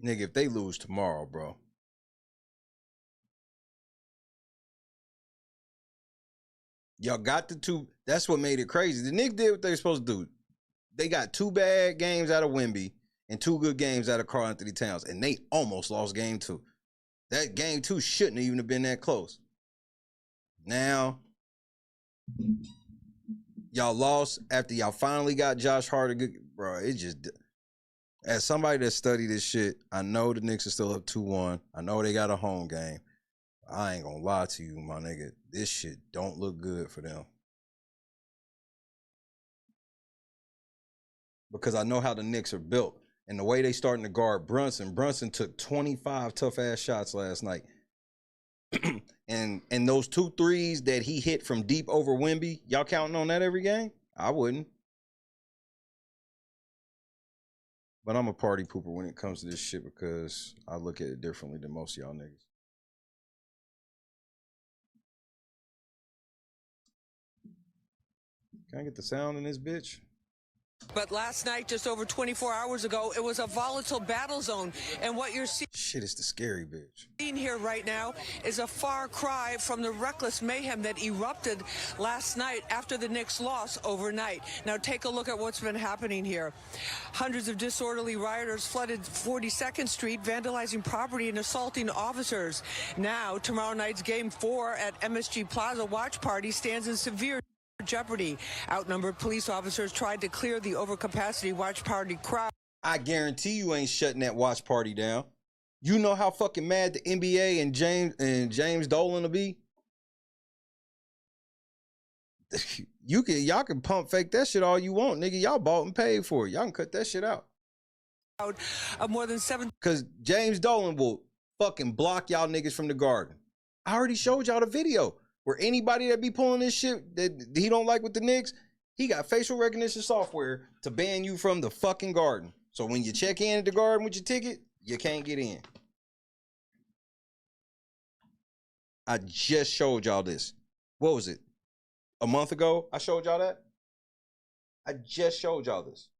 Nigga, if they lose tomorrow, bro. Y'all got the two. That's what made it crazy. The Knicks did what they were supposed to do. They got 2 bad games out of Wemby and 2 good games out of Karl Anthony Towns, and they almost lost game 2. That game 2 shouldn't even have been that close. Now, y'all lost after y'all finally got Josh Hart. Bro, it just... As somebody that studied this shit, I know the Knicks are still up 2-1. I know they got a home game. I ain't gonna lie to you, my nigga. This shit don't look good for them. Because I know how the Knicks are built. And the way they starting to guard Brunson. Brunson took 25 tough-ass shots last night. and those 2 threes that he hit from deep over Wemby, y'all counting on that every game? I wouldn't. But I'm a party pooper when it comes to this shit because I look at it differently than most of y'all niggas. Can I get the sound in this bitch? But last night, just over 24 hours ago, it was a volatile battle zone. And what you're seeing... Shit, it's the scary bitch. Here right now is a far cry from the reckless mayhem that erupted last night after the Knicks loss overnight. Now take a look at what's been happening here. Hundreds of disorderly rioters flooded 42nd Street, vandalizing property and assaulting officers. Now, tomorrow night's Game 4 at MSG Plaza watch party stands in severe jeopardy. Outnumbered police officers tried to clear the overcapacity watch party crowd. I guarantee you ain't shutting that watch party down. You know how fucking mad the NBA and James Dolan will be? Y'all can pump fake that shit all you want, nigga. Y'all bought and paid for it. Y'all can cut that shit out. Of more than 7. Because James Dolan will fucking block y'all niggas from the Garden. I already showed y'all the video where anybody that be pulling this shit that he don't like with the Knicks, he got facial recognition software to ban you from the fucking Garden. So when you check in at the Garden with your ticket, you can't get in. I just showed y'all this. What was it? A month ago, I showed y'all that? I just showed y'all this.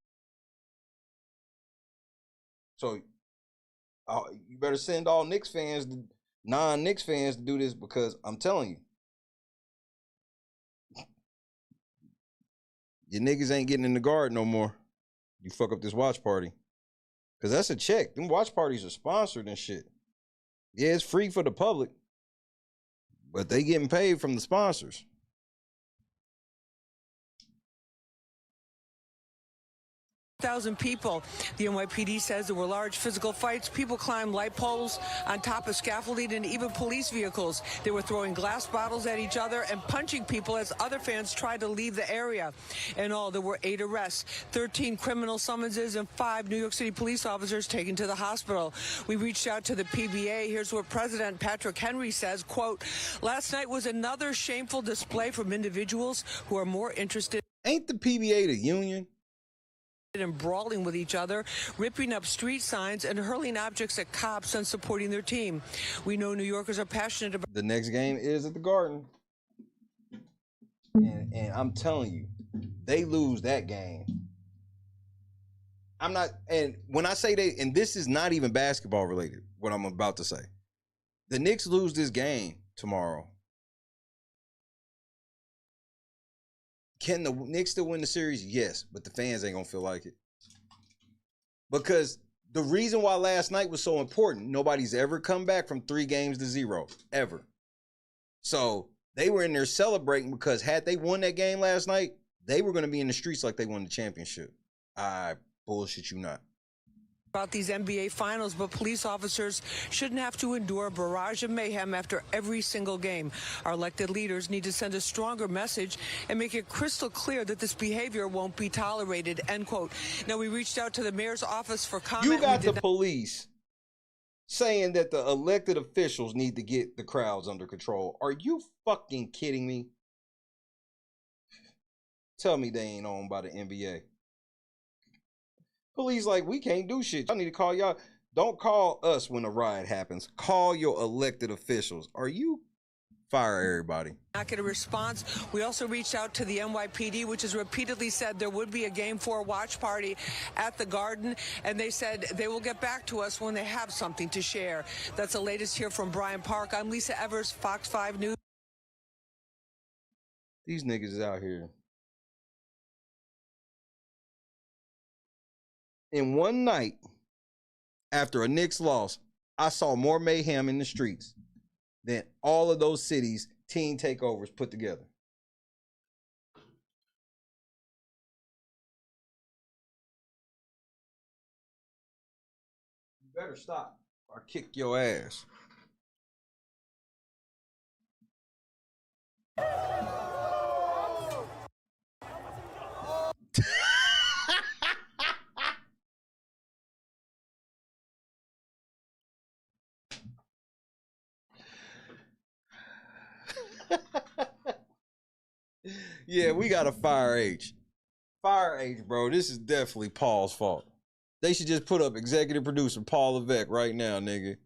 So you better send all Knicks fans, non-Knicks fans to do this because I'm telling you, your niggas ain't getting in the Garden no more. You fuck up this watch party. Because that's a check. Them watch parties are sponsored and shit. Yeah, it's free for the public. But they getting paid from the sponsors. Thousand people. The NYPD says there were large physical fights. People climbed light poles on top of scaffolding and even police vehicles. They were throwing glass bottles at each other and punching people as other fans tried to leave the area. In all, there were 8 arrests, 13 criminal summonses, and 5 New York City police officers taken to the hospital. We reached out to the PBA. Here's what President Patrick Henry says, quote, "Last night was another shameful display from individuals who are more interested." Ain't the PBA the union? And brawling with each other, ripping up street signs and hurling objects at cops and supporting their team. We know New Yorkers are passionate about... The next game is at the Garden. And I'm telling you, they lose that game. I'm not, and when I say they, and this is not even basketball related, what I'm about to say. The Knicks lose this game tomorrow. Can the Knicks still win the series? Yes, but the fans ain't gonna feel like it. Because the reason why last night was so important, nobody's ever come back from 3-0, ever. So they were in there celebrating because had they won that game last night, they were going to be in the streets like they won the championship. I bullshit you not. About these NBA finals, but police officers shouldn't have to endure a barrage of mayhem after every single game. Our elected leaders need to send a stronger message and make it crystal clear that this behavior won't be tolerated, end quote. Now, we reached out to the mayor's office for comment. You got the police saying that the elected officials need to get the crowds under control. Are you fucking kidding me? Tell me they ain't owned by the NBA. Police like, we can't do shit. I need to call y'all. Don't call us when a riot happens. Call your elected officials. Are you? Fire everybody. Not get a response. We also reached out to the NYPD, which has repeatedly said there would be a Game 4 watch party at the Garden, and they said they will get back to us when they have something to share. That's the latest here from Bryant Park. I'm Lisa Evers, Fox 5 News. These niggas is out here. In one night, after a Knicks loss, I saw more mayhem in the streets than all of those cities' teen takeovers put together. You better stop or I kick your ass. Yeah, we got to fire H. Fire H, bro. This is definitely Paul's fault. They should just put up executive producer Paul Levesque right now, nigga.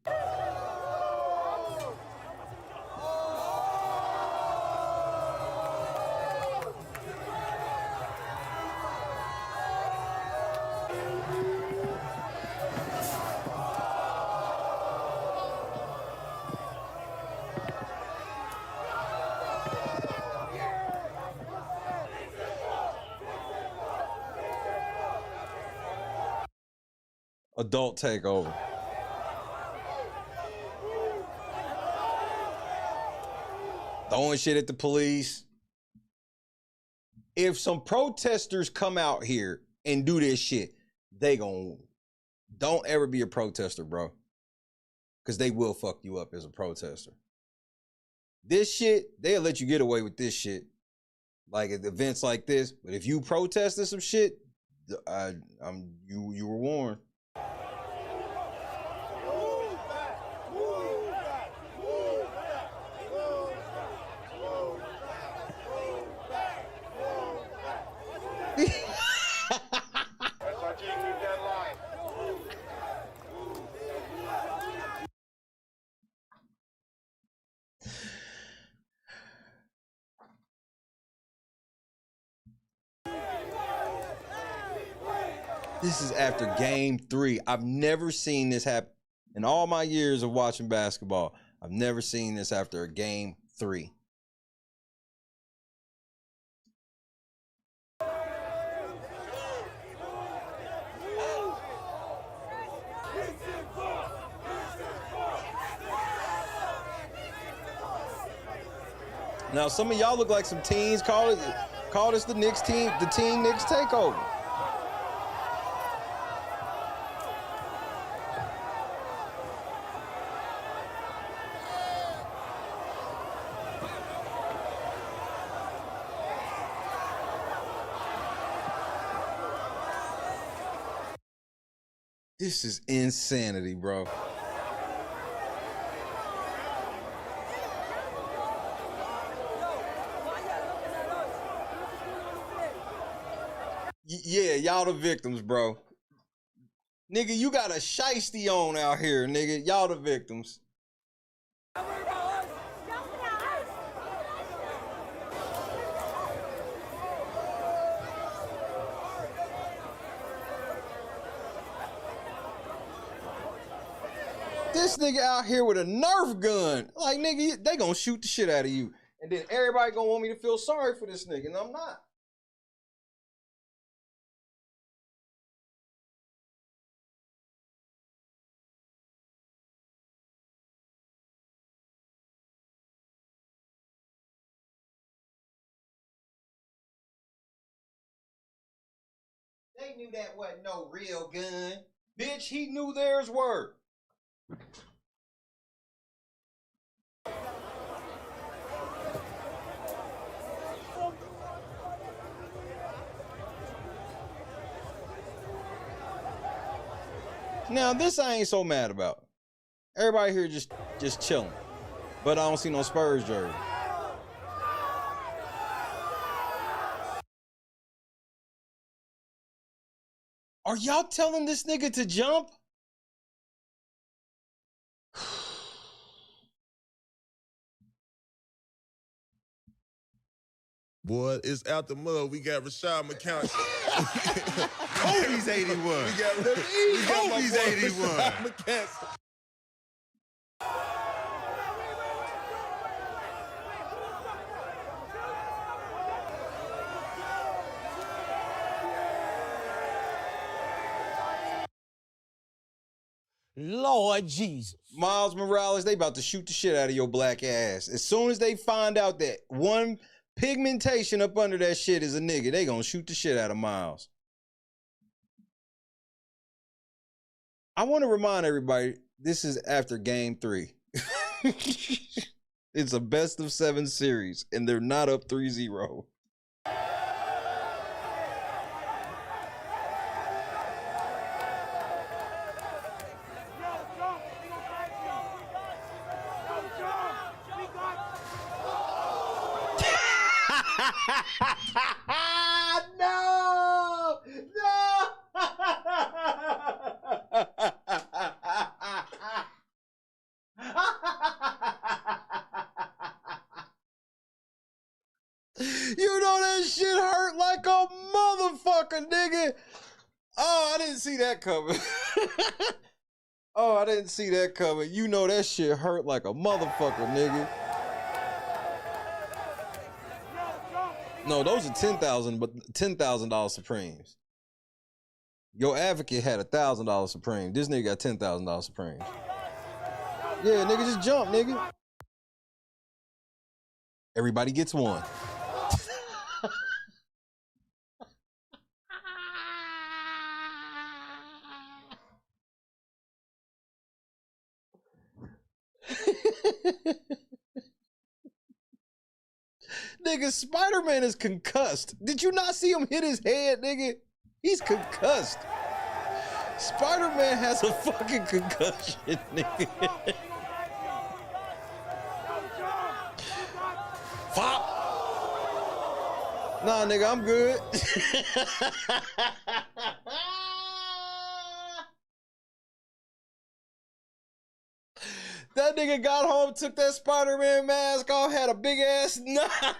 Adult takeover. Throwing shit at the police. If some protesters come out here and do this shit, they gon' don't ever be a protester, bro. Because they will fuck you up as a protester. This shit, they'll let you get away with this shit. Like at events like this. But if you protested some shit, you were warned. This is after game 3. I've never seen this happen in all my years of watching basketball. I've never seen this after a game 3. Now, some of y'all look like some teens. Call this the Knicks team, the Teen Knicks Takeover. This is insanity, bro. Yeah, y'all the victims, bro. Nigga, you got a shiesty on out here, nigga. Y'all the victims. This nigga out here with a Nerf gun. Like, nigga, they gonna shoot the shit out of you. And then everybody gonna want me to feel sorry for this nigga, and I'm not. They knew that wasn't no real gun. Bitch, he knew theirs were. Now, this I ain't so mad about. Everybody here just chilling. But I don't see no Spurs jersey. Are y'all telling this nigga to jump? Boy, it's out the mud. We got Rashad McCown. Kobe's 81. We got Kobe's 81. Lord Jesus. Miles Morales, they about to shoot the shit out of your black ass. As soon as they find out that one pigmentation up under that shit is a nigga, they gonna shoot the shit out of Miles. I want to remind everybody, this is after game 3. It's a best of 7 series, and they're not up 3-0. No! No! You know that shit hurt like a motherfucker, nigga. Oh, I didn't see that coming. Oh, I didn't see that coming. You know that shit hurt like a motherfucker, nigga. No, those are $10,000 Supremes. Your advocate had $1,000 Supreme. This nigga got $10,000 Supremes. Yeah, nigga, just jump, nigga. Everybody gets one. Nigga, Spider-Man is concussed. Did you not see him hit his head, nigga? He's concussed. Spider-Man has a fucking concussion, nigga. Fuck. Nah, nigga, I'm good. That nigga got home, took that Spider-Man mask off, had a big ass knot.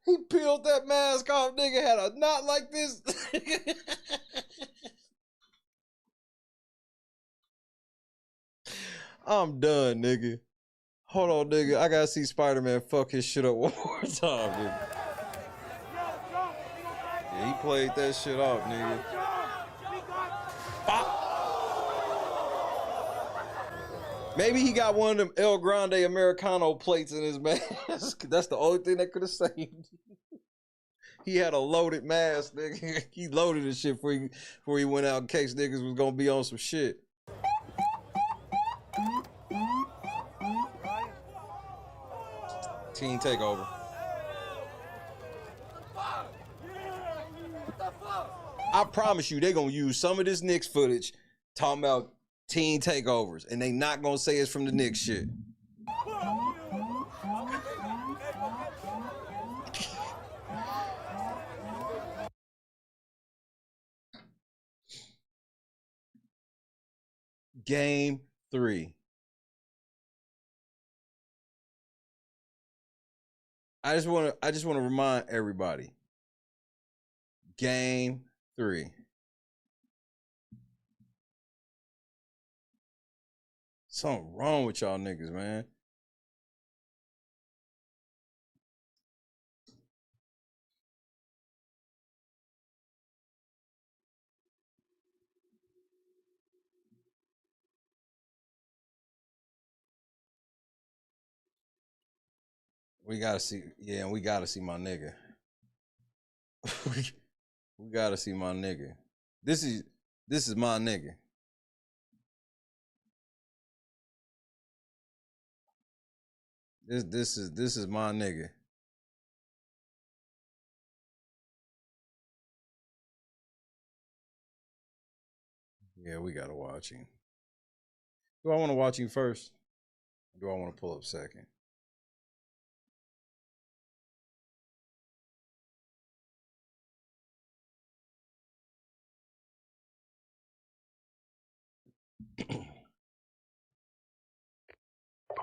He peeled that mask off, nigga, had a knot like this. I'm done, nigga. Hold on, nigga. I gotta see Spider-Man fuck his shit up one more time, nigga. Yeah, he played that shit off, nigga. Maybe he got one of them El Grande Americano plates in his mask. That's the only thing that could have saved. He had a loaded mask, nigga. He loaded his shit before he went out in case niggas was gonna be on some shit. Team Takeover. I promise you, they gonna use some of this Knicks footage talking about Team Takeovers, and they not gonna say it's from the Knicks shit. Game 3. I just want to remind everybody. Game 3. Something wrong with y'all niggas, man. We gotta see, yeah, we gotta see my nigga. We gotta see my nigga. This is my nigga. This is my nigga. Yeah, we gotta watch him. Do I want to watch him first? Or do I want to pull up second?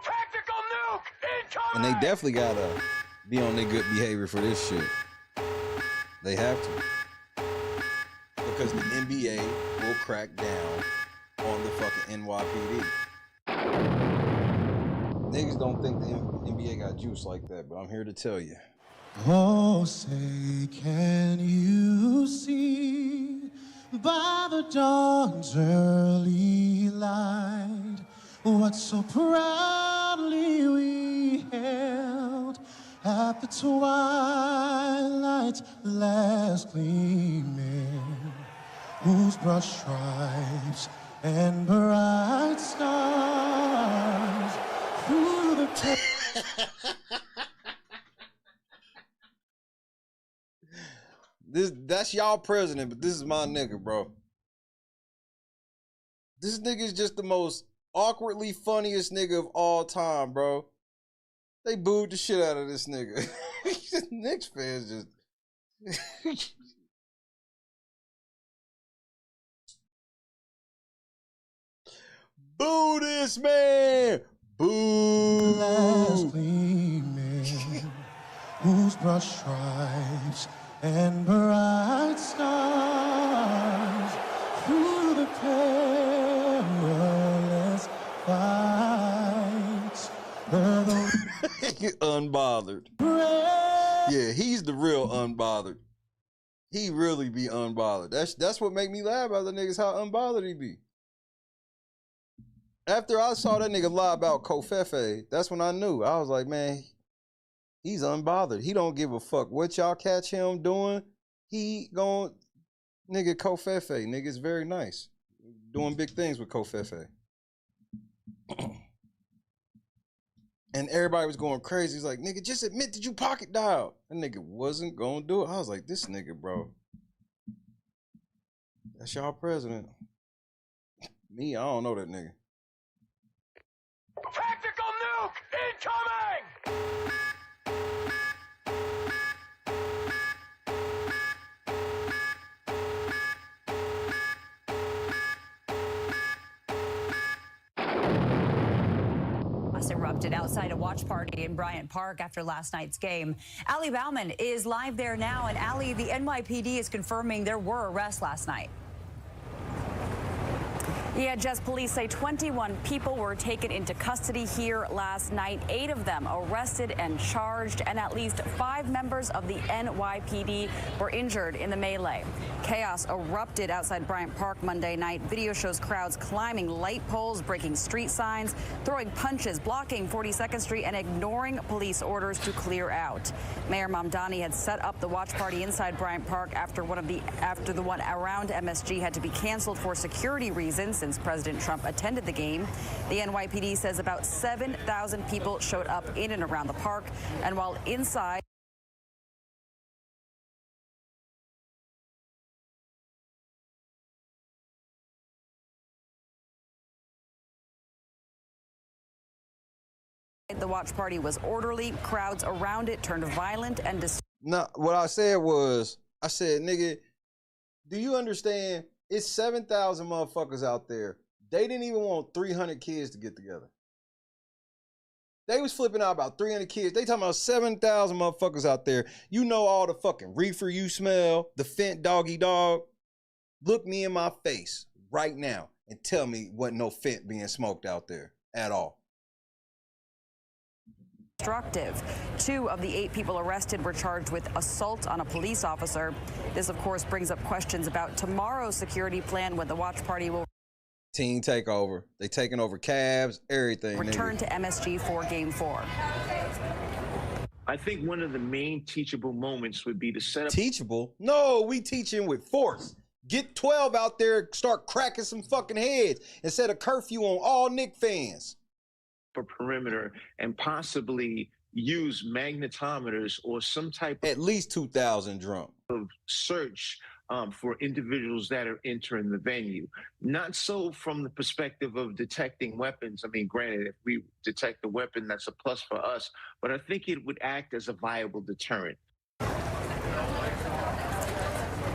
Tactical nuke incoming! And they definitely gotta be on their good behavior for this shit. They have to. Because the NBA will crack down on the fucking NYPD. Niggas don't think the NBA got juice like that, but I'm here to tell you. Oh, say, can you see by the dawn's early light what so proudly we held at the twilight's last gleaming, whose broad stripes and bright stars through the That's y'all president, but this is my nigga, bro. This nigga is just the most awkwardly funniest nigga of all time, bro. They booed the shit out of this nigga. Knicks fans just boo this man. Boo. Last gleaming, whose broad stripes and bright stars through the perilous fights. Unbothered. Yeah, he's the real unbothered. He really be unbothered. That's what make me laugh about the niggas, how unbothered he be. After I saw that nigga lie about Kofefe, that's when I knew. I was like, man, he's unbothered. He don't give a fuck what y'all catch him doing. He gon' nigga Kofefe. Nigga's very nice. Doing big things with Kofefe. And everybody was going crazy. He's like, nigga, just admit that you pocket dialed. That nigga wasn't gonna do it. I was like, this nigga, bro. That's y'all president. Me, I don't know that nigga. Tactical nuke incoming! Erupted outside a watch party in Bryant Park after last night's game. Allie Bauman is live there now, and Allie, the NYPD is confirming there were arrests last night. Yeah, Jess, police say 21 people were taken into custody here last night. 8 of them arrested and charged, and at least 5 members of the NYPD were injured in the melee. Chaos erupted outside Bryant Park Monday night. Video shows crowds climbing light poles, breaking street signs, throwing punches, blocking 42nd Street, and ignoring police orders to clear out. Mayor Mamdani had set up the watch party inside Bryant Park after the one around MSG had to be canceled for security reasons since President Trump attended the game. The NYPD says about 7,000 people showed up in and around the park, and while inside the watch party was orderly, crowds around it turned violent and No, what I said, nigga, do you understand? It's 7,000 motherfuckers out there. They didn't even want 300 kids to get together. They was flipping out about 300 kids. They talking about 7,000 motherfuckers out there. You know all the fucking reefer you smell, the Fent doggy dog. Look me in my face right now and tell me what no Fent being smoked out there at all. destructive. 2 of the 8 people arrested were charged with assault on a police officer. This, of course, brings up questions about tomorrow's security plan when the watch party will Team takeover. They taking over cabs, everything. return to MSG for Game 4. I think one of the main teachable moments would be to set up. Teachable? No, we teaching with force. Get 12 out there, start cracking some fucking heads, and set a curfew on all Knicks fans. For perimeter and possibly use magnetometers or some type of, at least 2,000 drunk of search for individuals that are entering the venue. Not so from the perspective of detecting weapons. I mean, granted, if we detect a weapon, that's a plus for us, but I think it would act as a viable deterrent.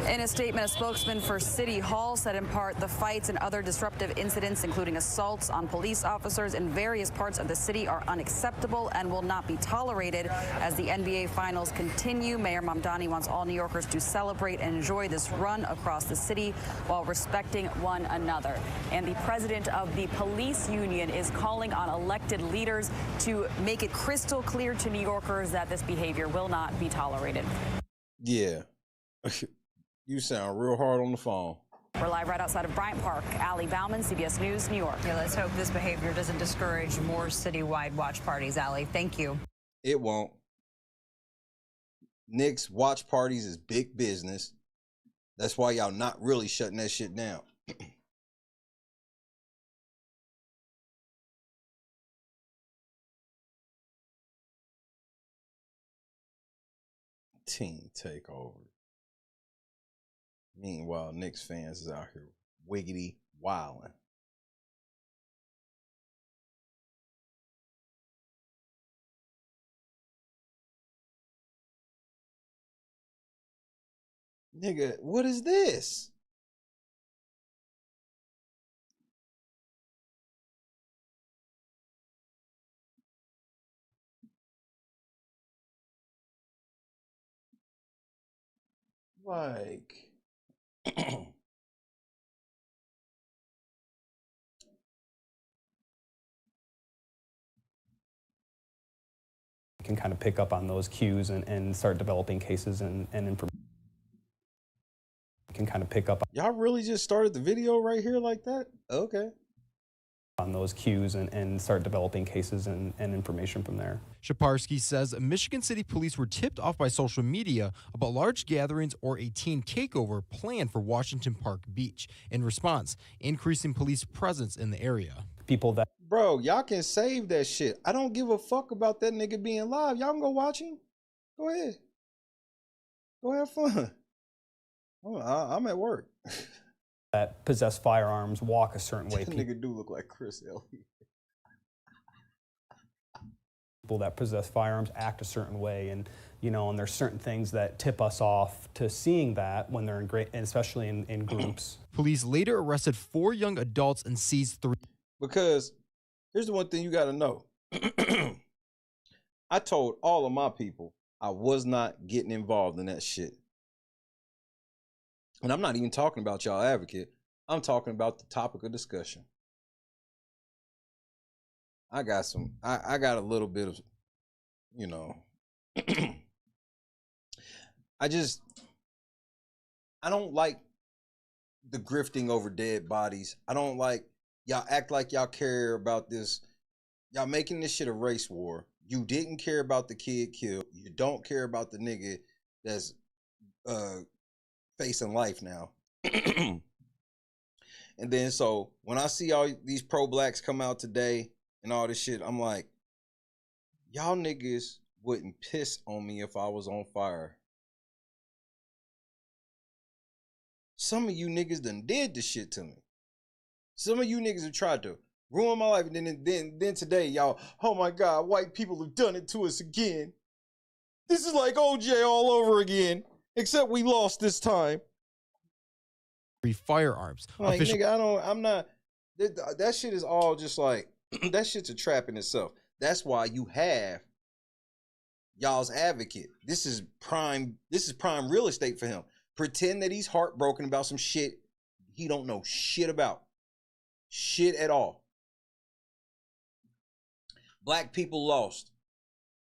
In a statement, a spokesman for City Hall said in part the fights and other disruptive incidents, including assaults on police officers in various parts of the city, are unacceptable and will not be tolerated as the NBA Finals continue. Mayor Mamdani wants all New Yorkers to celebrate and enjoy this run across the city while respecting one another. And the president of the police union is calling on elected leaders to make it crystal clear to New Yorkers that this behavior will not be tolerated. Yeah. You sound real hard on the phone. We're live right outside of Bryant Park. Allie Bauman, CBS News, New York. Yeah, let's hope this behavior doesn't discourage more citywide watch parties, Allie. Thank you. It won't. Knicks watch parties is big business. That's why y'all not really shutting that shit down. Team takeover. Meanwhile, Knicks fans is out here wiggity wilding. Nigga, what is this? Like... can kind of pick up on those cues and start developing cases and information. Can kind of pick up. Y'all really just started the video right here like that? Okay. On those cues and start developing cases and information from there. Shaparsky says Michigan City police were tipped off by social media about large gatherings or a team takeover planned for Washington Park Beach. In response, increasing police presence in the area. People that... Bro, y'all can save that shit. I don't give a fuck about that nigga being live. Y'all can go watch him. Go ahead. Go have fun. I'm at work. That possess firearms walk a certain way. That nigga do look like Chris Elliott. People that possess firearms act a certain way, and and there's certain things that tip us off to seeing that when they're in great, and especially in groups. Police later arrested 4 young adults and seized 3. Because here's the one thing you got to know. I told all of my people I was not getting involved in that shit. And I'm not even talking about y'all advocate. I'm talking about the topic of discussion. I got a little bit of, I don't like the grifting over dead bodies. I don't like y'all act like y'all care about this. Y'all making this shit a race war. You didn't care about the kid killed. You don't care about the nigga that's facing life now. And then so when I see all these pro-blacks come out today and all this shit, I'm like, y'all niggas wouldn't piss on me if I was on fire. Some of you niggas done did this shit to me. Some of you niggas have tried to ruin my life, and then today, y'all, oh my God, white people have done it to us again. This is like OJ all over again, except we lost this time. Firearms. Like, nigga, that shit is all just like, that shit's a trap in itself. That's why you have y'all's advocate. This is prime real estate for him. Pretend that he's heartbroken about some shit he don't know shit about. Shit at all. Black people lost.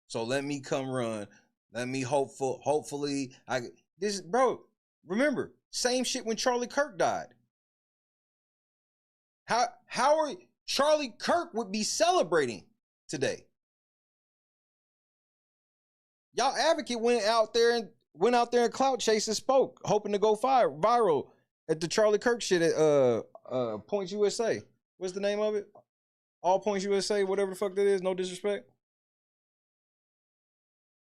So let me come run. Let me hopefully bro, remember, same shit when Charlie Kirk died. How are Charlie Kirk would be celebrating today? Y'all advocate went out there and clout chase and spoke, hoping to go viral at the Charlie Kirk shit at Points USA. What's the name of it? All Points USA, whatever the fuck that is, no disrespect.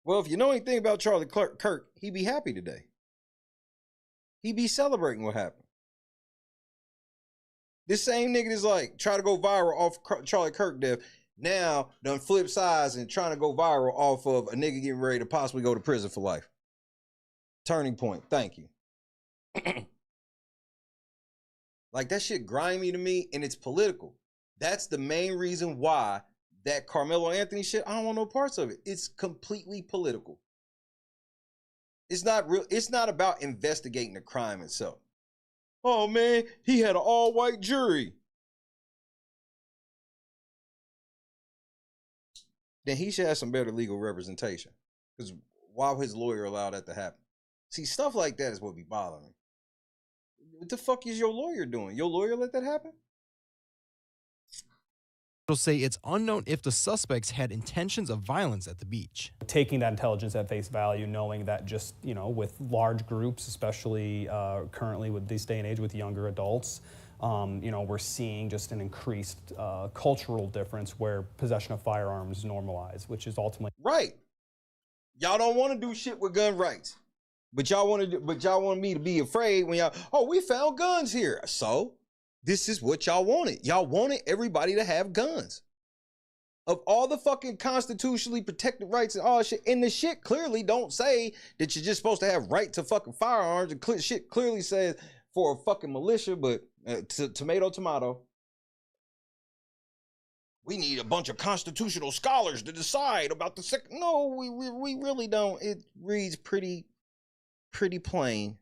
Well, if you know anything about Charlie Kirk, he be happy today. He be celebrating what happened. This same nigga is like, try to go viral off Charlie Kirk death. Now, done flip sides and trying to go viral off of a nigga getting ready to possibly go to prison for life. Turning point. Thank you. Like, that shit grimy to me, and it's political. That's the main reason why that Carmelo Anthony shit, I don't want no parts of it. It's completely political. It's not real. It's not about investigating the crime itself. Oh, man, he had an all-white jury. Then he should have some better legal representation. Because why would his lawyer allow that to happen? See, stuff like that is what be bothering me. What the fuck is your lawyer doing? Your lawyer let that happen? They'll say it's unknown if the suspects had intentions of violence at the beach. Taking that intelligence at face value, knowing that just, with large groups, especially currently with this day and age with younger adults, we're seeing just an increased cultural difference where possession of firearms is normalized, which is ultimately right. Y'all don't want to do shit with gun rights, but y'all want me to be afraid when we found guns here. So this is what y'all wanted. Y'all wanted everybody to have guns. Of all the fucking constitutionally protected rights and all shit, and the shit clearly don't say that you're just supposed to have right to fucking firearms. And shit clearly says for a fucking militia, but tomato. We need a bunch of constitutional scholars to decide about the second. No, we really don't. It reads pretty plain,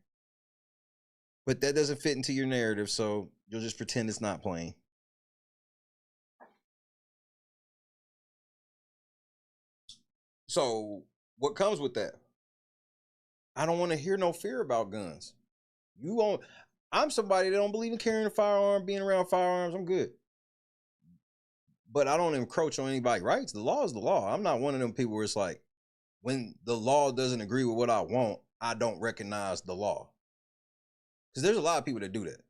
but that doesn't fit into your narrative, so you'll just pretend it's not plain. So what comes with that? I don't want to hear no fear about guns. I'm somebody that don't believe in carrying a firearm, being around firearms. I'm good. But I don't encroach on anybody's rights. The law is the law. I'm not one of them people where it's like, when the law doesn't agree with what I want, I don't recognize the law. Because there's a lot of people that do that.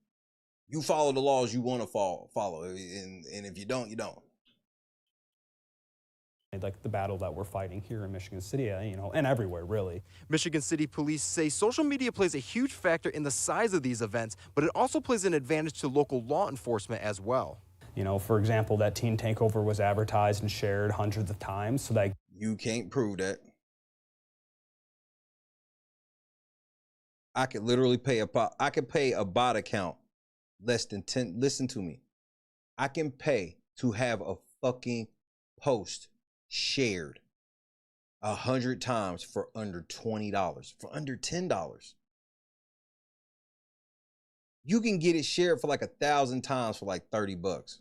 You follow the laws you want to follow. And if you don't, you don't. like the battle that we're fighting here in Michigan City, and everywhere, really. Michigan City police say social media plays a huge factor in the size of these events, but it also plays an advantage to local law enforcement as well. For example, that teen takeover was advertised and shared hundreds of times, so that you can't prove that. I could literally pay a bot account less than 10. Listen to me. I can pay to have a fucking post shared 100 times for under $20, for under $10. You can get it shared for like 1,000 times for like $30.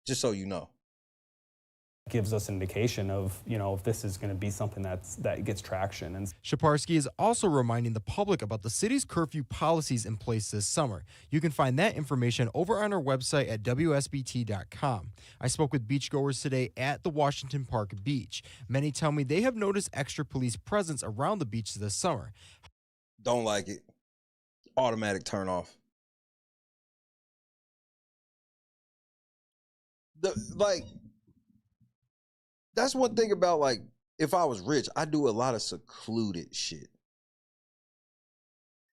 Just so you know. Gives us an indication of, if this is going to be something that gets traction. And Shaparsky is also reminding the public about the city's curfew policies in place this summer. You can find that information over on our website at WSBT.com. I spoke with beachgoers today at the Washington Park beach. Many tell me they have noticed extra police presence around the beach this summer. Don't like it. Automatic turn off. That's one thing about, like, if I was rich, I do a lot of secluded shit.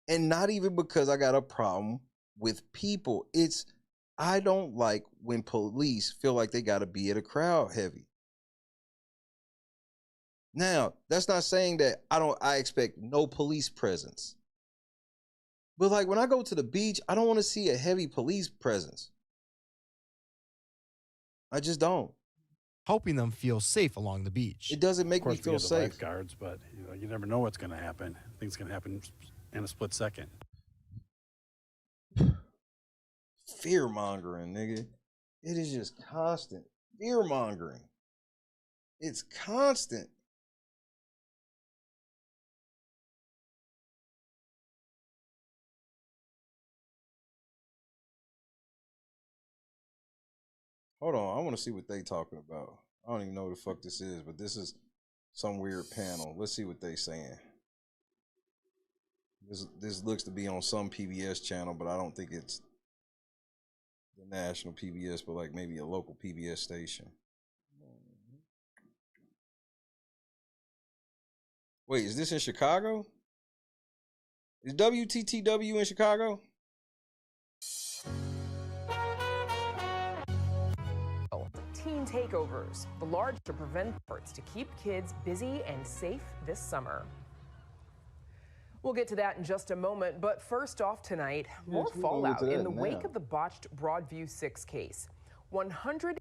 And not even because I got a problem with people. I don't like when police feel like they got to be at a crowd heavy. Now, that's not saying that I expect no police presence. But like when I go to the beach, I don't want to see a heavy police presence. I just don't. Helping them feel safe along the beach. It doesn't make me feel safe. Lifeguards, but you never know what's going to happen. Things can happen in a split second. Fear mongering, nigga. It is just constant fear mongering. It's constant. Hold on, I want to see what they talking about. I don't even know what the fuck this is, but this is some weird panel. Let's see what they saying. This looks to be on some PBS channel, but I don't think it's the national PBS, but like maybe a local PBS station. Wait, is this in Chicago? Is WTTW in Chicago? Teen takeovers, the large to prevent efforts to keep kids busy and safe this summer. We'll get to that in just a moment, but first off tonight, more fallout in the wake of the botched Broadview 6 case. 100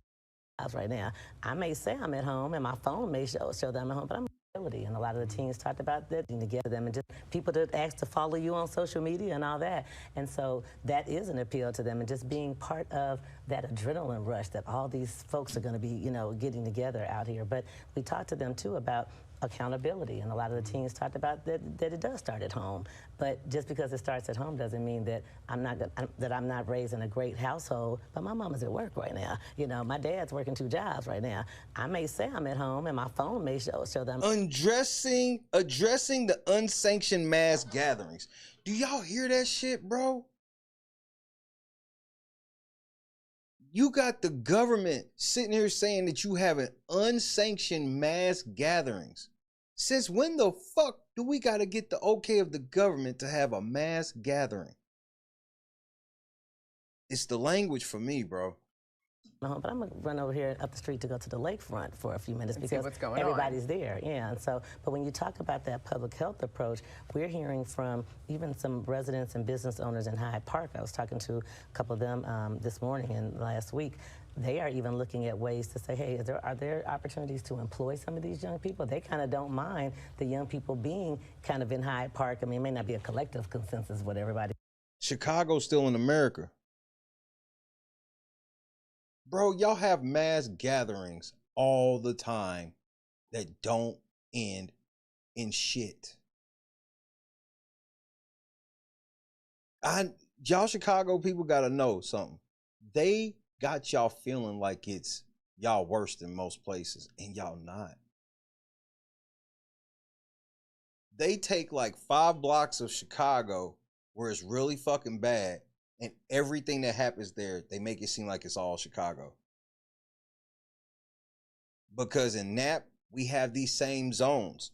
right now. I may say I'm at home and my phone may show that I'm at home, but I'm and a lot of the teens talked about that to get them and just people to ask to follow you on social media and all that. And so that is an appeal to them and just being part of that adrenaline rush that all these folks are going to be, you know, getting together out here. But we talked to them too about accountability, and a lot of the teens talked about that it does start at home. But just because it starts at home doesn't mean that I'm not raised in a great household. But my mama's at work right now. You know, my dad's working 2 jobs right now. I may say I'm at home, and my phone may show them. Addressing the unsanctioned mass gatherings. Do y'all hear that shit, bro? You got the government sitting here saying that you have an unsanctioned mass gatherings. Since when the fuck do we got to get the okay of the government to have a mass gathering? It's the language for me, bro. But I'm gonna run over here up the street to go to the lakefront for a few minutes and because everybody's there. Yeah, and so, but when you talk about that public health approach, we're hearing from even some residents and business owners in Hyde Park. I was talking to a couple of them this morning and last week. They are even looking at ways to say, hey, are there opportunities to employ some of these young people? They kind of don't mind the young people being kind of in Hyde Park. I mean, it may not be a collective consensus with everybody. Chicago's still in America. Bro, y'all have mass gatherings all the time that don't end in shit. Y'all Chicago people gotta know something. They got y'all feeling like it's y'all worse than most places, and y'all not. They take like 5 blocks of Chicago where it's really fucking bad, and everything that happens there, they make it seem like it's all Chicago. Because in Nap, we have these same zones.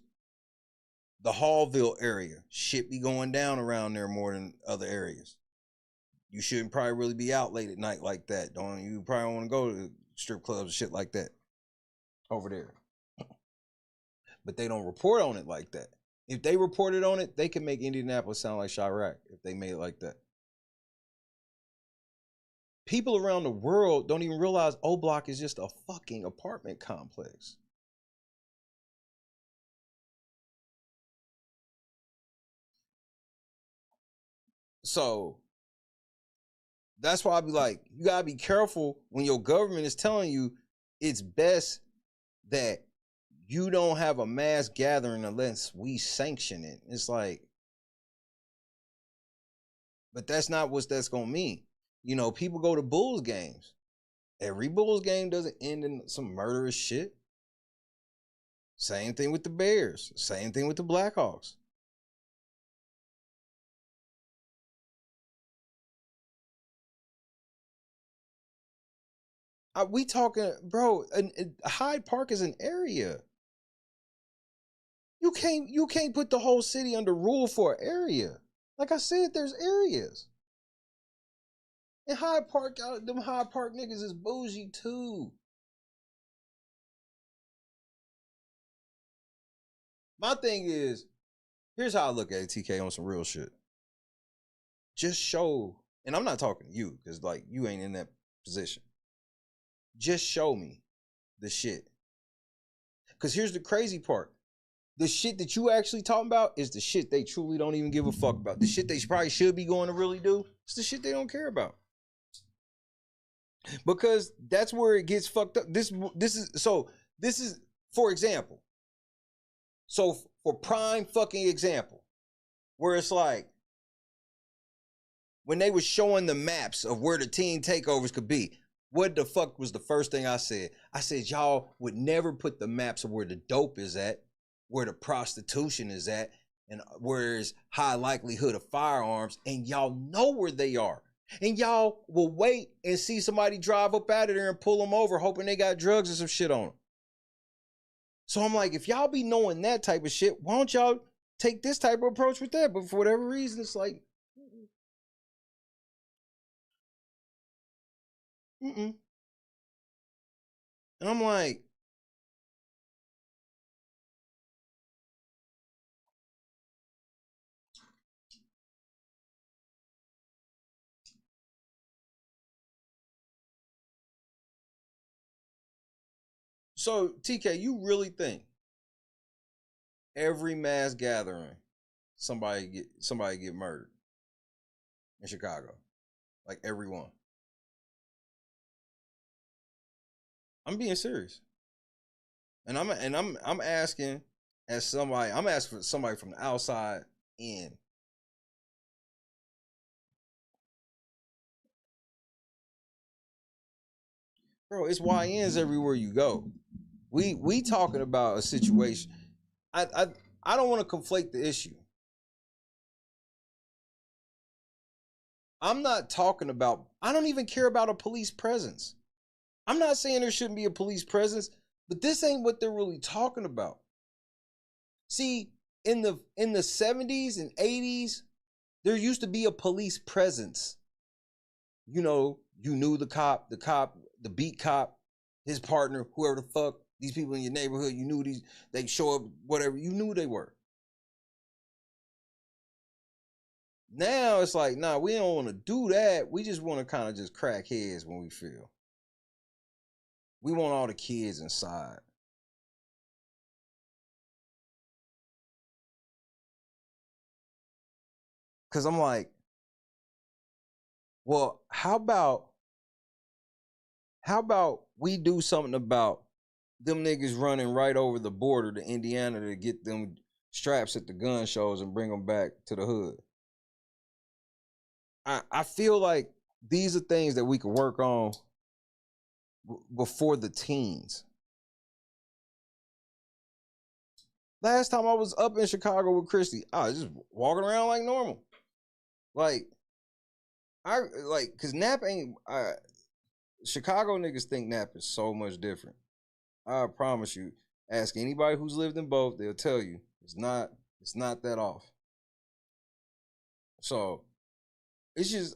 The Hallville area, shit be going down around there more than other areas. You shouldn't probably really be out late at night like that. You probably don't want to go to strip clubs and shit like that over there. But they don't report on it like that. If they reported on it, they can make Indianapolis sound like Chirac if they made it like that. People around the world don't even realize O Block is just a fucking apartment complex. So that's why I be like, you gotta be careful when your government is telling you it's best that you don't have a mass gathering unless we sanction it. It's like, but that's not what that's gonna mean. You know, people go to Bulls games. Every Bulls game doesn't end in some murderous shit. Same thing with the Bears. Same thing with the Blackhawks. We talking, bro, Hyde Park is an area. You can't put the whole city under rule for an area. Like I said, there's areas. And Hyde Park, them Hyde Park niggas is bougie too. My thing is, here's how I look at it, TK, on some real shit. Just show, and I'm not talking to you, because like you ain't in that position. Just show me the shit. Because here's the crazy part. The shit that you actually talking about is the shit they truly don't even give a fuck about. The shit they probably should be going to really do, it's the shit they don't care about. Because that's where it gets fucked up. This is, for example. So for prime fucking example, where it's like, when they were showing the maps of where the teen takeovers could be, What the fuck was the first thing I said? I said, y'all would never put the maps of where the dope is at, where the prostitution is at, and where is high likelihood of firearms, and y'all know where they are. And y'all will wait and see somebody drive up out of there and pull them over, hoping they got drugs or some shit on them. So I'm like, if y'all be knowing that type of shit, why don't y'all take this type of approach with that? But for whatever reason, it's like, and I'm like, so TK, you really think every mass gathering somebody get murdered in Chicago? Like everyone? I'm being serious. And I'm asking as somebody, I'm asking for somebody from the outside in. Bro, it's YNs everywhere you go. We talking about a situation. I don't want to conflate the issue. I'm not talking about, I don't even care about a police presence. I'm not saying there shouldn't be a police presence, but this ain't what they're really talking about. See, in the 70s and 80s, there used to be a police presence. You know, you knew the cop, the beat cop, his partner, whoever the fuck, these people in your neighborhood, you knew these, they show up, whatever, you knew they were. Now it's like, nah, we don't want to do that. We just want to kind of just crack heads when we feel. We want all the kids inside. Cause I'm like, well, how about we do something about them niggas running right over the border to Indiana to get them straps at the gun shows and bring them back to the hood? I feel like these are things that we could work on before the teens. Last time I was up in Chicago with Christy, I was just walking around like normal. Like, cause Nap ain't, Chicago niggas think Nap is so much different. I promise you, ask anybody who's lived in both, they'll tell you it's not that off. So it's just,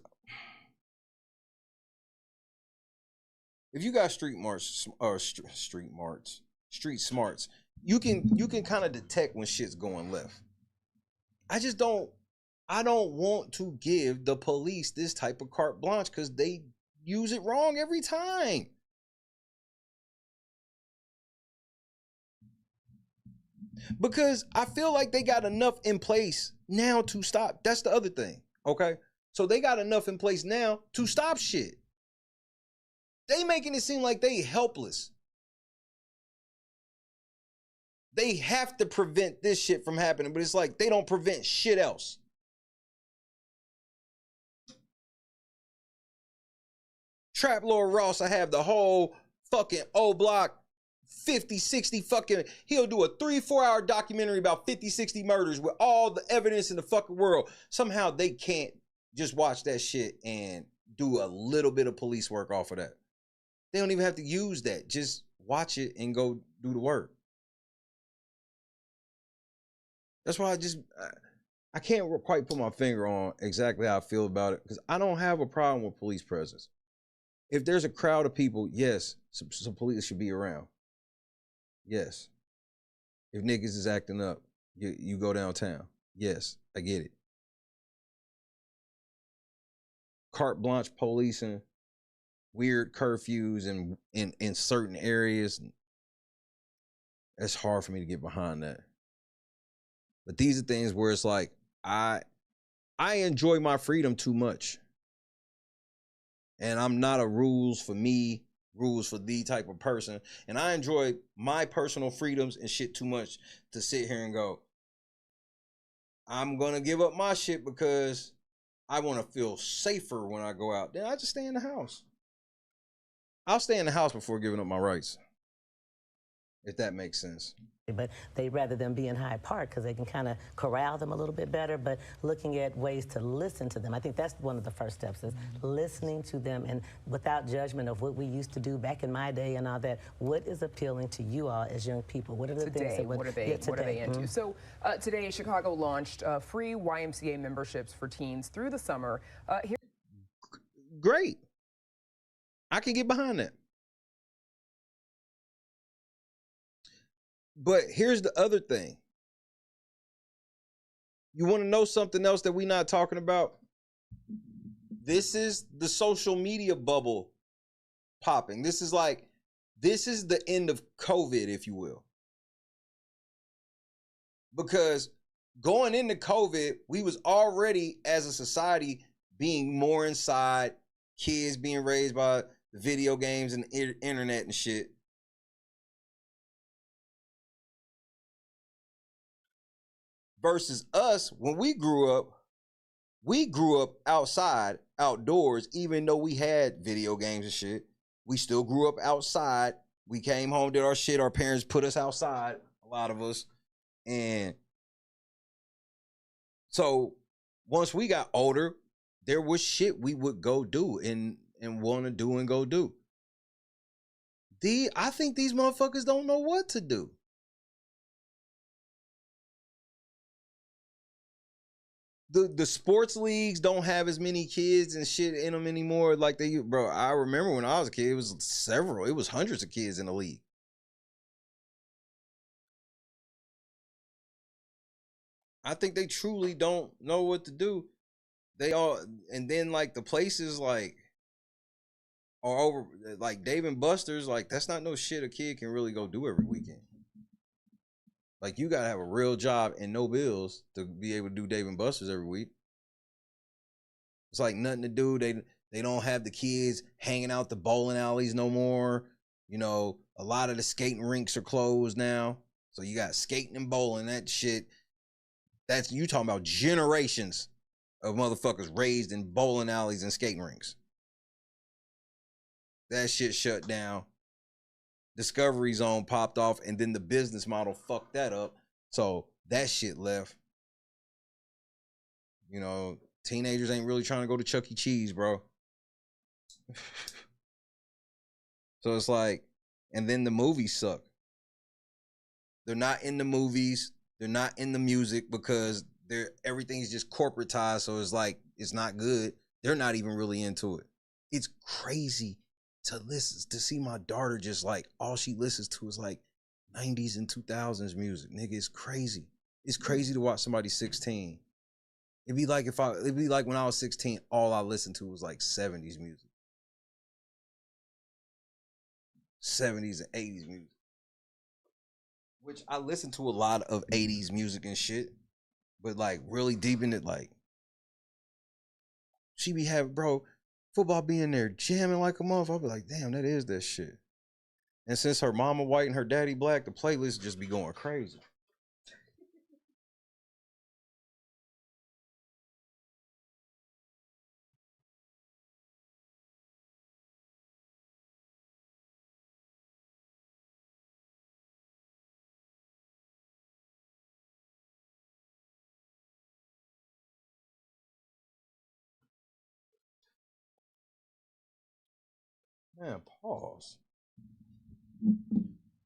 if you got street smarts, you can kind of detect when shit's going left. I don't want to give the police this type of carte blanche because they use it wrong every time. Because I feel like they got enough in place now to stop. That's the other thing, okay? So they got enough in place now to stop shit. They making it seem like they helpless. They have to prevent this shit from happening, but it's like they don't prevent shit else. Trap Lord Ross, I have the whole fucking O Block 50, 60 fucking, he'll do a 3-4 hour documentary about 50, 60 murders with all the evidence in the fucking world. Somehow they can't just watch that shit and do a little bit of police work off of that. They don't even have to use that. Just watch it and go do the work. That's why I can't quite put my finger on exactly how I feel about it, because I don't have a problem with police presence. If there's a crowd of people, yes, some police should be around. Yes. If niggas is acting up, you go downtown. Yes, I get it. Carte blanche policing, weird curfews in certain areas. It's hard for me to get behind that. But these are things where it's like, I enjoy my freedom too much. And I'm not a rules for me, rules for the type of person. And I enjoy my personal freedoms and shit too much to sit here and go, I'm going to give up my shit because I want to feel safer when I go out. Then I just stay in the house. I'll stay in the house before giving up my rights, if that makes sense. But they'd rather them be in Hyde Park because they can kind of corral them a little bit better, but looking at ways to listen to them. I think that's one of the first steps, is listening to them, and without judgment of what we used to do back in my day and all that. What is appealing to you all as young people? What are the things that what are they into? So today, Chicago launched free YMCA memberships for teens through the summer. Great. I can get behind that. But here's the other thing. You want to know something else that we're not talking about? This is the social media bubble popping. This is the end of COVID, if you will. Because going into COVID, we was already, as a society, being more inside, kids being raised by video games and internet and shit. Versus us, when we grew up outside, outdoors, even though we had video games and shit. We still grew up outside. We came home, did our shit. Our parents put us outside, a lot of us. And so once we got older, there was shit we would go do and want to do and go do. I think these motherfuckers don't know what to do. The sports leagues don't have as many kids and shit in them anymore like they, bro. I remember when I was a kid, it was hundreds of kids in the league. I think they truly don't know what to do. And then like the places like are over, like Dave & Buster's, like that's not no shit a kid can really go do every weekend. Like you gotta have a real job and no bills to be able to do Dave & Buster's every week. It's like nothing to do. They don't have the kids hanging out the bowling alleys no more. You know, a lot of the skating rinks are closed now. So you got skating and bowling, that shit. That's you talking about generations of motherfuckers raised in bowling alleys and skating rinks. That shit shut down. Discovery Zone popped off, and then the business model fucked that up. So that shit left. You know, teenagers ain't really trying to go to Chuck E. Cheese, bro. So it's like, and then the movies suck. They're not in the movies. They're not in the music because everything's just corporatized. So it's like, it's not good. They're not even really into it. It's crazy to see my daughter just like, all she listens to is like 90s and 2000s music. Nigga, it's crazy. It's crazy to watch somebody 16. It'd be like when I was 16, all I listened to was like 70s music. 70s and 80s music. Which I listen to a lot of 80s music and shit. But like really deep in it, like she be having, bro, football be in there jamming like a motherfucker. I'll be like, damn, that is that shit. And since her mama white and her daddy black, the playlist just be going crazy. Man, pause.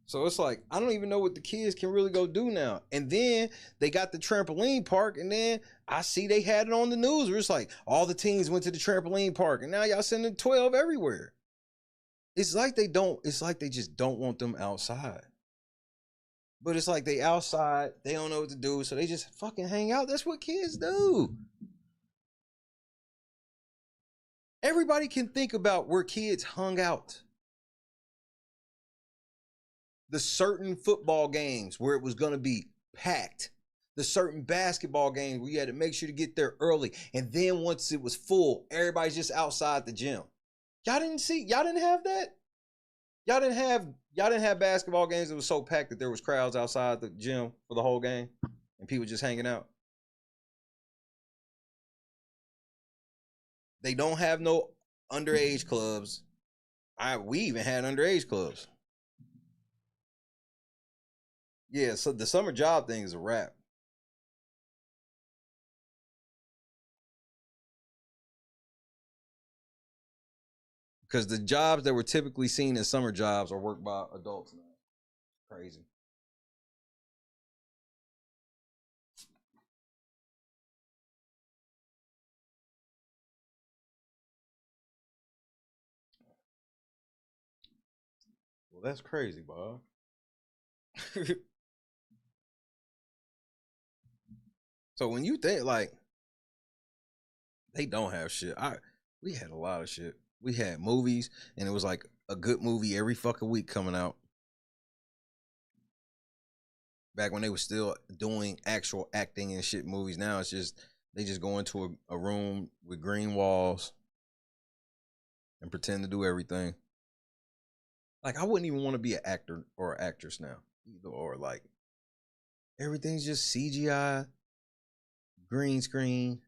So it's like, I don't even know what the kids can really go do now. And then they got the trampoline park, and then I see they had it on the news where it's like, all the teens went to the trampoline park, and now y'all sending 12 everywhere. It's like they just don't want them outside. But it's like they outside, they don't know what to do, so they just fucking hang out. That's what kids do. Everybody can think about where kids hung out. The certain football games where it was going to be packed. The certain basketball games where you had to make sure to get there early. And then once it was full, everybody's just outside the gym. Y'all didn't have that? Y'all didn't have basketball games that was so packed that there was crowds outside the gym for the whole game and people just hanging out. They don't have no underage clubs. We even had underage clubs. Yeah, so the summer job thing is a wrap. Because the jobs that were typically seen as summer jobs are worked by adults now. Crazy. Well, that's crazy, Bob. So when you think like they don't have shit, we had a lot of shit. We had movies, and it was like a good movie every fucking week coming out. Back when they were still doing actual acting and shit movies. Now it's just they just go into a room with green walls and pretend to do everything. Like I wouldn't even want to be an actor or an actress now, either or. Like everything's just CGI, green screen.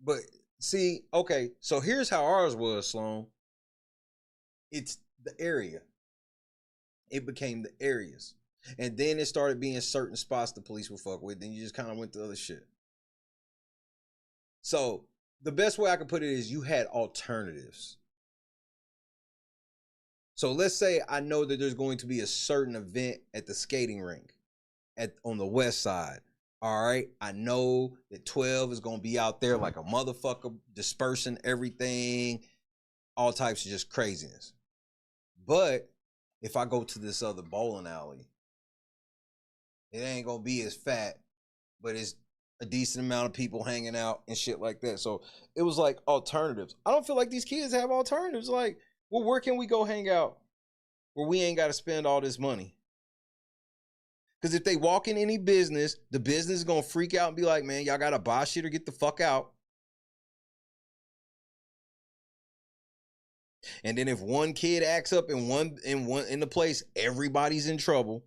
But see, okay, so here's how ours was, Sloan. It's the area. It became the areas. And then it started being certain spots the police would fuck with. Then you just kind of went to other shit. So the best way I could put it is you had alternatives. So let's say I know that there's going to be a certain event at the skating rink on the west side. All right, I know that 12 is going to be out there like a motherfucker, dispersing everything, all types of just craziness. But if I go to this other bowling alley, it ain't going to be as fat, but it's a decent amount of people hanging out and shit like that. So it was like alternatives. I don't feel like these kids have alternatives. Like, well, where can we go hang out where we ain't got to spend all this money? Because if they walk in any business, the business is going to freak out and be like, man, y'all got to buy shit or get the fuck out. And then if one kid acts up in the place, everybody's in trouble.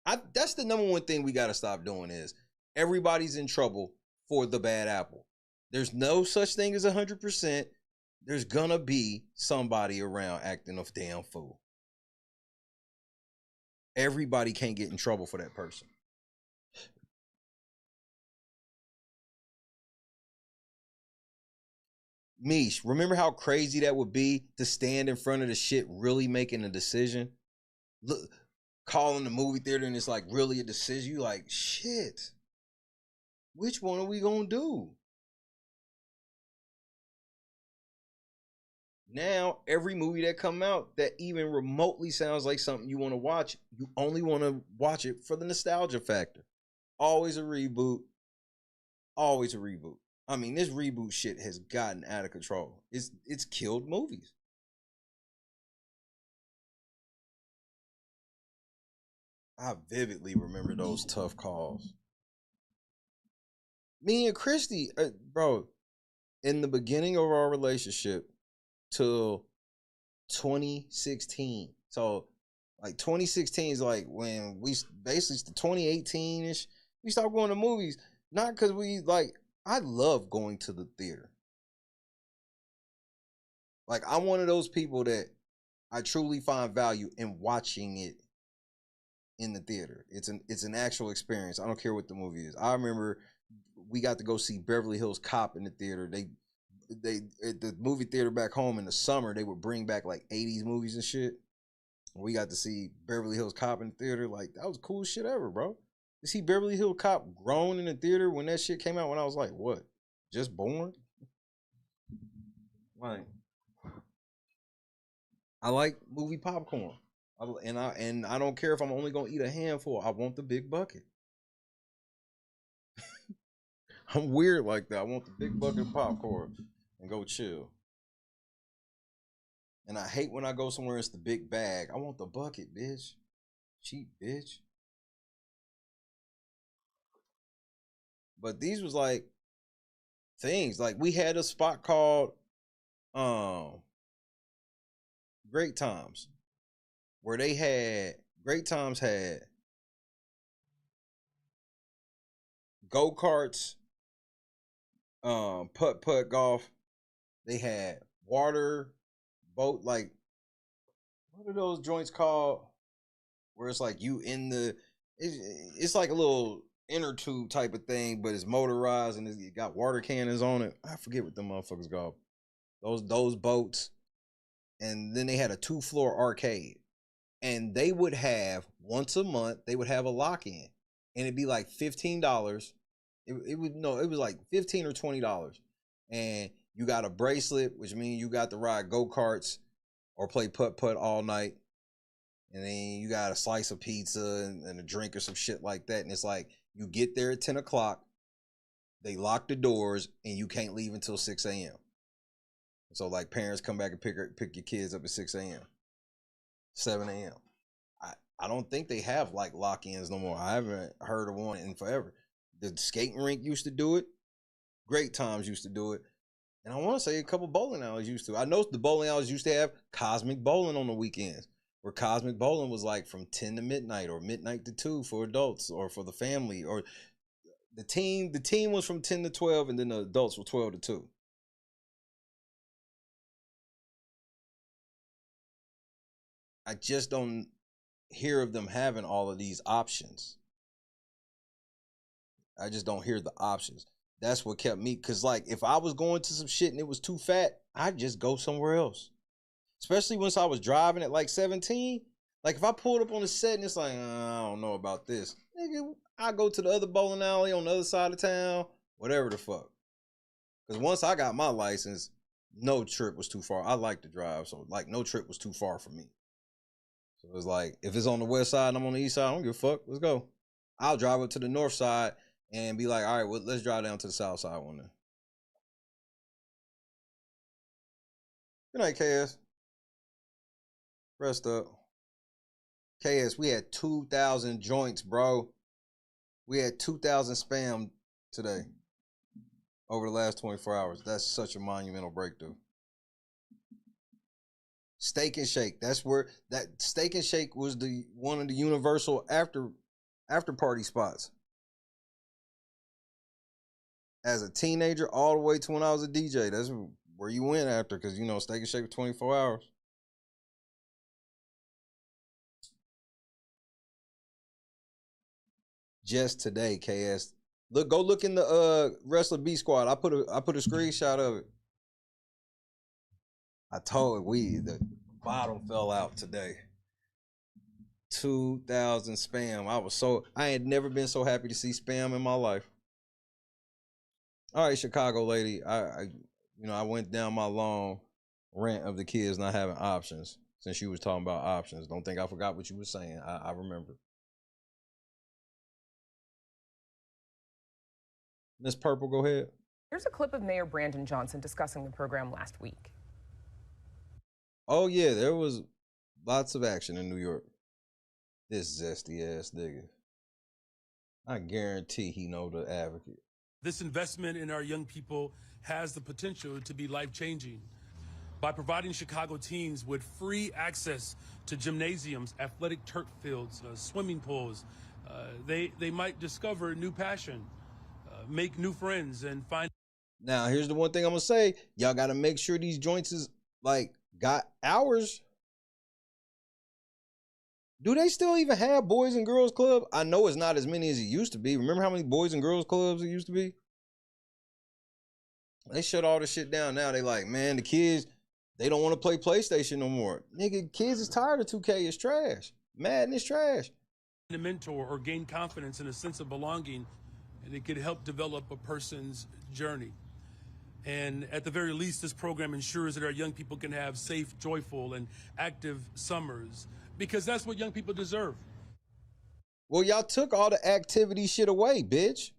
That's the number one thing we got to stop doing is everybody's in trouble for the bad apple. There's no such thing as 100%. There's going to be somebody around acting a damn fool. Everybody can't get in trouble for that person. Mish, remember how crazy that would be to stand in front of the shit really making a decision? Look, calling the movie theater and it's like really a decision. You like, shit, which one are we gonna do? Now, every movie that come out that even remotely sounds like something you want to watch, you only want to watch it for the nostalgia factor. Always a reboot. Always a reboot. I mean, this reboot shit has gotten out of control. It's killed movies. I vividly remember those tough calls. Me and Christy, bro, in the beginning of our relationship till 2016. So, like 2016 is like when we basically 2018-ish, we stopped going to movies. Not because we like, I love going to the theater. Like, I'm one of those people that I truly find value in watching it in the theater. It's an actual experience. I don't care what the movie is. I remember we got to go see Beverly Hills Cop in the theater. They at the movie theater back home in the summer, they would bring back like 80s movies and shit. We got to see Beverly Hills Cop in the theater. Like, that was the coolest shit ever, bro. To see Beverly Hills Cop grown in the theater when that shit came out when I was like, what? Just born? Like, I like movie popcorn. And I don't care if I'm only gonna eat a handful. I want the big bucket. I'm weird like that. I want the big bucket of popcorn and go chill. And I hate when I go somewhere it's the big bag. I want the bucket, bitch. Cheap bitch. But these was like things. Like we had a spot called Great Times, where they had Great Times had go-karts, putt golf. They had water boat, like, what are those joints called? Where it's like you in the, it's like a little inner tube type of thing, but it's motorized and it got water cannons on it. I forget what them motherfuckers called. Those boats. And then they had a 2-floor arcade. And they would have, once a month, they would have a lock-in. And it'd be like $15. It was like $15 or $20. And you got a bracelet, which means you got to ride go-karts or play putt-putt all night. And then you got a slice of pizza and a drink or some shit like that. And it's like, you get there at 10 o'clock, they lock the doors, and you can't leave until 6 a.m. So, like, parents come back and pick your kids up at 6 a.m., 7 a.m. I don't think they have, like, lock-ins no more. I haven't heard of one in forever. The skating rink used to do it. Great Times used to do it. And I want to say a couple bowling alleys used to. I know the bowling alleys used to have cosmic bowling on the weekends, where cosmic bowling was like from 10 to midnight or midnight to 2 for adults or for the family. Or the team was from 10 to 12, and then the adults were 12 to 2. I just don't hear of them having all of these options. I just don't hear the options. That's what kept me, because, like, if I was going to some shit and it was too fat, I'd just go somewhere else. Especially once I was driving at like 17. Like, if I pulled up on the set and it's like, I don't know about this. Nigga, I go to the other bowling alley on the other side of town, whatever the fuck. Because once I got my license, no trip was too far. I like to drive, so, like, no trip was too far for me. So it's like, if it's on the west side and I'm on the east side, I don't give a fuck. Let's go. I'll drive up to the north side and be like, all right, well, let's drive down to the south side one day. Good night, KS. Rest up. KS, we had 2,000 joints, bro. We had 2,000 spam today over the last 24 hours. That's such a monumental breakthrough. Steak and Shake. That's where that Steak and Shake was one of the universal after party spots. As a teenager, all the way to when I was a DJ, that's where you went after, because, you know, Steak and Shake for 24 hours. Just today, KS. Go look in the Wrestler B Squad. I put a screenshot of it. I told the bottom fell out today. 2,000 spam. I had never been so happy to see spam in my life. All right, Chicago lady. I went down my long rant of the kids not having options since you was talking about options. Don't think I forgot what you were saying. I remember. Miss Purple, go ahead. Here's a clip of Mayor Brandon Johnson discussing the program last week. Oh, yeah, there was lots of action in New York. This zesty ass nigga. I guarantee he know the advocate. This investment in our young people has the potential to be life-changing. By providing Chicago teens with free access to gymnasiums, athletic turf fields, swimming pools, they might discover a new passion, make new friends, and find... Now, here's the one thing I'm going to say. Y'all got to make sure these joints is, like, got hours. Do they still even have Boys and Girls Club? I know it's not as many as it used to be. Remember how many Boys and Girls Clubs it used to be? They shut all the shit down now. They like, man, the kids, they don't want to play PlayStation no more. Nigga, kids is tired of 2K. It's trash. Madden is trash. A mentor or gain confidence and a sense of belonging, and it could help develop a person's journey. And at the very least, this program ensures that our young people can have safe, joyful, and active summers, because that's what young people deserve. Well, y'all took all the activity shit away, bitch.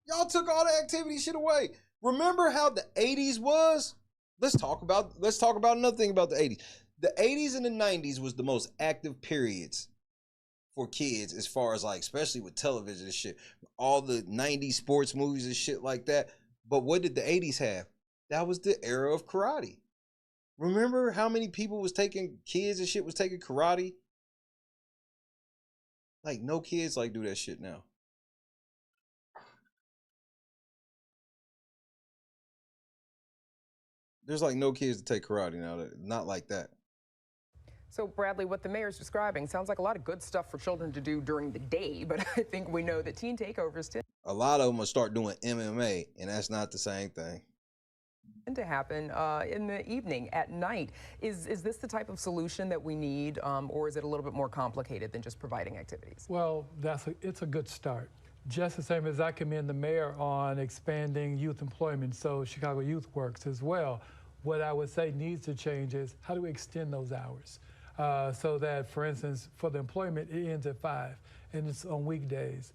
Y'all took all the activity shit away. Remember how the 80s was? Let's talk about another thing about the 80s. The 80s and the 90s was the most active periods for kids, as far as, like, especially with television and shit. All the 90s sports movies and shit like that. But what did the 80s have? That was the era of karate. Remember how many people was taking, kids and shit was taking karate? Like, no kids, like, do that shit now. There's like no kids to take karate now. Not like that. So, Bradley, what the mayor's describing sounds like a lot of good stuff for children to do during the day, but I think we know that teen takeovers tend A lot of them will start doing MMA, and that's not the same thing. to happen in the evening, at night. Is this the type of solution that we need, or is it a little bit more complicated than just providing activities? Well, it's a good start. Just the same as I commend the mayor on expanding youth employment, so Chicago Youth Works as well. What I would say needs to change is how do we extend those hours so that, for instance, for the employment, it ends at 5 and it's on weekdays.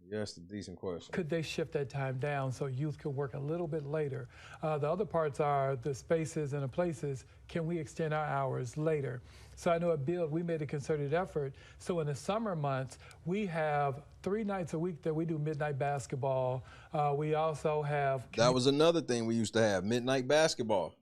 That's a decent question. Could they shift that time down so youth could work a little bit later? The other parts are the spaces and the places. Can we extend our hours later? So I know at Build, we made a concerted effort. So in the summer months, we have 3 nights a week that we do midnight basketball. We also have... That was another thing we used to have, midnight basketball.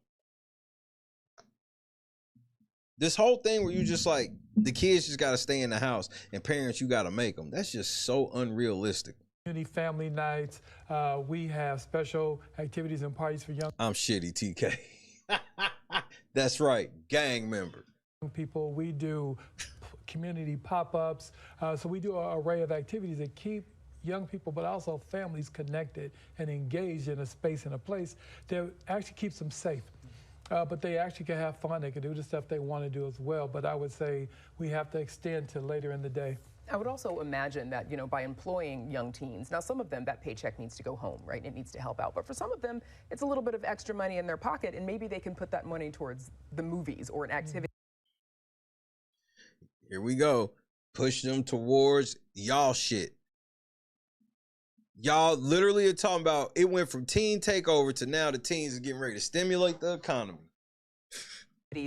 This whole thing where you just like, the kids just got to stay in the house and parents, you got to make them. That's just so unrealistic. Community family nights. We have special activities and parties for young I'm shitty, TK. That's right, gang member. people. We do community pop-ups. So we do an array of activities that keep young people, but also families connected and engaged in a space and a place that actually keeps them safe. But they actually can have fun. They can do the stuff they want to do as well. But I would say we have to extend to later in the day. I would also imagine that, you know, by employing young teens, now some of them, that paycheck needs to go home, right? It needs to help out. But for some of them, it's a little bit of extra money in their pocket, and maybe they can put that money towards the movies or an activity. Here we go. Push them towards y'all shit. Y'all literally are talking about it went from teen takeover to now the teens are getting ready to stimulate the economy.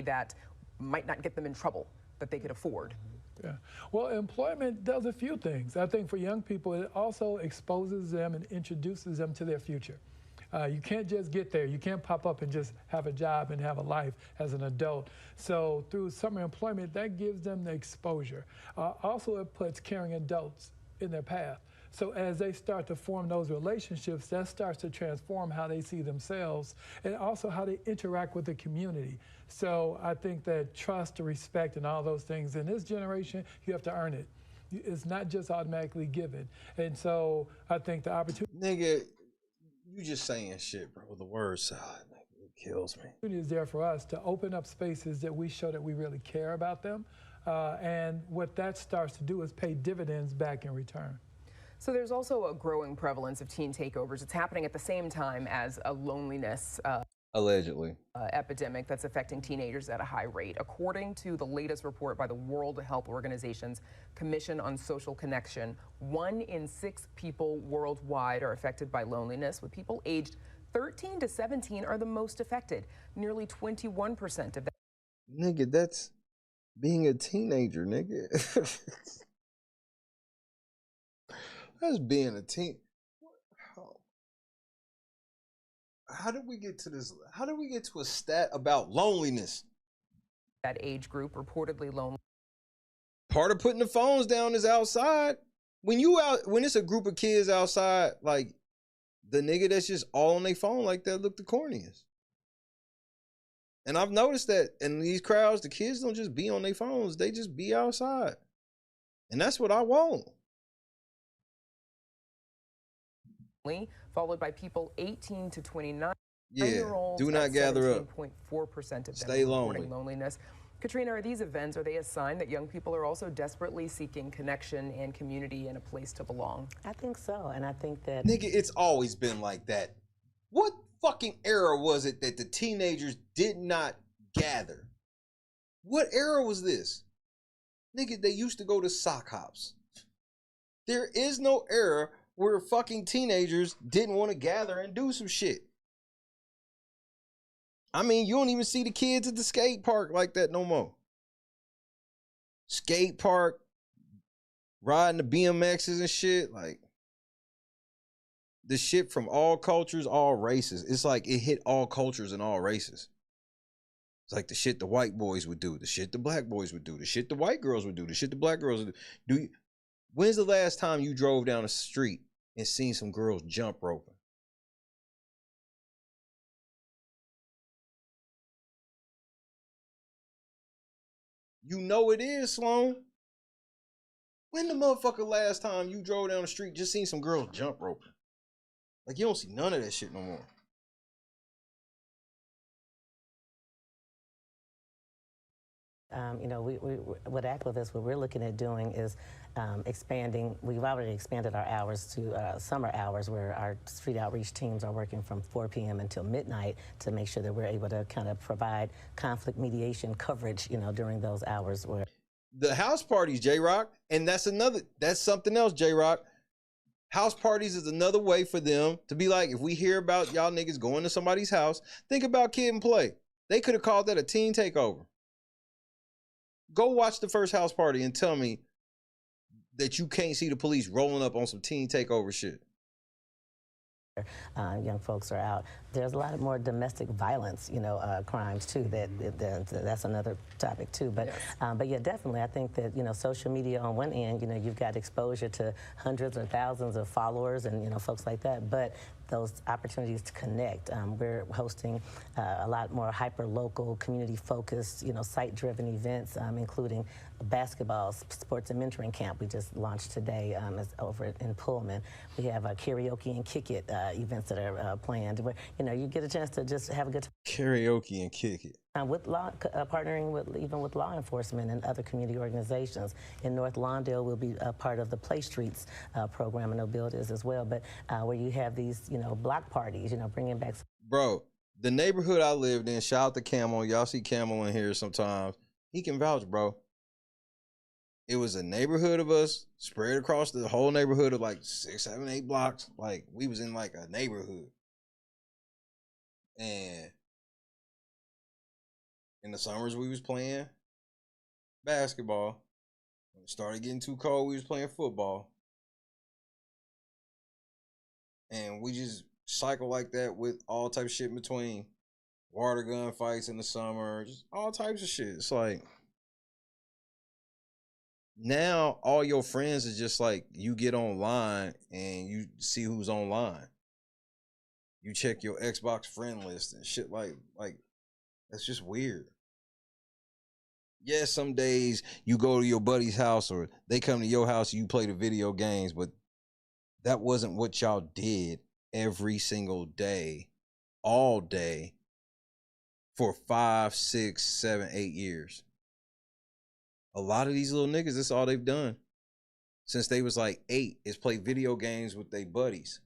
That might not get them in trouble, that they could afford. Yeah. Well, employment does a few things. I think for young people, it also exposes them and introduces them to their future. You can't just get there. You can't pop up and just have a job and have a life as an adult. So through summer employment, that gives them the exposure. Also, it puts caring adults in their path. So as they start to form those relationships, that starts to transform how they see themselves and also how they interact with the community. So I think that trust, respect, and all those things in this generation, you have to earn it. It's not just automatically given. And so I think the opportunity... Nigga, you just saying shit, bro. The word salad, it kills me. It is there for us to open up spaces that we show that we really care about them. And what that starts to do is pay dividends back in return. So there's also a growing prevalence of teen takeovers. It's happening at the same time as a loneliness allegedly epidemic that's affecting teenagers at a high rate. According to the latest report by the World Health Organization's Commission on Social Connection, 1 in 6 people worldwide are affected by loneliness, with people aged 13 to 17 are the most affected. Nearly 21% of that. Nigga, that's being a teenager, nigga. That's being a teen. How did we get to this? How did we get to a stat about loneliness? That age group reportedly lonely. Part of putting the phones down is outside. When you out, when it's a group of kids outside, like the nigga that's just all on their phone like that look the corniest. And I've noticed that in these crowds, the kids don't just be on their phones. They just be outside. And that's what I want. Followed by people 18 to 29. Yeah, do not gather up. 17.4% of them stay lonely. Loneliness. Katrina, are these events, are they a sign that young people are also desperately seeking connection and community and a place to belong? I think so, and I think that... Nigga, it's always been like that. What fucking era was it that the teenagers did not gather? What era was this? Nigga, they used to go to sock hops. There is no era where fucking teenagers didn't want to gather and do some shit. I mean, you don't even see the kids at the skate park like that no more. Skate park, riding the BMXs and shit, like the shit from all cultures, all races. It's like it hit all cultures and all races. It's like the shit the white boys would do, the shit the black boys would do, the shit the white girls would do, the shit the black girls would do. When's the last time you drove down the street and seen some girls jump roping? You know it is, Sloan. When the motherfucker last time you drove down the street just seen some girls jump roping? Like, you don't see none of that shit no more. You know, with Activist, what we're looking at doing is expanding. We've already expanded our hours to summer hours, where our street outreach teams are working from 4 p.m. until midnight to make sure that we're able to kind of provide conflict mediation coverage, you know, during those hours. Where the house parties, J-Rock, and that's something else, J-Rock. House parties is another way for them to be like, if we hear about y'all niggas going to somebody's house, think about Kid and Play. They could have called that a teen takeover. Go watch the first house party and tell me that you can't see the police rolling up on some teen takeover shit. young folks are out. There's a lot more domestic violence, you know, crimes too. That's another topic too. But but yeah, definitely, I think that, you know, social media on one end, you know, you've got exposure to hundreds or thousands of followers and, you know, folks like that. But those opportunities to connect. We're hosting a lot more hyper-local, community-focused, you know, site-driven events, including a basketball sports and mentoring camp we just launched today over in Pullman. We have karaoke and kick it events that are planned, where, you know, you get a chance to just have a good time. Karaoke and kick it. With law, partnering with law enforcement and other community organizations. In North Lawndale, we'll be a part of the Play Streets program, and Bill is as well. But where you have these, you know, block parties, you know, bringing back. Bro, the neighborhood I lived in. Shout out to Camel. Y'all see Camel in here sometimes. He can vouch, bro. It was a neighborhood of us spread across the whole neighborhood of like 6, 7, 8 blocks. Like, we was in like a neighborhood. And in the summers, we was playing basketball. When it started getting too cold, we was playing football. And we just cycle like that with all types of shit in between. Water gun fights in the summer, just all types of shit. It's like, now all your friends is just like, you get online and you see who's online. You check your Xbox friend list and shit like that's just weird. Yes, some days you go to your buddy's house or they come to your house and you play the video games, but that wasn't what y'all did every single day, all day, for 5, 6, 7, 8 years. A lot of these little niggas, that's all they've done since they was like 8 is play video games with their buddies.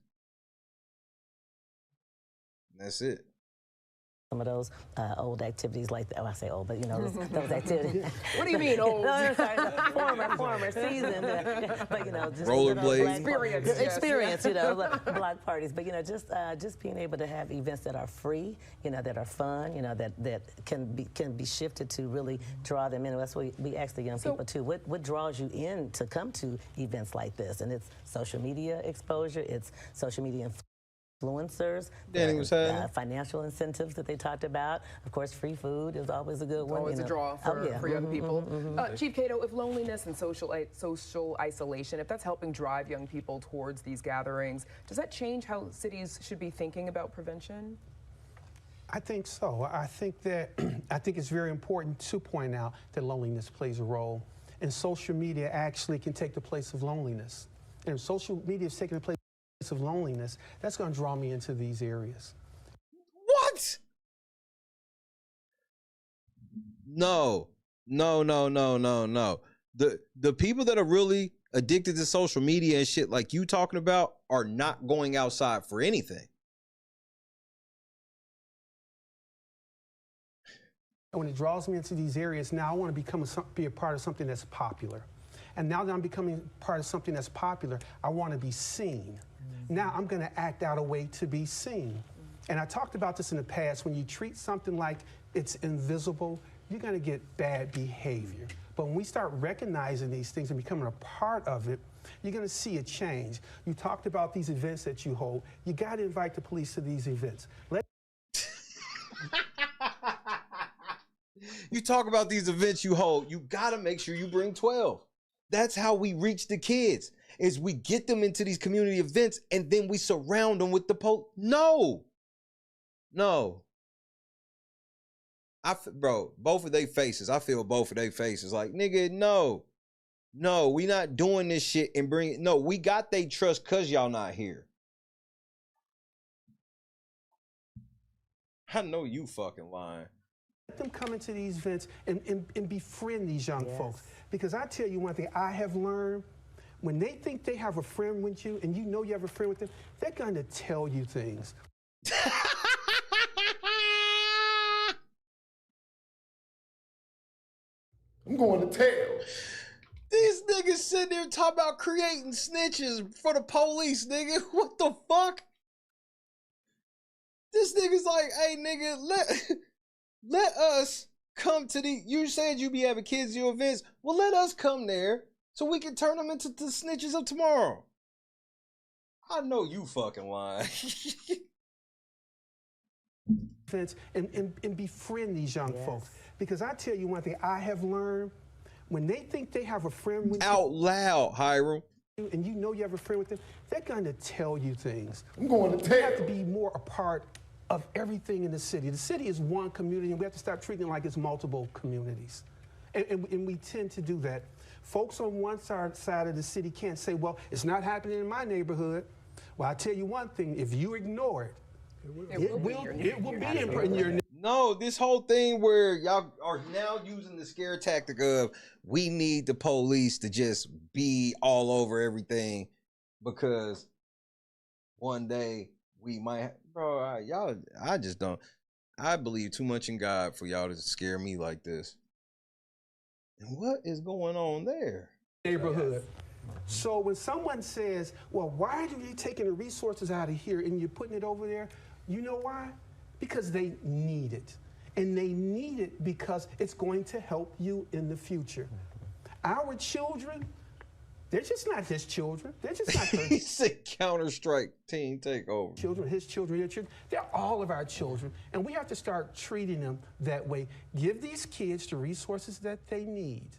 And that's it. Some of those old activities like that. Oh, I say old, but you know, those activities. What do you mean old? No, sorry, former seasoned. But you know, just rollerblades. Experience, you know, block parties. But you know, just being able to have events that are free, you know, that are fun, you know, that can be shifted to really draw them in. That's what we ask the young people too. What draws you in to come to events like this? And it's social media exposure. It's social media influencers, financial incentives that they talked about. Of course, free food is always a good one. Always a draw for young people. Chief Cato, if loneliness and social isolation, if that's helping drive young people towards these gatherings, does that change how cities should be thinking about prevention? I think so. I think it's very important to point out that loneliness plays a role, and social media actually can take the place of loneliness. And if social media is taking the place of loneliness, that's going to draw me into these areas. What? No. The people that are really addicted to social media and shit like you talking about are not going outside for anything. When it draws me into these areas, now I want to be a part of something that's popular. And now that I'm becoming part of something that's popular, I want to be seen. Now I'm going to act out a way to be seen. And I talked about this in the past. When you treat something like it's invisible, you're going to get bad behavior. But when we start recognizing these things and becoming a part of it, you're going to see a change. You talked about these events that you hold. You got to invite the police to these events. You talk about these events you hold, you got to make sure you bring 12. That's how we reach the kids, is we get them into these community events and then we surround them with the police. No. Bro, both of their faces. I feel both of their faces. Like, nigga, no, we not doing this shit and no, we got they trust cause y'all not here. I know you fucking lying. Let them come into these events and befriend these young folks. Because I tell you one thing I have learned, when they think they have a friend with you and you know you have a friend with them, they're going to tell you things. I'm going to tell. These niggas sitting there talking about creating snitches for the police, nigga. What the fuck? This nigga's like, hey, nigga, let us come to the, you said you be having kids at your events. Well, let us come there so we can turn them into the snitches of tomorrow. I know you fucking lying. And befriend these young folks. Because I tell you one thing I have learned, when they think they have a friend with you. Out loud, Hiram. And you know you have a friend with them, they're going to tell you things. I'm going to tell. We have to be more a part of everything in the city. The city is one community, and we have to stop treating it like it's multiple communities. And we tend to do that. Folks on one side of the city can't say, well, it's not happening in my neighborhood. Well, I tell you one thing, if you ignore it, it will be in your. No, this whole thing where y'all are now using the scare tactic of we need the police to just be all over everything because one day we might, bro, y'all, I just don't, I believe too much in God for y'all to scare me like this. And what is going on there? Neighborhood. So when someone says, well, why are you taking the resources out of here and you're putting it over there? You know why? Because they need it. And they need it because it's going to help you in the future. Our children, they're just not his children. They're just not He said Counter-Strike Team Takeover. Children, his children, your children. They're all of our children. And we have to start treating them that way. Give these kids the resources that they need.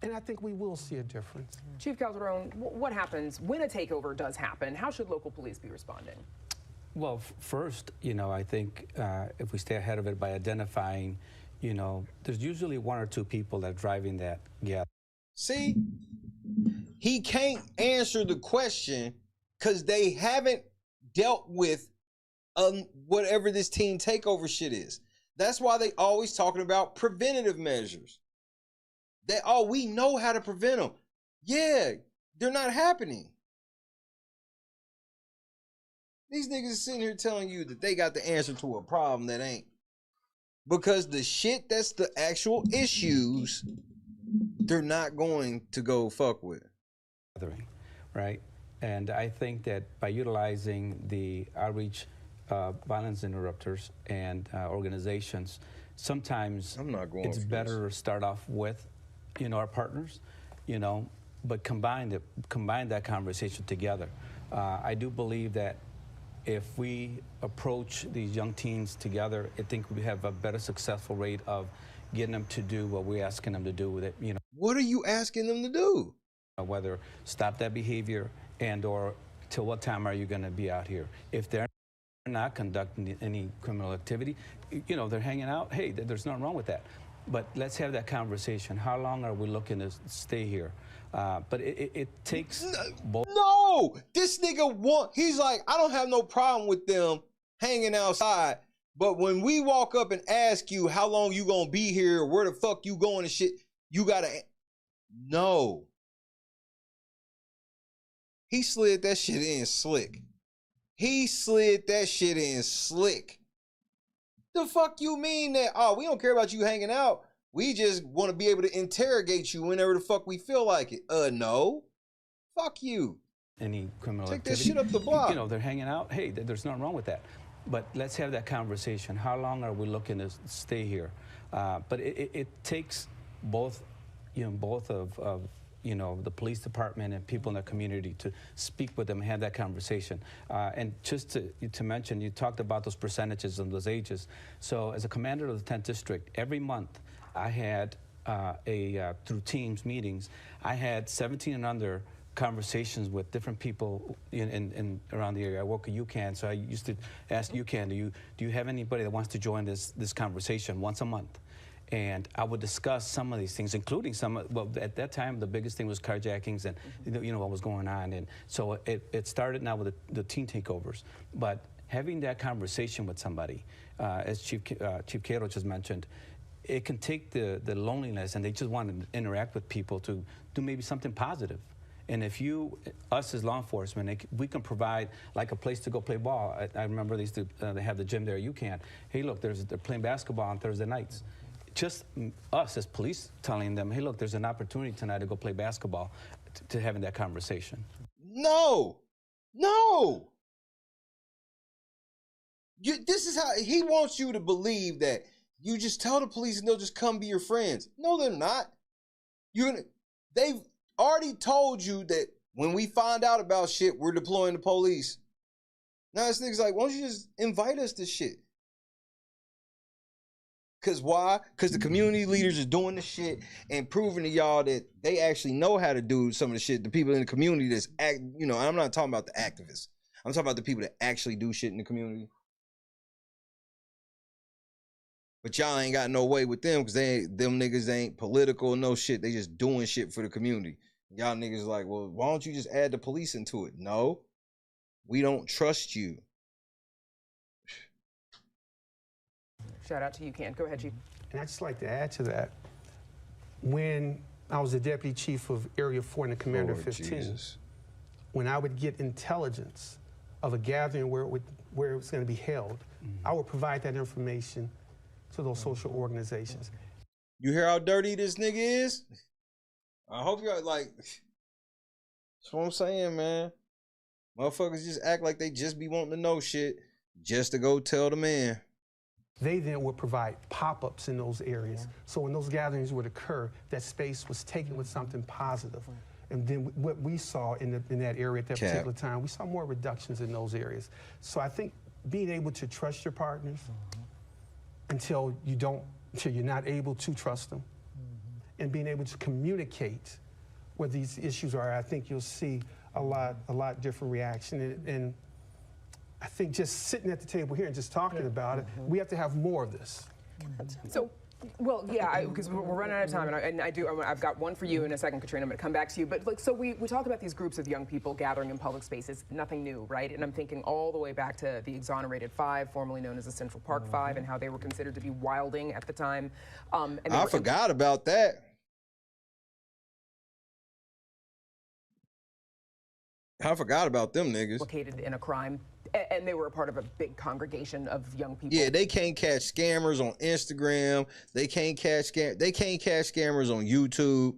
And I think we will see a difference. Chief Calderon, what happens when a takeover does happen? How should local police be responding? Well, first, I think if we stay ahead of it by identifying, there's usually one or two people that are driving that gap. See, he can't answer the question because they haven't dealt with whatever this team takeover shit is. That's why they always talking about preventative measures. We know how to prevent them. Yeah, they're not happening. These niggas are sitting here telling you that they got the answer to a problem that ain't. Because the shit that's the actual issues, they're not going to go fuck with. Right? And I think that by utilizing the outreach violence interrupters and organizations, sometimes it's better to start off with, our partners, but combine that conversation together. I do believe that if we approach these young teens together, I think we have a better successful rate of getting them to do what we're asking them to do with it. What are you asking them to do? Whether stop that behavior or till what time are you going to be out here? If they're not conducting any criminal activity, they're hanging out, hey, there's nothing wrong with that. But let's have that conversation. How long are we looking to stay here? But it takes both. No, this nigga he's like, I don't have no problem with them hanging outside. But when we walk up and ask you how long you gonna be here, where the fuck you going and shit, you gotta, no. He slid that shit in slick. He slid that shit in slick. The fuck you mean that, we don't care about you hanging out. We just want to be able to interrogate you whenever the fuck we feel like it. No. Fuck you. Any criminal activity. Take that shit up the block. They're hanging out. Hey, there's nothing wrong with that. But let's have that conversation. How long are we looking to stay here? But it takes both, of the police department and people in the community to speak with them and have that conversation. And just to mention, you talked about those percentages and those ages. So as a commander of the 10th district, every month I had through teams meetings, I had 17 and under conversations with different people in around the area. I work at UCAN, so I used to ask UCAN, do you have anybody that wants to join this conversation once a month? And I would discuss some of these things, including well, at that time, the biggest thing was carjackings and what was going on. And so it started now with the teen takeovers. But having that conversation with somebody, as Chief Cato just mentioned, it can take the loneliness, and they just want to interact with people to do maybe something positive. And if us as law enforcement, we can provide like a place to go play ball. I remember they used to they have the gym there. You can. Hey, look, they're playing basketball on Thursday nights. Just us as police telling them, hey, look, there's an opportunity tonight to go play basketball, to having that conversation. No. This is how he wants you to believe that you just tell the police and they'll just come be your friends. No, they're not. They've already told you that when we find out about shit, we're deploying the police. Now this nigga's like, why don't you just invite us to shit? Because why? Because the community leaders are doing the shit and proving to y'all that they actually know how to do some of the shit. The people in the community that's I'm not talking about the activists. I'm talking about the people that actually do shit in the community. But y'all ain't got no way with them because them niggas ain't political, no shit. They just doing shit for the community. Y'all niggas like, well, why don't you just add the police into it? No, we don't trust you. Shout out to UCAN. Go ahead, Chief. And I'd just like to add to that. When I was the deputy chief of Area 4 and the commander of 15, Jesus. When I would get intelligence of a gathering where it was going to be held, I would provide that information to those social organizations. You hear how dirty this nigga is? I hope you're like, that's what I'm saying, man. Motherfuckers just act like they just be wanting to know shit just to go tell the man. They then would provide pop-ups in those areas. So when those gatherings would occur, that space was taken with something positive. And then what we saw in that area at that particular time, we saw more reductions in those areas. So I think being able to trust your partners until you're not able to trust them, and being able to communicate where these issues are, I think you'll see a lot different reaction. And I think just sitting at the table here and just talking about it, we have to have more of this. So, well, yeah, because we're running out of time, and I've got one for you in a second, Katrina. I'm going to come back to you. But like, so we talk about these groups of young people gathering in public spaces, nothing new, right? And I'm thinking all the way back to the Exonerated Five, formerly known as the Central Park Five, and how they were considered to be wilding at the time. And I forgot about that. I forgot about them niggas. Implicated in a crime, and they were a part of a big congregation of young people. Yeah, they can't catch scammers on Instagram. They can't catch scammers on YouTube.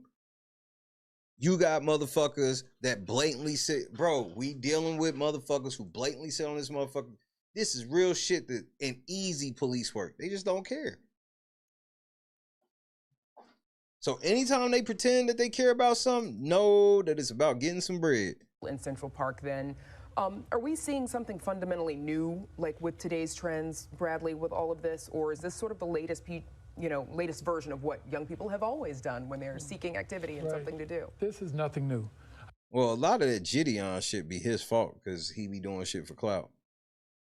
You got motherfuckers that blatantly sit, bro. We dealing with motherfuckers who blatantly sit on this motherfucker. This is real shit and easy police work. They just don't care. So anytime they pretend that they care about something, know that it's about getting some bread. In Central Park, then, are we seeing something fundamentally new, like with today's trends, Bradley, with all of this, or is this sort of the latest version of what young people have always done when they're seeking activity and something to do? This is nothing new. Well, a lot of that Gideon shit be his fault because he be doing shit for clout,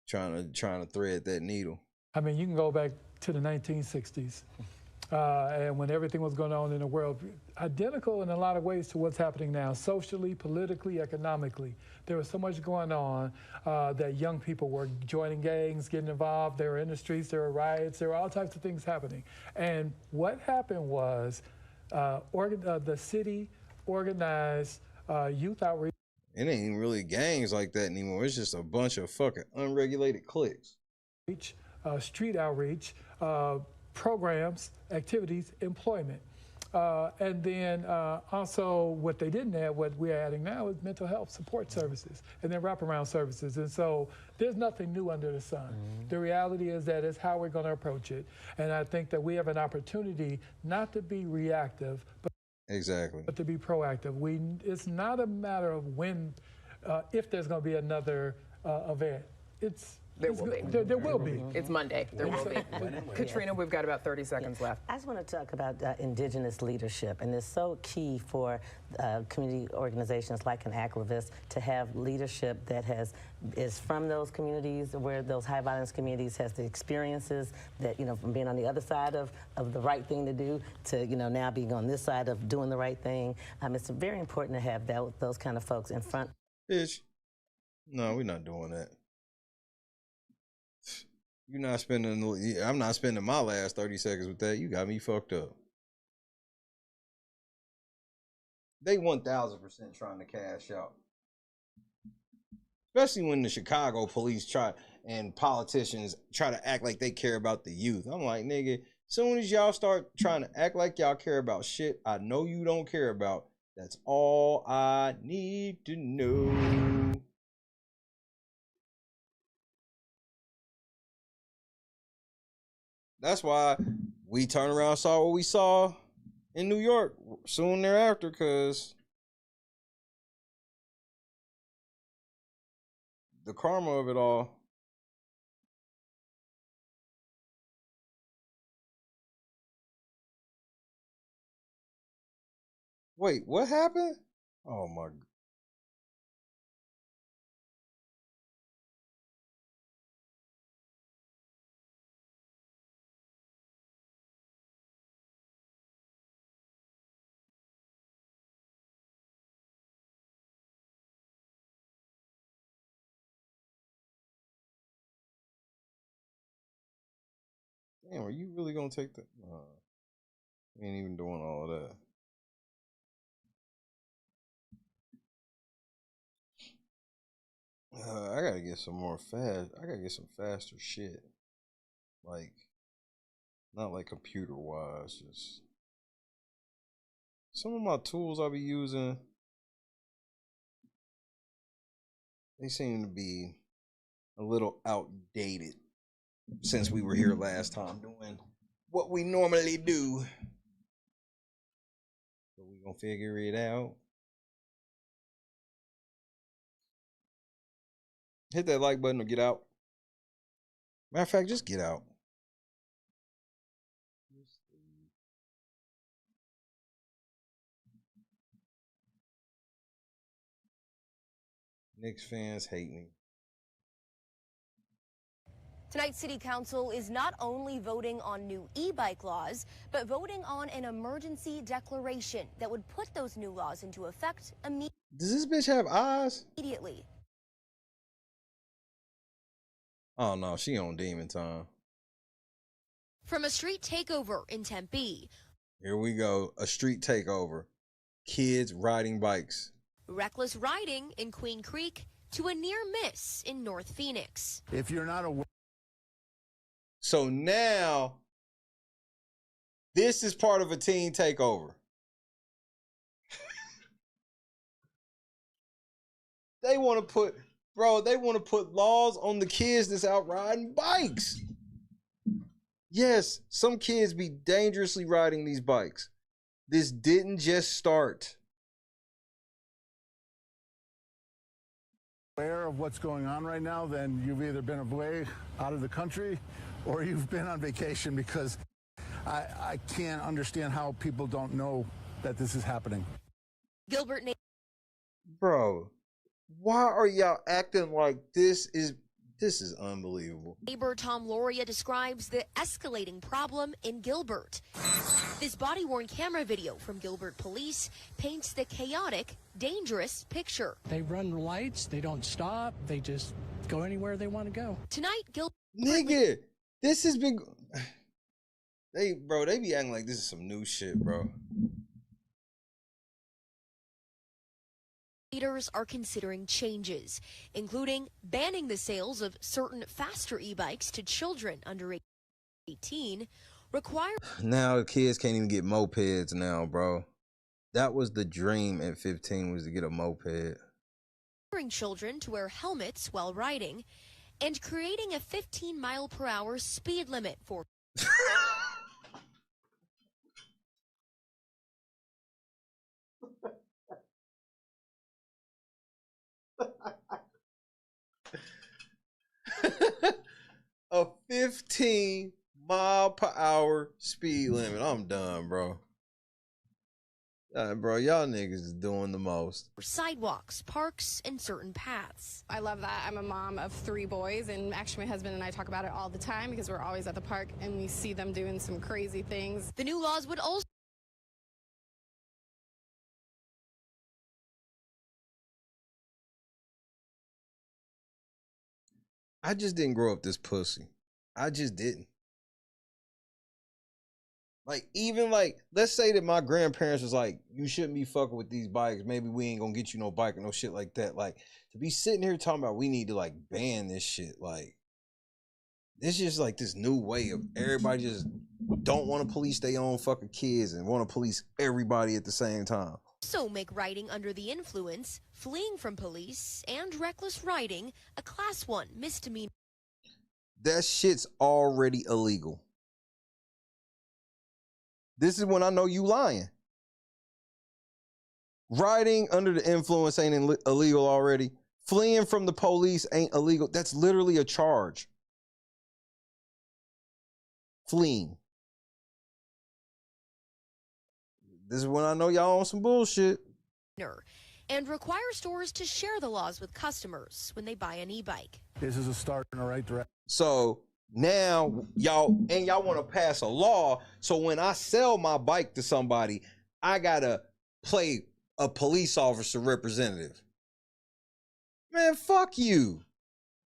trying to thread that needle. I mean, you can go back to the 1960s. And when everything was going on in the world, identical in a lot of ways to what's happening now, socially, politically, economically. There was so much going on that young people were joining gangs, getting involved. They were in the streets, there were riots, there were all types of things happening. And what happened was the city organized youth outreach. It ain't really gangs like that anymore. It's just a bunch of fucking unregulated cliques. Street outreach, programs, activities, employment. And then also what they didn't have, what we're adding now, is mental health support services and then wraparound services. And so there's nothing new under the sun. The reality is that it's how we're going to approach it. And I think that we have an opportunity not to be reactive, but to be proactive. It's not a matter of when, if there's going to be another event. It's There will be. There will be. It's Monday. There will be. Katrina, we've got about 30 seconds left. I just want to talk about indigenous leadership, and it's so key for community organizations like an Activist to have leadership that is from those communities, where those high violence communities has the experiences that, from being on the other side of the right thing to do to, now being on this side of doing the right thing. It's very important to have those kind of folks in front. Bitch, no, we're not doing that. You're not spending, I'm not spending my last 30 seconds with that. You got me fucked up. They 1000% trying to cash out. Especially when the Chicago police and politicians try to act like they care about the youth. I'm like, nigga, soon as y'all start trying to act like y'all care about shit I know you don't care about, that's all I need to know. That's why we turned around and saw what we saw in New York soon thereafter, because the karma of it all. Wait, what happened? Oh my God. Damn, are you really gonna take that? We ain't even doing all of that. I gotta get some more fast. I gotta get some faster shit. Like, not like computer wise, just some of my tools I be using. They seem to be a little outdated since we were here last time doing what we normally do. But we gonna figure it out. Hit that like button or get out. Matter of fact, just get out. Knicks fans hate me. Tonight's City Council is not only voting on new e-bike laws, but voting on an emergency declaration that would put those new laws into effect immediately. Does this bitch have eyes? Oh no, she on demon time. From a street takeover in Tempe. Here we go, a street takeover. Kids riding bikes. Reckless riding in Queen Creek to a near miss in North Phoenix. If you're not aware. So now, this is part of a teen takeover. They want to put, they want to put laws on the kids that's out riding bikes. Yes, some kids be dangerously riding these bikes. This didn't just start. Aware of what's going on right now, then you've either been away out of the country or you've been on vacation, because I can't understand how people don't know that this is happening. Gilbert. Bro, why are y'all acting like this is unbelievable? Neighbor Tom Loria describes the escalating problem in Gilbert. This body-worn camera video from Gilbert police paints the chaotic, dangerous picture. They run lights, they don't stop, they just go anywhere they want to go. Tonight, Gilbert... Nigga, this has been... They be acting like this is some new shit, bro. Leaders are considering changes, including banning the sales of certain faster e-bikes to children under 18, Now the kids can't even get mopeds now, bro. That was the dream at 15, was to get a moped. requiring children to wear helmets while riding, and creating a 15-mile-per-hour speed limit for A 15-mile-per-hour speed limit. I'm done, bro. Bro, y'all niggas is doing the most. Sidewalks, parks, and certain paths. I love that. I'm a mom of 3 boys, and actually my husband and I talk about it all the time because we're always at the park and we see them doing some crazy things. The new laws would also I just didn't grow up this pussy. I just didn't. Like, even like, let's say that my grandparents was like, you shouldn't be fucking with these bikes. Maybe we ain't gonna get you no bike or no shit like that. Like, to be sitting here talking about we need to like ban this shit. Like, it's just like this new way of everybody just don't want to police their own fucking kids and want to police everybody at the same time. also make riding under the influence, fleeing from police, and reckless riding a Class 1 misdemeanor. That shit's already illegal. This is when I know you lying. Riding under the influence ain't illegal already. Fleeing from the police ain't illegal. That's literally a charge. Fleeing. This is when I know y'all on some bullshit. And require stores to share the laws with customers when they buy an e-bike. This is a start in the right direction. So now y'all want to pass a law. So when I sell my bike to somebody, I gotta play a police officer representative. Man, fuck you.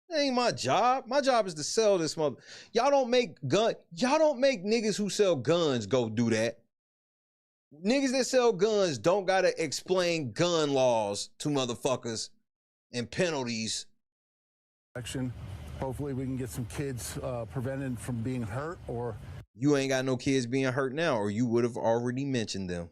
That ain't my job. My job is to sell this mother. Y'all don't make niggas who sell guns go do that. Niggas that sell guns don't gotta explain gun laws to motherfuckers and penalties. Hopefully we can get some kids prevented from being hurt, or you ain't got no kids being hurt now, or you would have already mentioned them.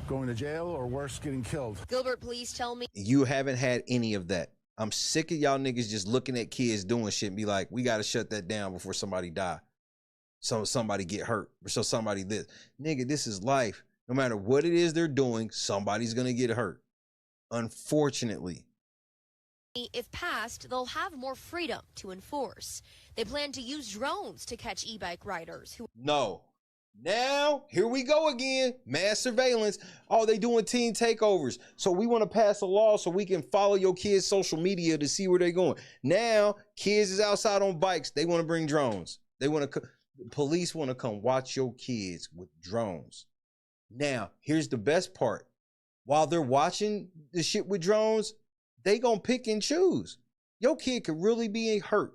Going to jail, or worse, getting killed. Gilbert police tell me You haven't had any of that. I'm sick of y'all niggas just looking at kids doing shit and be like, we gotta shut that down before somebody die. So somebody get hurt, or so somebody this. Nigga, this is life. No matter what it is they're doing, somebody's gonna get hurt. Unfortunately. if passed, they'll have more freedom to enforce. They plan to use drones to catch e-bike riders who... No. Now, here we go again. Mass surveillance. Oh, they doing teen takeovers. So we want to pass a law so we can follow your kids' social media to see where they're going. Now, kids is outside on bikes. They want to bring drones. They want to... Police want to come watch your kids with drones. Now, here's the best part. While they're watching the shit with drones, they gonna pick and choose. Your kid could really be hurt.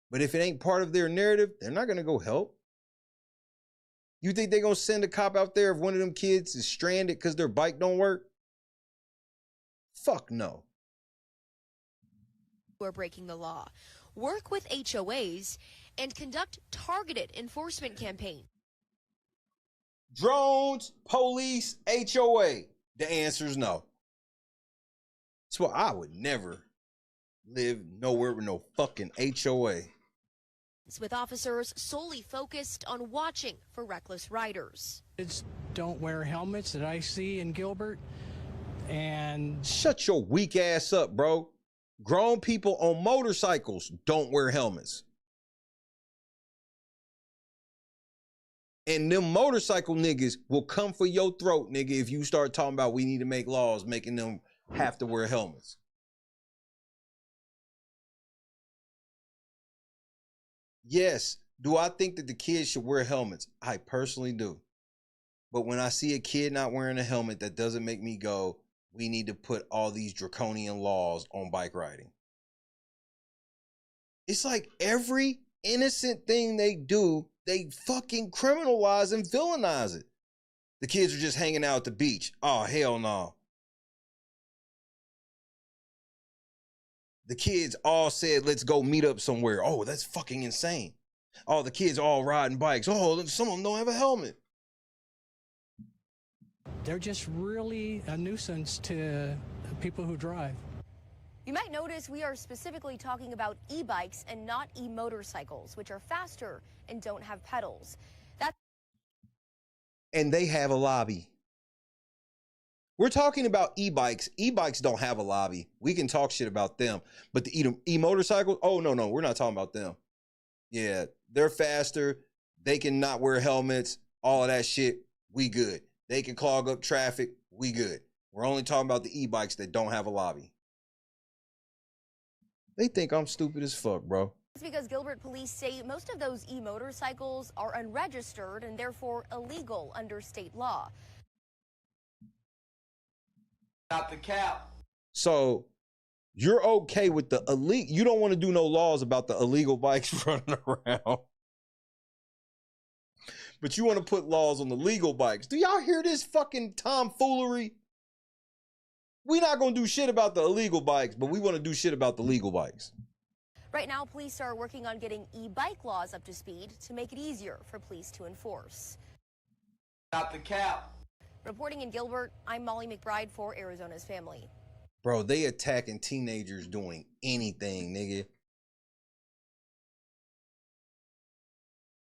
But if it ain't part of their narrative, they're not gonna go help. You think they're gonna send a cop out there if one of them kids is stranded because their bike don't work? Fuck no. Who are breaking the law. Work with HOAs and conduct targeted enforcement campaigns. Drones, police, HOA. The answer is no. That's why I would never live nowhere with no fucking HOA. With officers solely focused on watching for reckless riders. Kids don't wear helmets that I see in Gilbert, and... Shut your weak ass up, bro. Grown people on motorcycles don't wear helmets. And them motorcycle niggas will come for your throat, nigga, if you start talking about we need to make laws making them have to wear helmets. Yes, do I think that the kids should wear helmets? I personally do. But when I see a kid not wearing a helmet, that doesn't make me go, we need to put all these draconian laws on bike riding. It's like every innocent thing they do, they fucking criminalize and villainize it. The kids are just hanging out at the beach. Oh, hell no. The kids all said, let's go meet up somewhere. Oh, that's fucking insane. Oh, the kids all riding bikes. Oh, some of them don't have a helmet. They're just really a nuisance to people who drive. You might notice we are specifically talking about e-bikes and not e-motorcycles, which are faster and don't have pedals. And they have a lobby. We're talking about e-bikes. E-bikes don't have a lobby. We can talk shit about them. But the e-motorcycles, oh, no, we're not talking about them. Yeah, they're faster. They can not wear helmets. All of that shit, we good. They can clog up traffic. We good. We're only talking about the e-bikes that don't have a lobby. They think I'm stupid as fuck, bro. It's because Gilbert police say most of those e-motorcycles are unregistered and therefore illegal under state law. Not the cap. So you're okay with the illegal. You don't want to do no laws about the illegal bikes running around. But you want to put laws on the legal bikes. Do y'all hear this fucking tomfoolery? We're not going to do shit about the illegal bikes, but we want to do shit about the legal bikes. Right now, police are working on getting e-bike laws up to speed to make it easier for police to enforce. Not the cap. Reporting in Gilbert, I'm Molly McBride for Arizona's Family. Bro, they attacking teenagers doing anything, nigga.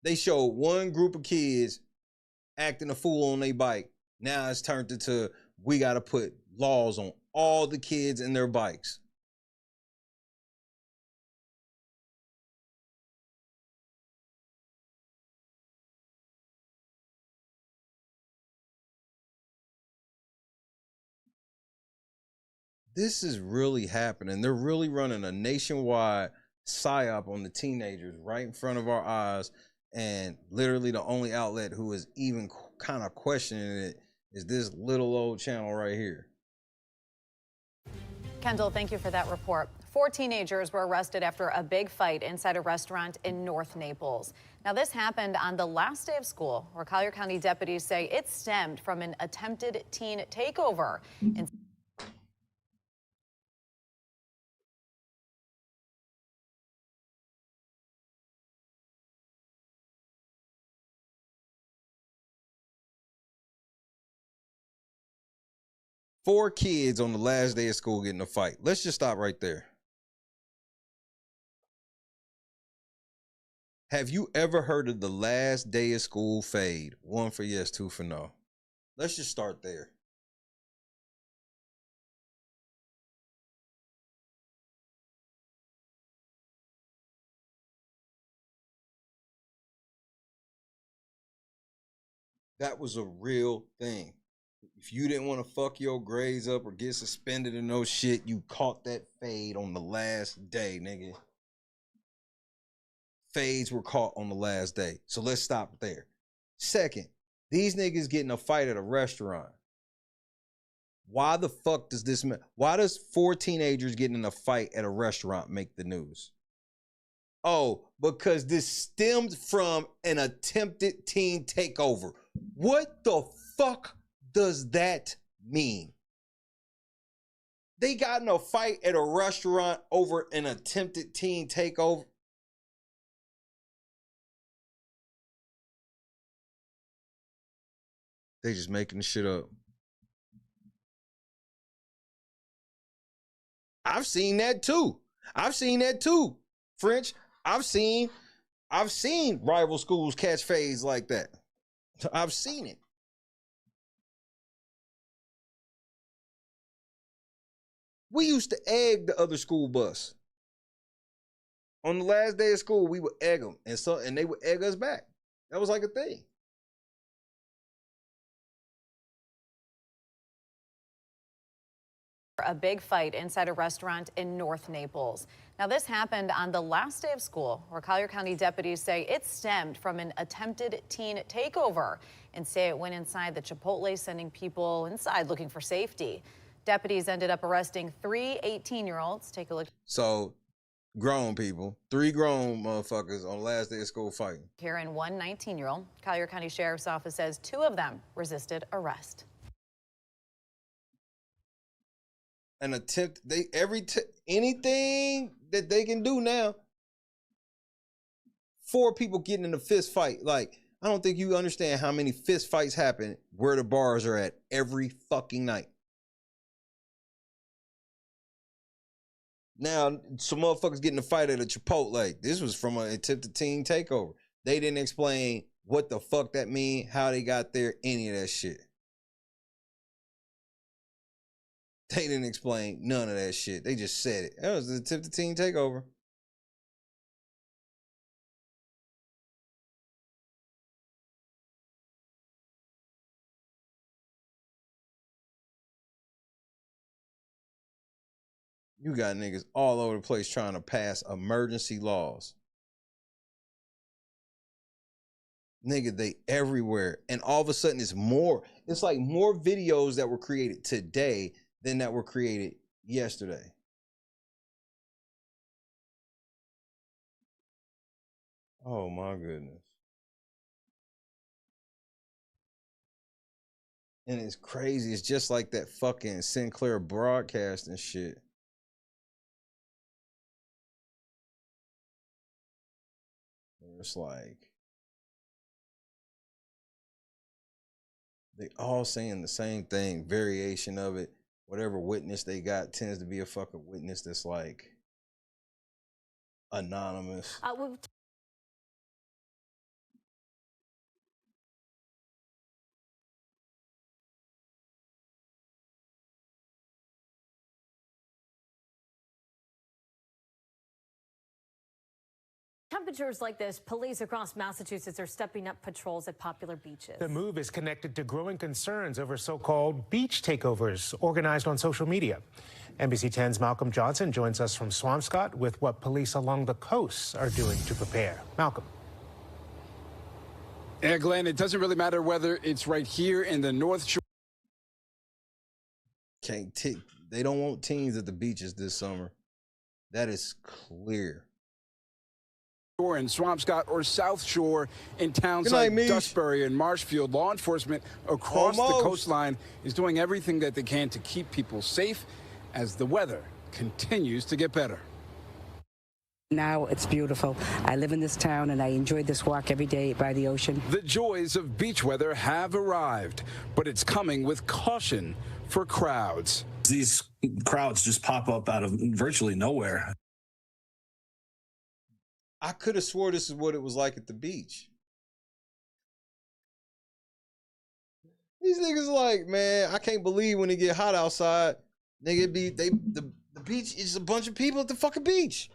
They showed one group of kids acting a fool on their bike. Now it's turned into, we got to put laws on all the kids and their bikes. This is really happening. They're really running a nationwide psyop on the teenagers right in front of our eyes. And literally the only outlet who is even kind of questioning it is this little old channel right here. Kendall, thank you for that report. 4 teenagers were arrested after a big fight inside a restaurant in North Naples. Now, this happened on the last day of school, where Collier County deputies say it stemmed from an attempted teen takeover. 4 kids on the last day of school getting a fight. Let's just stop right there. Have you ever heard of the last day of school fade? 1 for yes, 2 for no. Let's just start there. That was a real thing. If you didn't want to fuck your grades up or get suspended and no shit, you caught that fade on the last day, nigga. Fades were caught on the last day. So let's stop there. Second, these niggas getting a fight at a restaurant. Why the fuck does this matter? Why does 4 teenagers getting in a fight at a restaurant make the news? Oh, because this stemmed from an attempted teen takeover. What the fuck does that mean? They got in a fight at a restaurant over an attempted teen takeover. They just making the shit up. I've seen that too. French. I've seen rival schools catch fades like that. I've seen it. We used to egg the other school bus. On the last day of school, we would egg them, and they would egg us back. That was like a thing. A big fight inside a restaurant in North Naples. Now, this happened on the last day of school, where Collier County deputies say it stemmed from an attempted teen takeover and say it went inside the Chipotle, sending people inside looking for safety. Deputies ended up arresting 3 18-year-olds. Take a look. So, grown people, 3 grown motherfuckers on the last day of school fighting. Here and 1 19-year-old. Collier County Sheriff's Office says 2 of them resisted arrest. An attempt, anything that they can do now. 4 people getting in a fist fight. Like, I don't think you understand how many fist fights happen where the bars are at every fucking night. Now, some motherfuckers getting a fight at a Chipotle. This was from an attempted teen takeover. They didn't explain what the fuck that mean, how they got there, any of that shit. They didn't explain none of that shit. They just said it. That was the tip to teen takeover. You got niggas all over the place trying to pass emergency laws. Nigga, they everywhere. And all of a sudden it's more. It's like more videos that were created today than that were created yesterday. Oh my goodness. And it's crazy. It's just like that fucking Sinclair broadcast and shit. It's like they all saying the same thing, variation of it. Whatever witness they got tends to be a fucking witness that's like anonymous. Temperatures like this, police across Massachusetts are stepping up patrols at popular beaches. The move is connected to growing concerns over so-called beach takeovers organized on social media. NBC 10's Malcolm Johnson joins us from Swampscott with what police along the coast are doing to prepare. Malcolm. Yeah, Glenn, it doesn't really matter whether it's right here in the North Shore. They don't want teens at the beaches this summer. That is clear. In Swampscott or South Shore in towns like Dustbury and Marshfield, law enforcement across the coastline is doing everything that they can to keep people safe as the weather continues to get better. Now it's beautiful. I live in this town and I enjoy this walk every day by the ocean. The joys of beach weather have arrived, but it's coming with caution for crowds. These crowds just pop up out of virtually nowhere. I could have swore this is what it was like at the beach. These niggas like, man, I can't believe when it get hot outside, nigga, the beach is a bunch of people at the fucking beach.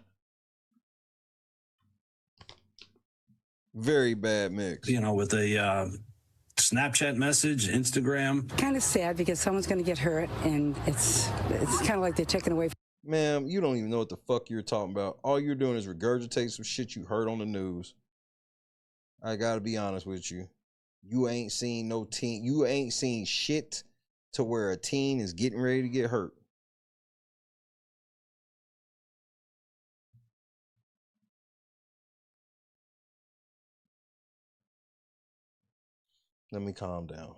Very bad mix. You know, with a Snapchat message, Instagram. Kind of sad because someone's going to get hurt, and it's kind of like they're taking away. Ma'am, you don't even know what the fuck you're talking about. All you're doing is regurgitate some shit you heard on the news. I gotta be honest with you. You ain't seen no teen. You ain't seen shit to where a teen is getting ready to get hurt. Let me calm down.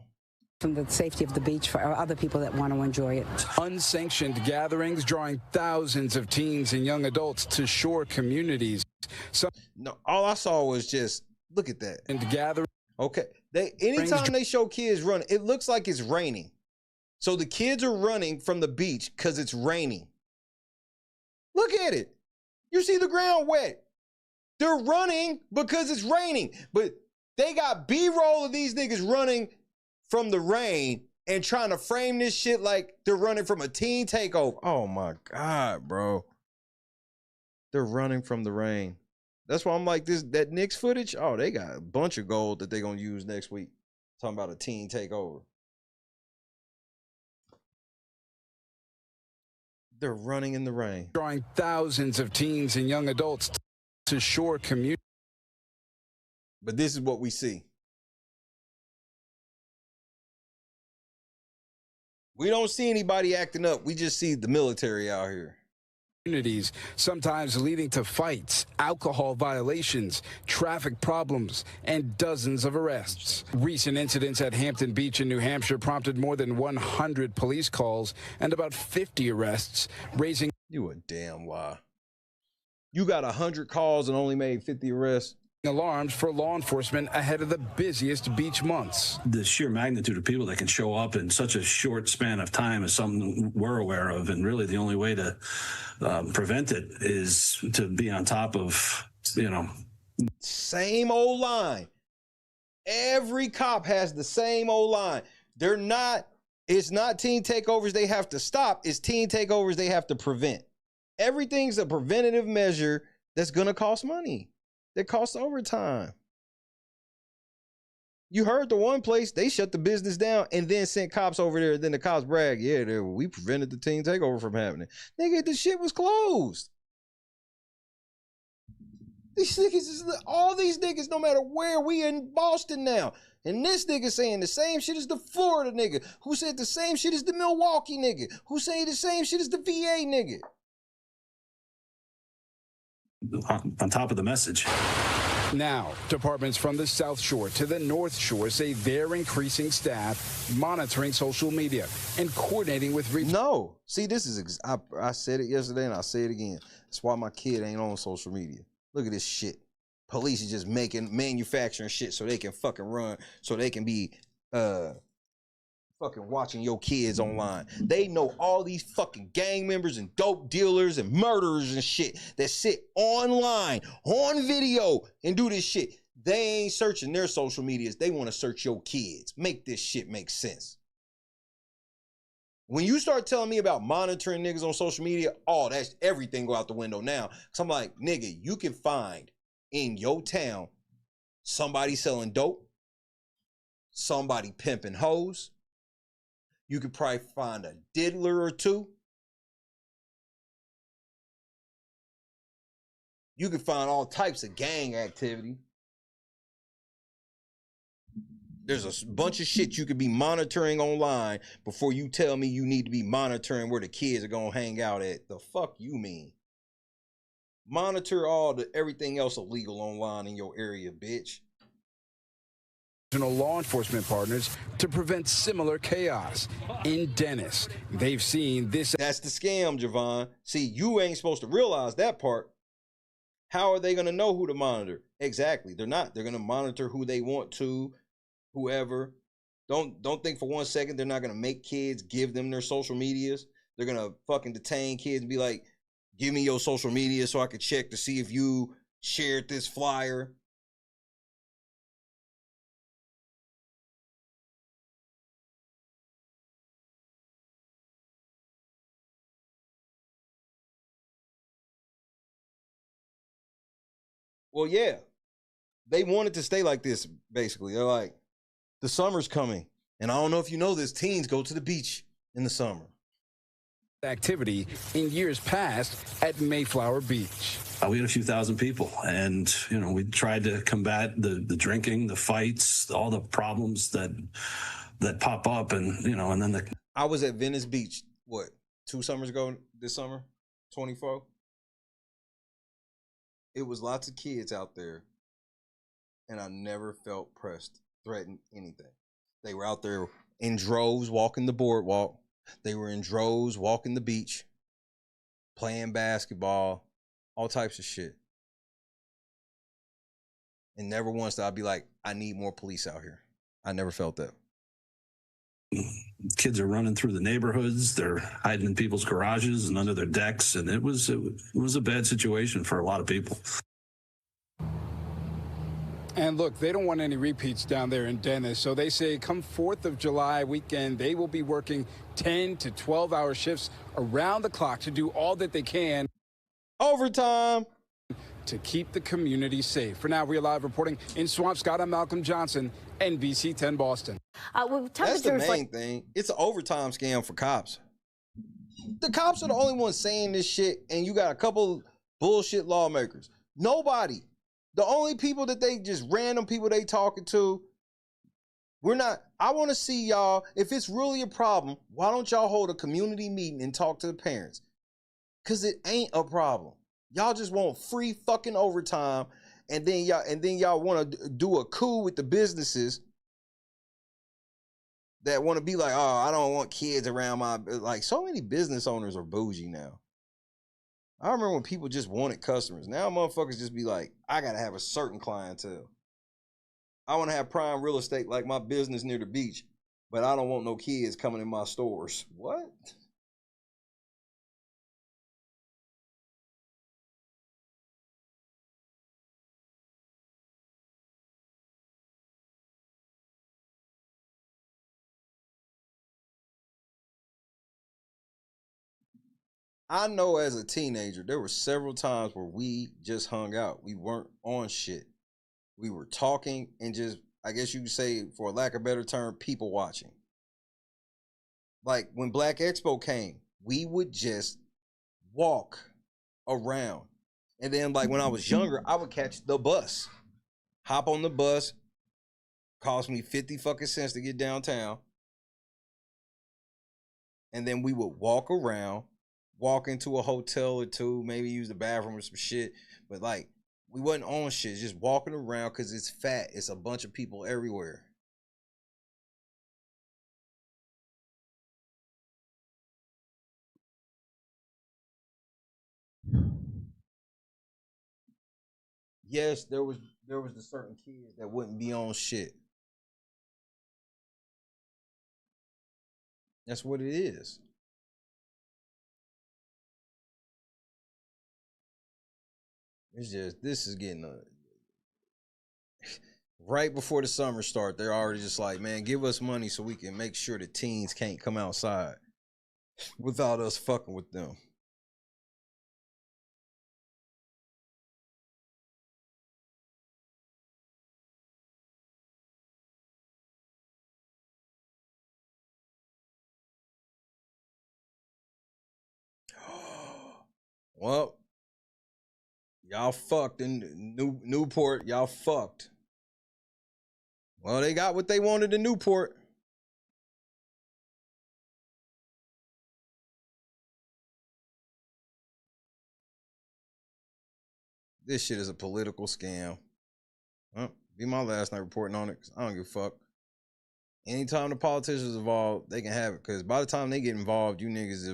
From the safety of the beach for other people that want to enjoy it. Unsanctioned gatherings drawing thousands of teens and young adults to shore communities. No, all I saw was just, look at that. And gather. Okay. Anytime they show kids running, it looks like it's raining. So the kids are running from the beach because it's raining. Look at it. You see the ground wet. They're running because it's raining. But they got B-roll of these niggas running from the rain and trying to frame this shit like they're running from a teen takeover. Oh my God, bro. They're running from the rain. That's why I'm like, that Knicks footage, oh, they got a bunch of gold that they're going to use next week. Talking about a teen takeover. They're running in the rain. Drawing thousands of teens and young adults to shore communities. But this is what we see. We don't see anybody acting up. We just see the military out here. Communities, sometimes leading to fights, alcohol violations, traffic problems, and dozens of arrests. Recent incidents at Hampton Beach in New Hampshire prompted more than 100 police calls and about 50 arrests, raising... You a damn lie. You got 100 calls and only made 50 arrests? Alarms for law enforcement ahead of the busiest beach months. The sheer magnitude of people that can show up in such a short span of time is something we're aware of, and really the only way to prevent it is to be on top of, you know. Same old line. Every cop has the same old line. They're not It's not teen takeovers they have to stop. It's teen takeovers they have to prevent. Everything's a preventative measure that's going to cost money. That costs overtime. You heard the one place, they shut the business down and then sent cops over there. Then the cops brag, yeah, we prevented the teen takeover from happening. Nigga, the shit was closed. These niggas, all these niggas, no matter where, we in Boston now. And this nigga saying the same shit as the Florida nigga, who said the same shit as the Milwaukee nigga, who saying the same shit as the VA nigga. On top of the message. Now, departments from the South Shore to the North Shore say they're increasing staff, monitoring social media, and coordinating with... No. See, this is... I said it yesterday and I'll say it again. That's why my kid ain't on social media. Look at this shit. Police is just manufacturing shit so they can fucking run, so they can be fucking watching your kids online. They know all these fucking gang members and dope dealers and murderers and shit that sit online, on video, and do this shit. They ain't searching their social medias. They want to search your kids. Make this shit make sense. When you start telling me about monitoring niggas on social media, oh, that's everything go out the window now. Cause I'm like, nigga, you can find in your town somebody selling dope, somebody pimping hoes. You could probably find a diddler or two. You could find all types of gang activity. There's a bunch of shit you could be monitoring online before you tell me you need to be monitoring where the kids are gonna hang out at. The fuck you mean? Monitor everything else illegal online in your area, bitch. Law enforcement partners to prevent similar chaos. In Dennis, they've seen this. That's the scam, Javon. See, you ain't supposed to realize that part. How are they going to know who to monitor? Exactly. They're not. They're going to monitor who they want to, whoever. Don't think for 1 second they're not going to make kids give them their social medias. They're going to fucking detain kids and be like, give me your social media so I could check to see if you shared this flyer. Well, yeah, they wanted to stay like this, basically. They're like, the summer's coming. And I don't know if you know this, teens go to the beach in the summer. Activity in years past at Mayflower Beach. We had a few thousand people, and we tried to combat the drinking, the fights, all the problems that pop up, and and then I was at Venice Beach, 2 summers ago this summer, 24. It was lots of kids out there, and I never felt pressed, threatened, anything. They were out there in droves walking the boardwalk. They were in droves walking the beach, playing basketball, all types of shit. And never once did I be like, I need more police out here. I never felt that. Kids are running through the neighborhoods. They're hiding in people's garages and under their decks. And it was a bad situation for a lot of people. And look, they don't want any repeats down there in Dennis. So they say come 4th of July weekend, they will be working 10 to 12-hour shifts around the clock to do all that they can. Overtime. To keep the community safe. For now, we're live reporting in Swampscott. I'm Malcolm Johnson, NBC 10 Boston. That's the main thing. It's an overtime scam for cops. The cops are the only ones saying this shit, and you got a couple bullshit lawmakers. Nobody. The only people that they just random people they talking to. I want to see y'all. If it's really a problem, why don't y'all hold a community meeting and talk to the parents? Because it ain't a problem. Y'all just want free fucking overtime, and then y'all want to do a coup with the businesses that want to be like, oh, I don't want kids around my, like, so many business owners are bougie now. I remember when people just wanted customers. Now motherfuckers just be like, I gotta have a certain clientele. I want to have prime real estate like my business near the beach, but I don't want no kids coming in my stores. What? I know as a teenager, there were several times where we just hung out. We weren't on shit. We were talking and just, I guess you could say, for lack of a better term, people watching. Like when Black Expo came, we would just walk around. And then like when I was younger, I would catch the bus. Hop on the bus. Cost me 50 fucking cents to get downtown. And then we would walk around, walk into a hotel or two, maybe use the bathroom or some shit. But like, we wasn't on shit, just walking around because it's fat. It's a bunch of people everywhere. Yes, there was the certain kids that wouldn't be on shit. That's what it is. It's just, this is getting right before the summer start, they're already just like, man, give us money so we can make sure the teens can't come outside without us fucking with them. Well, y'all fucked in Newport. Y'all fucked. Well, they got what they wanted in Newport. This shit is a political scam. Be my last night reporting on it, 'cause I don't give a fuck. Anytime the politicians involved, they can have it. Because by the time they get involved, you niggas,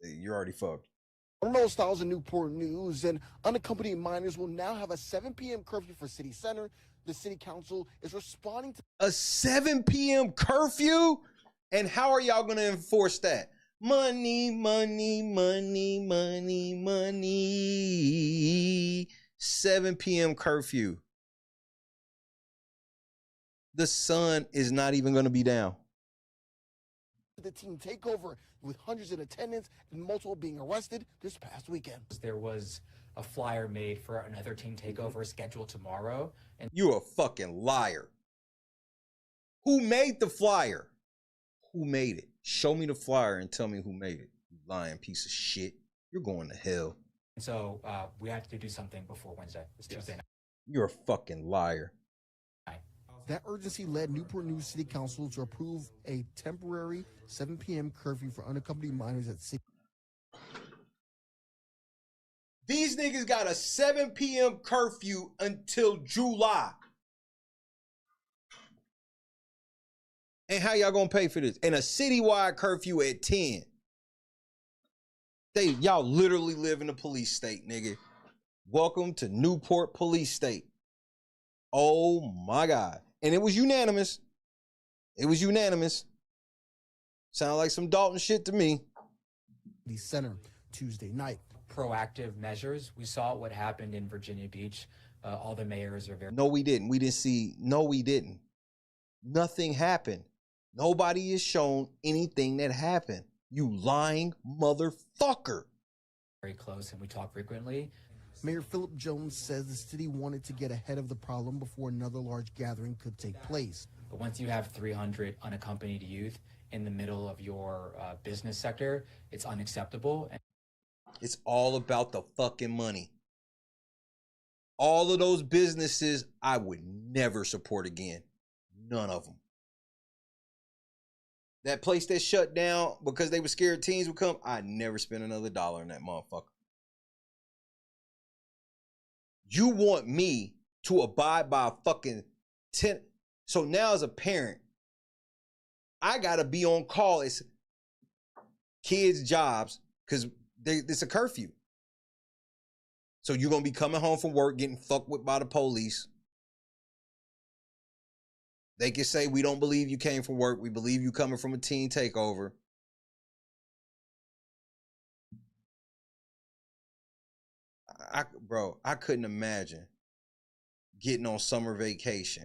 you're already fucked. From those styles in Newport News, and unaccompanied minors will now have a 7 p.m. curfew for City Center. The city council is responding to a 7 p.m. curfew? And how are y'all going to enforce that? Money, money, money, money, money. 7 p.m. curfew. The sun is not even going to be down. the team takeover, with hundreds in attendance and multiple being arrested this past weekend. There was a flyer made for another team takeover scheduled tomorrow. And you a fucking liar. Who made the flyer? Who made it? Show me the flyer and tell me who made it. You lying piece of shit. You're going to hell. So we had to do something before Wednesday. It's Tuesday night. You're a fucking liar. That urgency led Newport News City Council to approve a temporary 7 p.m. curfew for unaccompanied minors at City. These niggas got a 7 p.m. curfew until July. And how y'all gonna pay for this? And a citywide curfew at 10. Y'all literally live in a police state, nigga. Welcome to Newport Police State. Oh my God. And it was unanimous. It was unanimous. Sound like some Dalton shit to me. The center Tuesday night. Proactive measures. We saw what happened in Virginia Beach. All the mayors are very... No, we didn't. We didn't see... No, we didn't. Nothing happened. Nobody has shown anything that happened. You lying motherfucker. Very close, and we talk frequently. Mayor Philip Jones says the city wanted to get ahead of the problem before another large gathering could take place. But once you have 300 unaccompanied youth in the middle of your business sector, it's unacceptable. It's all about the fucking money. All of those businesses I would never support again. None of them. That place that shut down because they were scared teens would come, I'd never spend another dollar in that motherfucker. You want me to abide by a fucking 10. So now as a parent, I got to be on call as kids' jobs because it's a curfew. So you're going to be coming home from work getting fucked with by the police. They can say, we don't believe you came from work. We believe you coming from a teen takeover. Bro, I couldn't imagine getting on summer vacation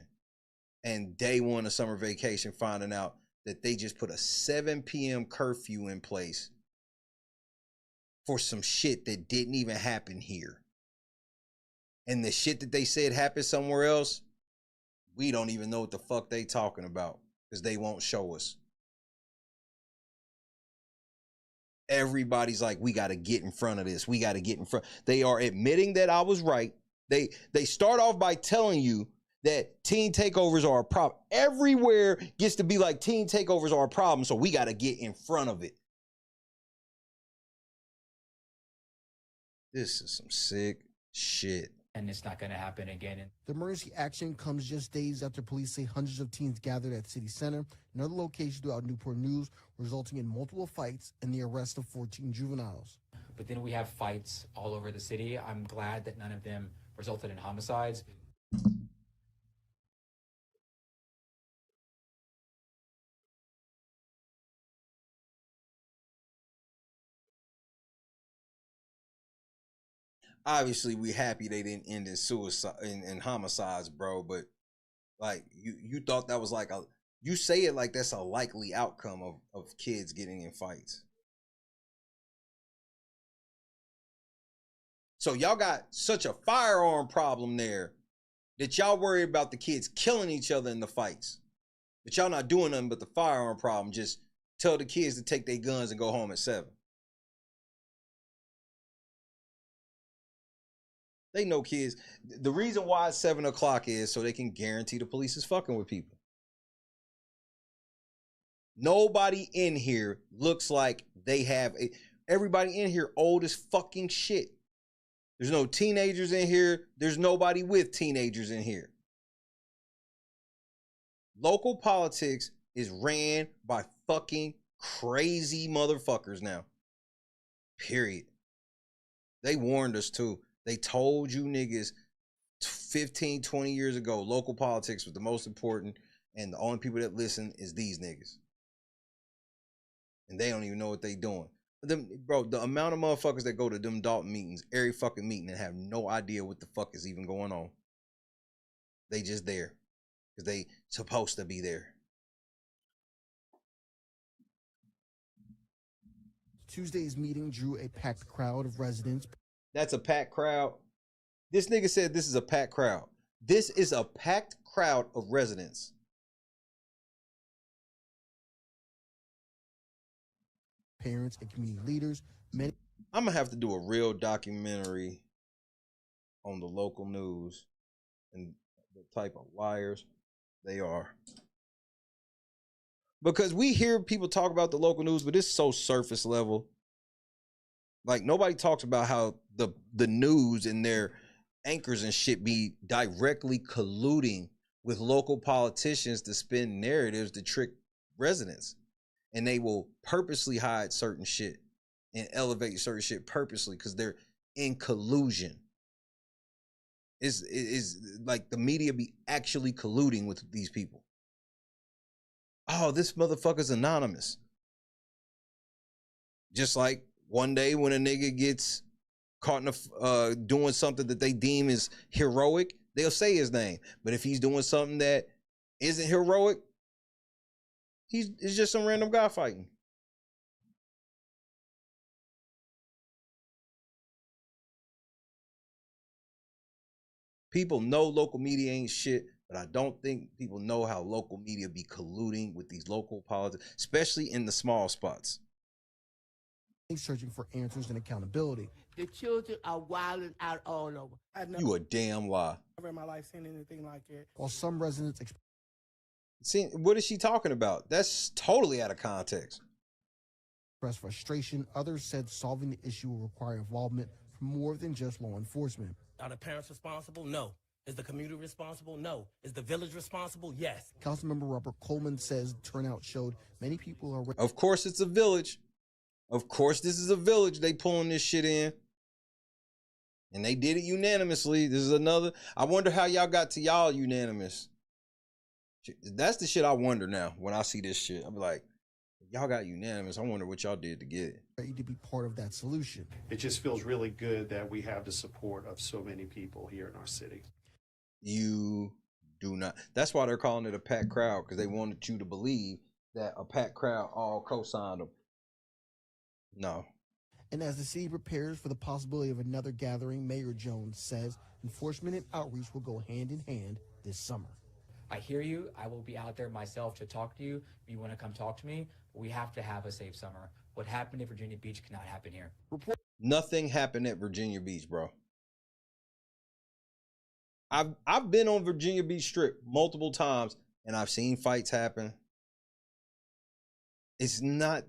and day one of summer vacation finding out that they just put a 7 p.m. curfew in place for some shit that didn't even happen here. And the shit that they said happened somewhere else, we don't even know what the fuck they talking about because they won't show us. Everybody's like, we got to get in front of this. We got to get in front. They are admitting that I was right. They start off by telling you that teen takeovers are a problem. Everywhere gets to be like teen takeovers are a problem, so we got to get in front of it. This is some sick shit. And it's not going to happen again. The emergency action comes just days after police say hundreds of teens gathered at City Center and other locations throughout Newport News, resulting in multiple fights and the arrest of 14 juveniles. But then we have fights all over the city. I'm glad that none of them resulted in homicides. Obviously, we happy they didn't end in suicide in homicides, bro. But like you thought that was like you say it like that's a likely outcome of kids getting in fights. So y'all got such a firearm problem there that y'all worry about the kids killing each other in the fights. But y'all not doing nothing but the firearm problem. Just tell the kids to take their guns and go home at 7. They know kids. The reason why it's 7 o'clock is so they can guarantee the police is fucking with people. Nobody in here looks like they have everybody in here old as fucking shit. There's no teenagers in here. There's nobody with teenagers in here. Local politics is ran by fucking crazy motherfuckers now. Period. They warned us too. They told you niggas 15, 20 years ago, local politics was the most important, and the only people that listen is these niggas. And they don't even know what they doing. Bro, the amount of motherfuckers that go to them Dalton meetings, every fucking meeting, and have no idea what the fuck is even going on. They just there. Because they supposed to be there. Tuesday's meeting drew a packed crowd of residents. That's a packed crowd. This nigga said this is a packed crowd. This is a packed crowd of residents. Parents and community leaders. I'm gonna have to do a real documentary on the local news and the type of liars they are. Because we hear people talk about the local news, but it's so surface level. Like nobody talks about how the news and their anchors and shit be directly colluding with local politicians to spin narratives to trick residents. And they will purposely hide certain shit and elevate certain shit purposely because they're in collusion. Is like the media be actually colluding with these people. Oh, this motherfucker's anonymous. Just like one day when a nigga gets caught in doing something that they deem is heroic, they'll say his name. But if he's doing something that isn't heroic, it's just some random guy fighting. People know local media ain't shit, but I don't think people know how local media be colluding with these local politics, especially in the small spots. Searching for answers and accountability. The children are wilding out all over. You a damn lie. Never in my life seen anything like it. While some residents what is she talking about? That's totally out of context. expressed frustration, others said solving the issue will require involvement from more than just law enforcement. Are the parents responsible? No. Is the community responsible? No. Is the village responsible? Yes. Councilmember Robert Coleman says turnout showed many people are... Of course it's a village. Of course this is a village they pulling this shit in. And they did it unanimously. This is another... I wonder how y'all got to y'all unanimous. That's the shit I wonder now when I see this shit. I'm like, y'all got unanimous. I wonder what y'all did to get it. Ready to be part of that solution. It just feels really good that we have the support of so many people here in our city. You do not. That's why they're calling it a packed crowd, because they wanted you to believe that a packed crowd all co-signed them. No. And as the city prepares for the possibility of another gathering, Mayor Jones says enforcement and outreach will go hand in hand this summer. I hear you. I will be out there myself to talk to you. If you want to come talk to me, we have to have a safe summer. What happened at Virginia Beach cannot happen here. Nothing happened at Virginia Beach, bro. I've been on Virginia Beach Strip multiple times, and I've seen fights happen. It's not,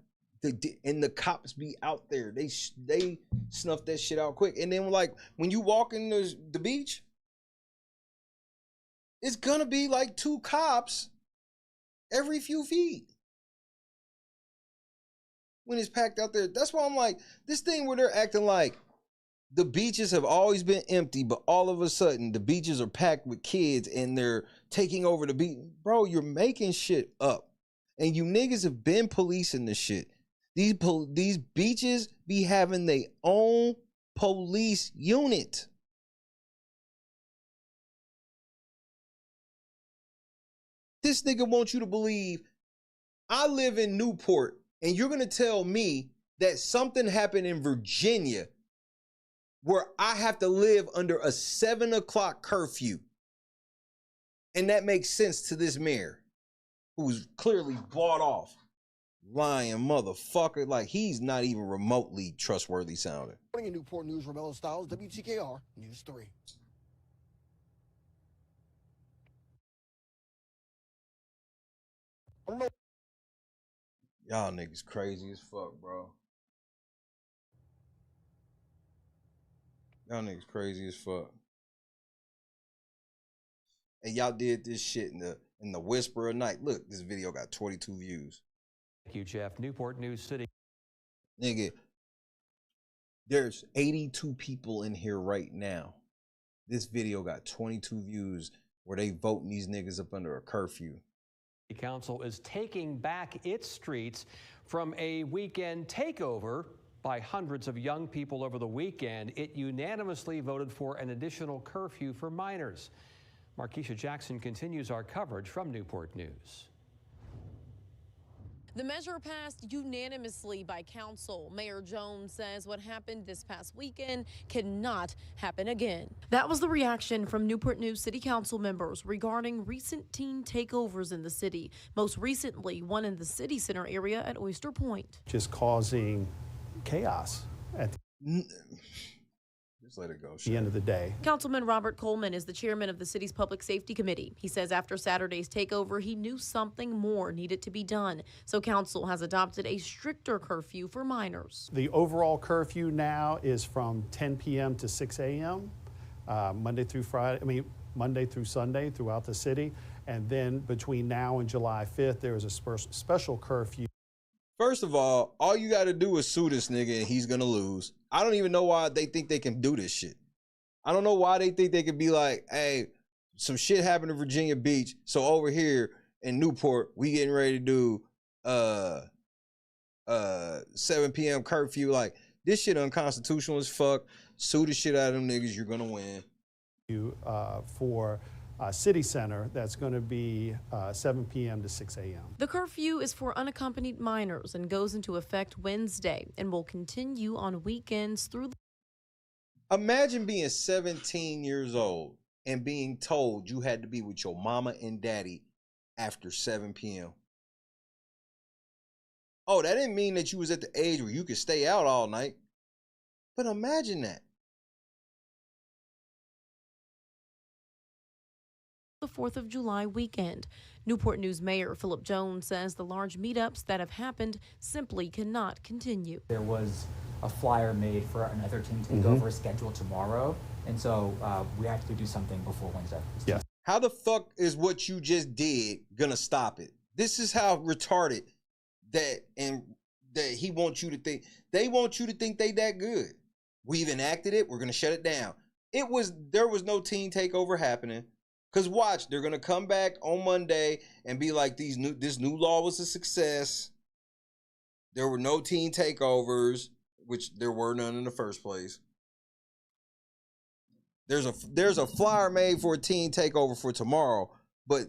and the cops be out there. They snuff that shit out quick. And then, like, when you walk in the beach, it's gonna be like 2 cops every few feet when it's packed out there. That's why I'm like, this thing where they're acting like the beaches have always been empty, but all of a sudden the beaches are packed with kids and they're taking over the beach. Bro, you're making shit up. And you niggas have been policing this shit. These beaches be having their own police unit. This nigga wants you to believe I live in Newport and you're going to tell me that something happened in Virginia where I have to live under a 7 o'clock curfew. And that makes sense to this mayor who's clearly bought off. Lying motherfucker. Like, he's not even remotely trustworthy sounding. In Newport News, Romello Styles, WTKR News 3. Y'all niggas crazy as fuck, bro. Y'all niggas crazy as fuck. And y'all did this shit in the whisper of night. Look, this video got 22 views. Thank you, Jeff. Newport News City. Nigga, there's 82 people in here right now. This video got 22 views where they voting these niggas up under a curfew. The council is taking back its streets from a weekend takeover by hundreds of young people over the weekend. It unanimously voted for an additional curfew for minors. Markeisha Jackson continues our coverage from Newport News. The measure passed unanimously by council. Mayor Jones says what happened this past weekend cannot happen again. That was the reaction from Newport News City Council members regarding recent teen takeovers in the city. Most recently, one in the city center area at Oyster Point. Just causing chaos at Just let it go. the end of the day. Councilman Robert Coleman is the chairman of the city's Public Safety Committee. He says after Saturday's takeover, he knew something more needed to be done. So council has adopted a stricter curfew for minors. The overall curfew now is from 10 p.m. to 6 a.m. Monday through Sunday throughout the city. And then between now and July 5th, there is a special curfew. First of all you got to do is sue this nigga and he's going to lose. I don't even know why they think they can do this shit. I don't know why they think they could be like, hey, some shit happened in Virginia Beach, so over here in Newport, we getting ready to do 7 p.m. curfew. Like, this shit unconstitutional as fuck. Sue the shit out of them niggas, you're going to win. For City Center, that's going to be 7 p.m. to 6 a.m. The curfew is for unaccompanied minors and goes into effect Wednesday and will continue on weekends through. Imagine being 17 years old and being told you had to be with your mama and daddy after 7 p.m. Oh, that didn't mean that you was at the age where you could stay out all night. But imagine that. The 4th of July weekend. Newport News Mayor Philip Jones says the large meetups that have happened simply cannot continue. There was a flyer made for another teen takeover scheduled tomorrow, and so we have to do something before Wednesday. Yes. How the fuck is what you just did gonna stop it? This is how retarded that he wants you to think. They want you to think they that good. We've enacted it. We're gonna shut it down. There was no teen takeover happening. Cause watch, they're gonna come back on Monday and be like, this new law was a success. There were no teen takeovers, which there were none in the first place. There's a flyer made for a teen takeover for tomorrow, but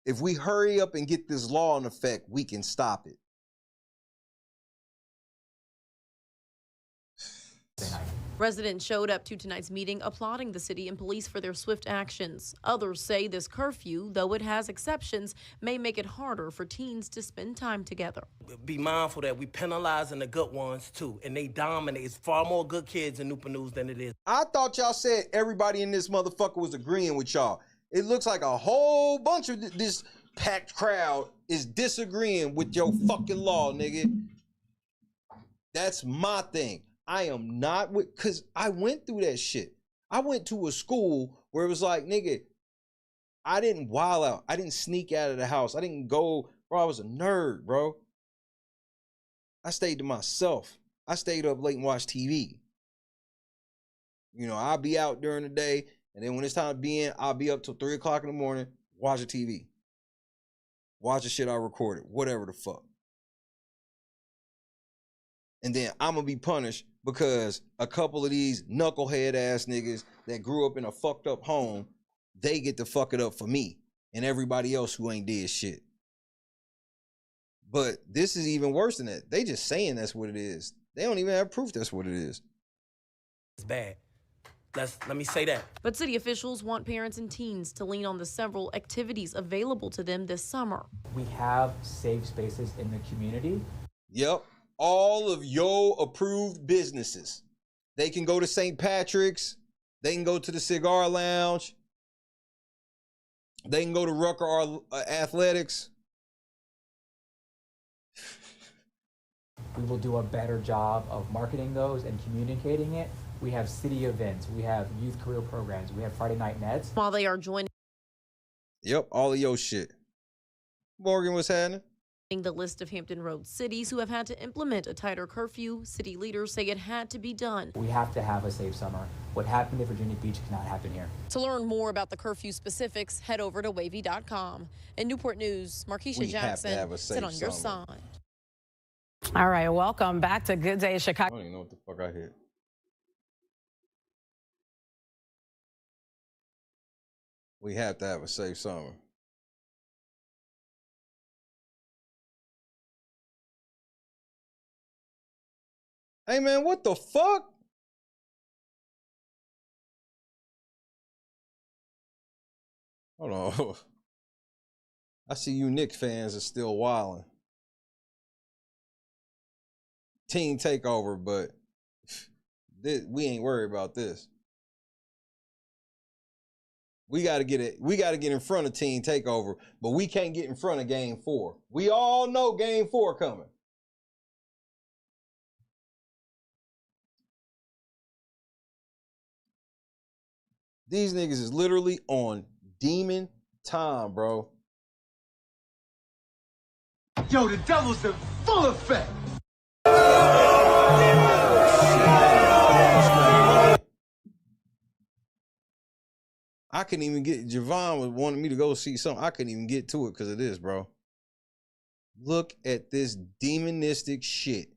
if we hurry up and get this law in effect, we can stop it. Residents showed up to tonight's meeting applauding the city and police for their swift actions. Others say this curfew, though it has exceptions, may make it harder for teens to spend time together. Be mindful that we penalizing the good ones too, and they dominate. It's far more good kids in Newport News than it is. I thought y'all said everybody in this motherfucker was agreeing with y'all. It looks like a whole bunch of this packed crowd is disagreeing with your fucking law, nigga. That's my thing. I am not with, because I went through that shit. I went to a school where it was like, nigga, I didn't wild out. I didn't sneak out of the house. I didn't go, bro, I was a nerd, bro. I stayed to myself. I stayed up late and watched TV. You know, I'll be out during the day, and then when it's time to be in, I'll be up till 3 o'clock in the morning, watching TV. Watch the shit I recorded, whatever the fuck. And then I'm gonna be punished because a couple of these knucklehead ass niggas that grew up in a fucked up home, they get to fuck it up for me and everybody else who ain't did shit. But this is even worse than that. They just saying that's what it is. They don't even have proof that's what it is. It's bad. Let me say that. But city officials want parents and teens to lean on the several activities available to them this summer. We have safe spaces in the community. Yep. All of your approved businesses. They can go to St. Patrick's. They can go to the Cigar Lounge. They can go to Rucker Athletics. We will do a better job of marketing those and communicating it. We have city events. We have youth career programs. We have Friday Night Nets. While they are joining Yep, all of your shit. Morgan, what's happening? the list of Hampton Road cities who have had to implement a tighter curfew, city leaders say it had to be done. We have to have a safe summer. What happened at Virginia Beach cannot happen here. To learn more about the curfew specifics, head over to wavy.com. In Newport News, Markeisha Jackson, sit on your side. All right, welcome back to Good Day Chicago. I don't even know what the fuck I hit. We have to have a safe summer. Hey man, what the fuck? Hold on. I see you Knicks fans are still wilding. Team takeover, but we ain't worried about this. We got to get it. We got to get in front of team takeover, but we can't get in front of game 4. We all know game 4 coming. These niggas is literally on demon time, bro. Yo, the devil's in full effect. I couldn't even get, Javon wanted me to go see something. I couldn't even get to it because of this, bro. Look at this demonistic shit.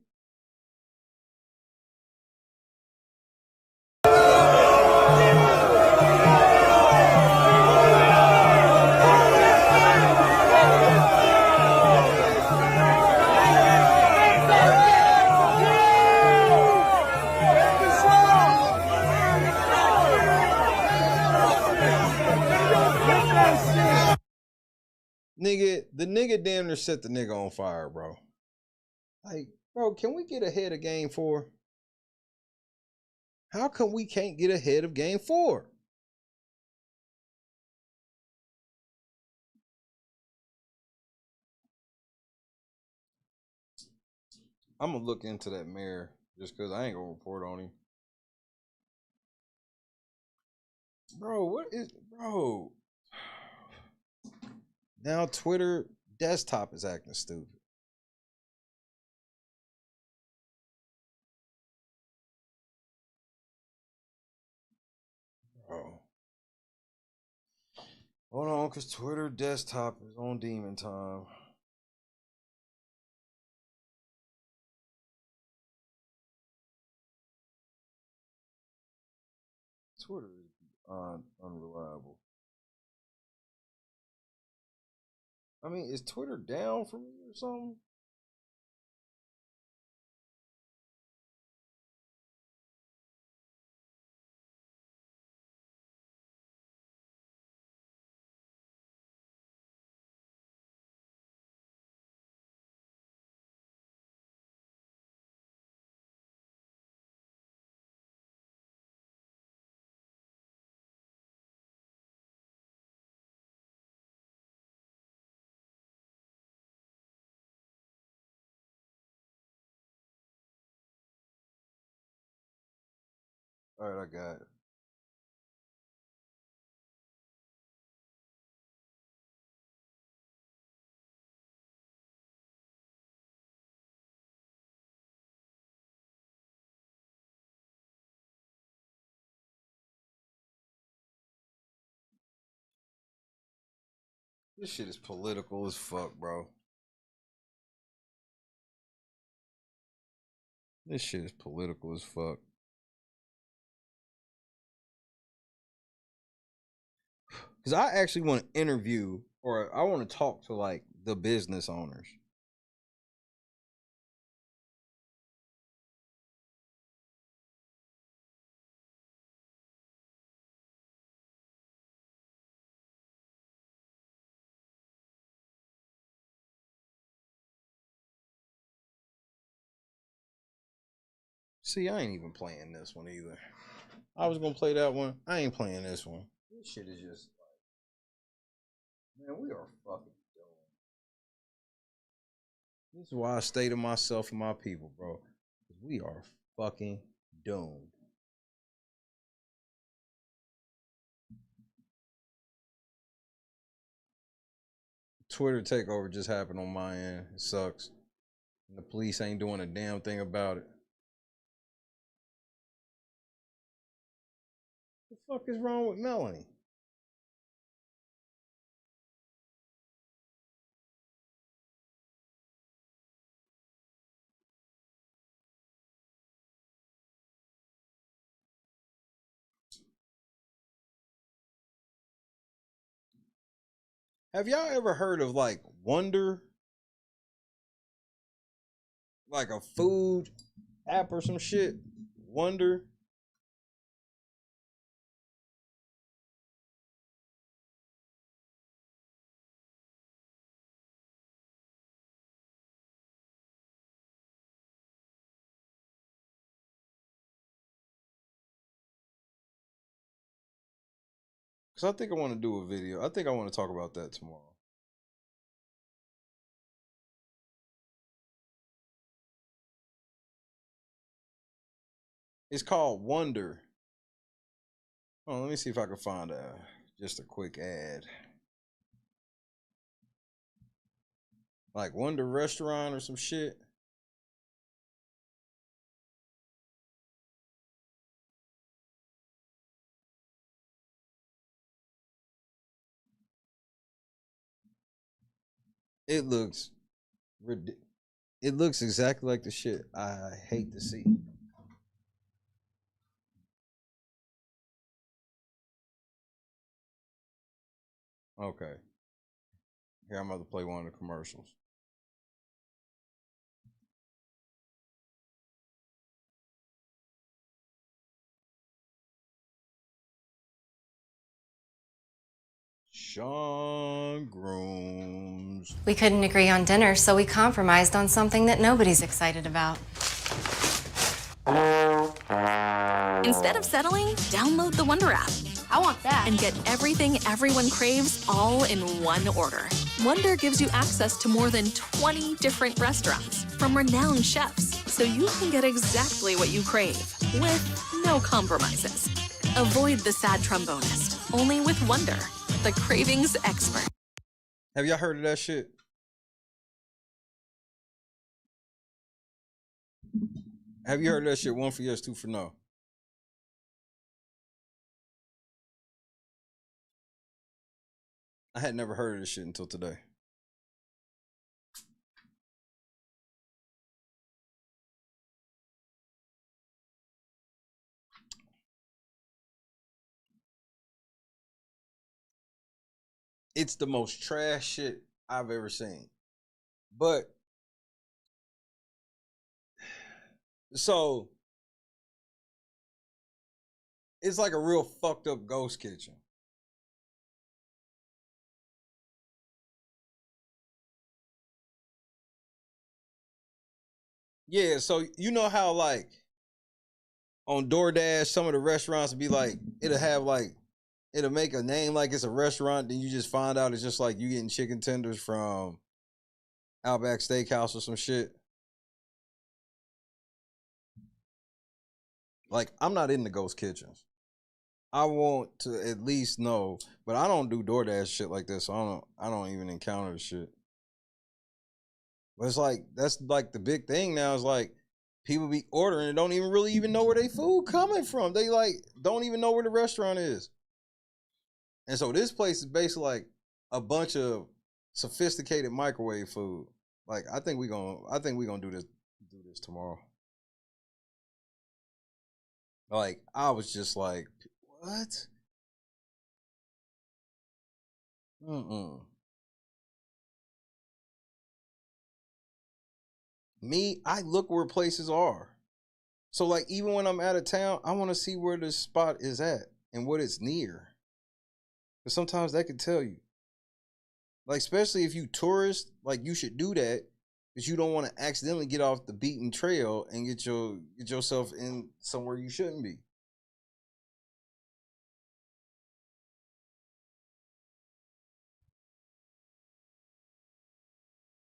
Nigga, the nigga damn near set the nigga on fire, bro. Like, bro, can we get ahead of game 4? How come we can't get ahead of game 4? I'm gonna look into that mayor just because I ain't gonna report on him. Bro, what is, bro? Now Twitter desktop is acting stupid. Bro. Hold on, because Twitter desktop is on demon time. Twitter is unreliable. I mean, is Twitter down for me or something? All right, I got it. This shit is political as fuck, bro. This shit is political as fuck. Because I actually want to interview, or I want to talk to like the business owners. See, I ain't even playing this one either. I was gonna play that one. I ain't playing this one. This shit is just like, man, we are fucking doomed. This is why I stay to myself and my people, bro. We are fucking doomed. Twitter takeover just happened on my end. It sucks. And the police ain't doing a damn thing about it. What the fuck is wrong with Melanie? Have y'all ever heard of like Wonder? Like a food app or some shit? Wonder? Because I think I want to do a video. I think I want to talk about that tomorrow. It's called Wonder. Oh, let me see if I can find just a quick ad. Like Wonder Restaurant or some shit. It looks ridiculous. It looks exactly like the shit I hate to see. Okay. Here, I'm about to play one of the commercials. Sean Grooms. We couldn't agree on dinner, so we compromised on something that nobody's excited about. Instead of settling, download the Wonder app. I want that. And get everything everyone craves all in one order. Wonder gives you access to more than 20 different restaurants from renowned chefs, so you can get exactly what you crave with no compromises. Avoid the sad trombonist, only with Wonder, the cravings expert. Have y'all heard of that shit? Have you heard of that shit? 1 for yes, 2 for no. I had never heard of this shit until today. It's the most trash shit I've ever seen. But so it's like a real fucked up ghost kitchen. Yeah, so you know how like on DoorDash, some of the restaurants be like, it'll make a name like it's a restaurant, then you just find out it's just like you getting chicken tenders from Outback Steakhouse or some shit. Like, I'm not in the ghost kitchens. I want to at least know, but I don't do DoorDash shit like this, so I don't even encounter the shit. But it's like, that's like the big thing now is like, people be ordering and don't even really even know where their food coming from. They like don't even know where the restaurant is. And so this place is basically like a bunch of sophisticated microwave food. Like I think we're gonna do this tomorrow. Like I was just like, what? Me, I look where places are. So like even when I'm out of town, I want to see where this spot is at and what it's near. Because sometimes that can tell you. Like especially if you tourist, like you should do that because you don't want to accidentally get off the beaten trail and get yourself in somewhere you shouldn't be.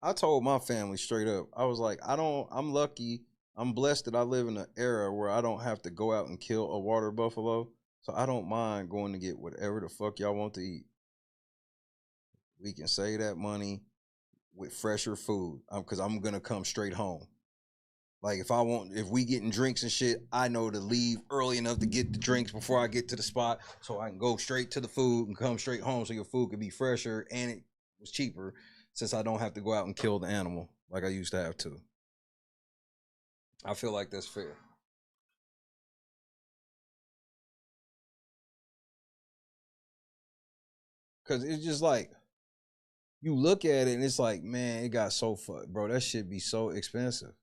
I told my family straight up. I was like, I'm lucky. I'm blessed that I live in an era where I don't have to go out and kill a water buffalo. So I don't mind going to get whatever the fuck y'all want to eat. We can save that money with fresher food. Because I'm going to come straight home. Like if we getting drinks and shit, I know to leave early enough to get the drinks before I get to the spot. So I can go straight to the food and come straight home so your food could be fresher and it was cheaper. Since I don't have to go out and kill the animal like I used to have to. I feel like that's fair. Cause it's just like, you look at it and it's like, man, it got so fucked, bro. That shit be so expensive.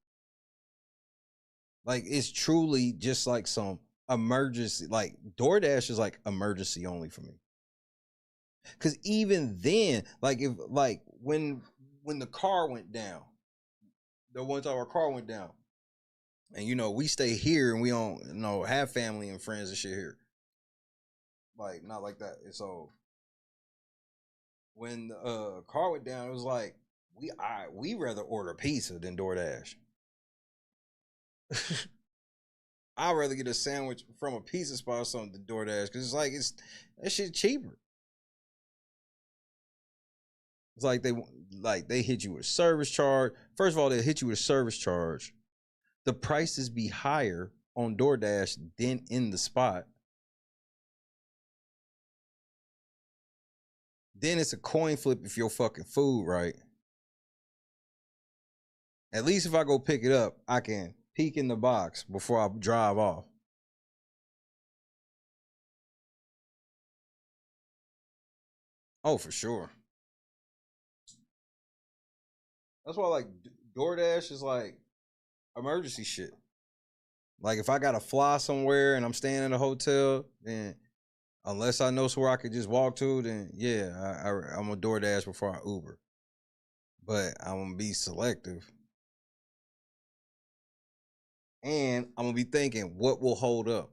Like it's truly just like some emergency, like DoorDash is like emergency only for me. Cause even then, like if like when the car went down, the one time our car went down, and you know we stay here and we don't have family and friends and shit here, like not like that. And so when the car went down, it was like we rather order pizza than DoorDash. I'd rather get a sandwich from a pizza spot or something than DoorDash because it's like that shit cheaper. It's like they hit you with a service charge. First of all, they hit you with a service charge. The prices be higher on DoorDash than in the spot. Then it's a coin flip if your fucking food right. At least if I go pick it up, I can peek in the box before I drive off. Oh, for sure. That's why like DoorDash is like emergency shit. Like if I gotta fly somewhere and I'm staying in a hotel, then unless I know somewhere I could just walk to, then yeah, I'm gonna DoorDash before I Uber. But I'm gonna be selective. And I'm gonna be thinking, what will hold up?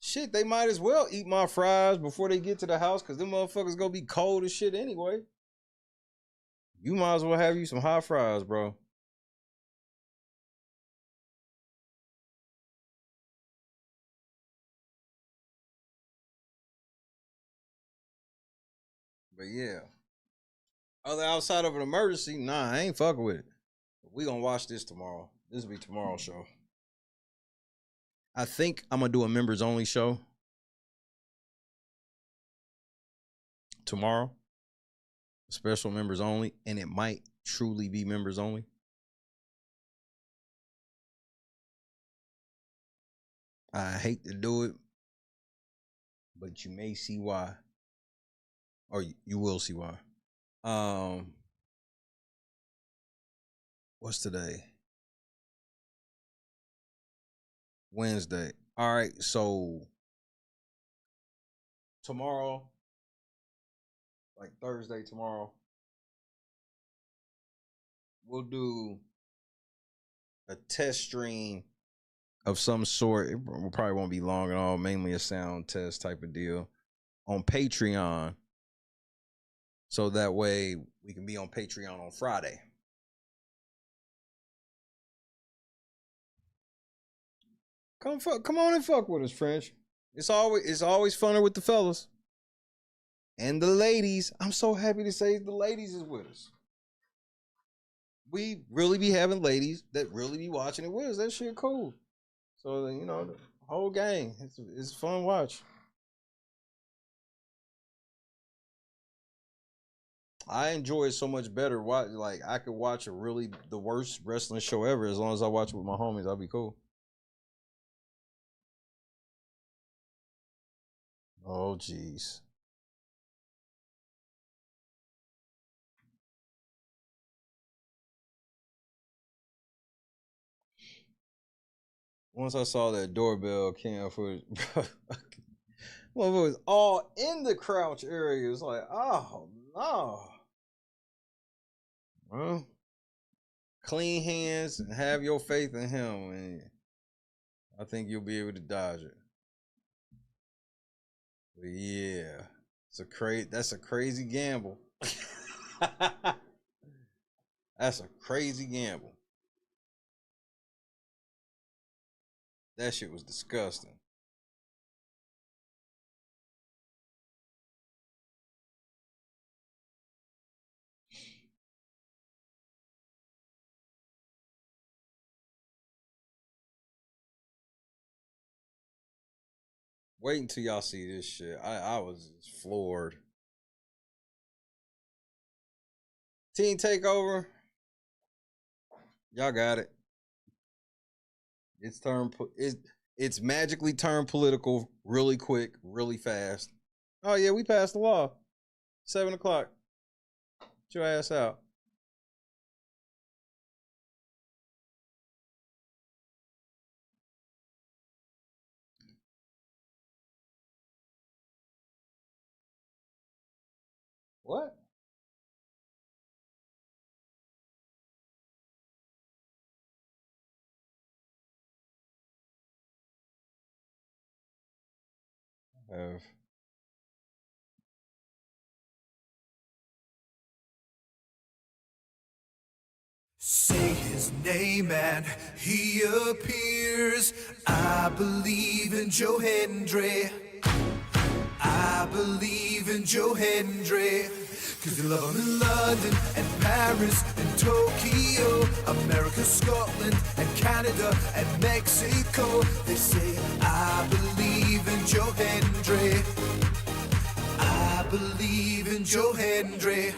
Shit, they might as well eat my fries before they get to the house because them motherfuckers gonna be cold as shit anyway. You might as well have you some hot fries, bro. But yeah. Other outside of an emergency, nah, I ain't fucking with it. We gonna watch this tomorrow. This will be tomorrow's show. I think I'm gonna do a members only show tomorrow. Special members only, and it might truly be members only. I hate to do it, but you may see why. Or you will see why. What's today? Wednesday. All right, so tomorrow, like Thursday tomorrow, we'll do a test stream of some sort. It probably won't be long at all, mainly a sound test type of deal on Patreon. so that way we can be on Patreon on Friday. Come on and fuck with us, French. It's always funner with the fellas. And the ladies. I'm so happy to say the ladies is with us. We really be having ladies that really be watching it with us. That shit cool. So, you know, the whole gang. It's a fun watch. I enjoy it so much better. Like, I could watch the worst wrestling show ever. As long as I watch it with my homies, I'll be cool. Oh, jeez. Once I saw that doorbell cam footage, well, it was all in the crouch area. It's like, oh no. Well, clean hands and have your faith in him, and I think you'll be able to dodge it. But yeah, that's a crazy gamble. That's a crazy gamble. That shit was disgusting. Wait until y'all see this shit. I was floored. Team Takeover. Y'all got it. It's magically turned political really quick, really fast. Oh yeah, we passed the law. 7 o'clock. Get your ass out. What? Have. Say his name and he appears. I believe in Joe Hendry. I believe in Joe Hendry. Cause they love him in London and Paris and Tokyo, America, Scotland and Canada and Mexico. They say, I believe in Joe Hendry. I believe in Joe Hendry.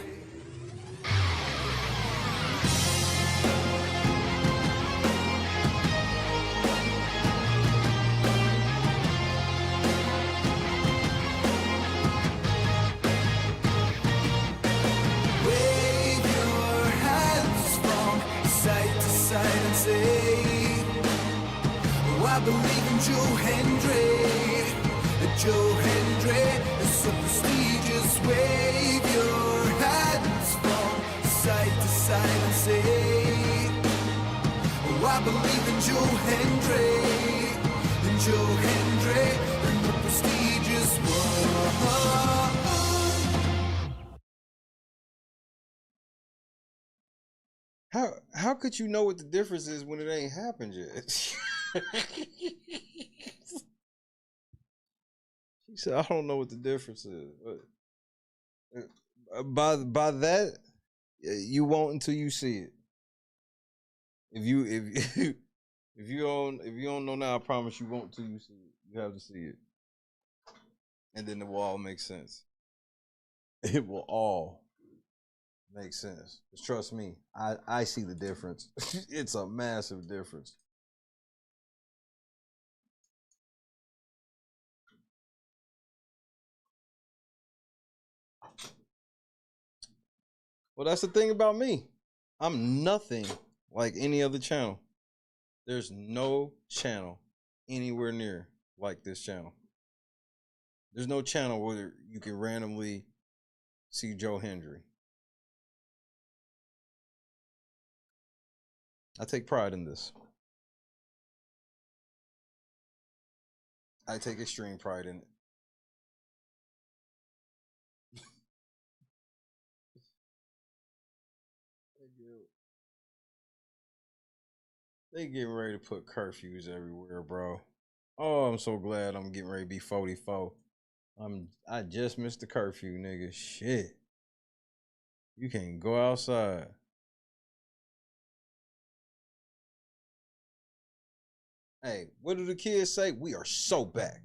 I believe in Joe Hendry. Joe Hendry is so prestigious. Wave your hands from side to side and say, oh, I believe in Joe Hendry. In Joe Hendry, and the prestigious one. How could you know what the difference is when it ain't happened yet? She said, I don't know what the difference is. By that, you won't until you see it. If you don't know now, I promise you won't until you see it. You have to see it. And then it will all make sense. It will all make sense. Just trust me, I see the difference. It's a massive difference. Well, that's the thing about me. I'm nothing like any other channel. There's no channel anywhere near like this channel. There's no channel where you can randomly see Joe Hendry. I take pride in this. I take extreme pride in it. They getting ready to put curfews everywhere, bro. Oh, I'm so glad I'm getting ready to be 44. I just missed the curfew, nigga. Shit. You can't go outside. Hey, what do the kids say? We are so back.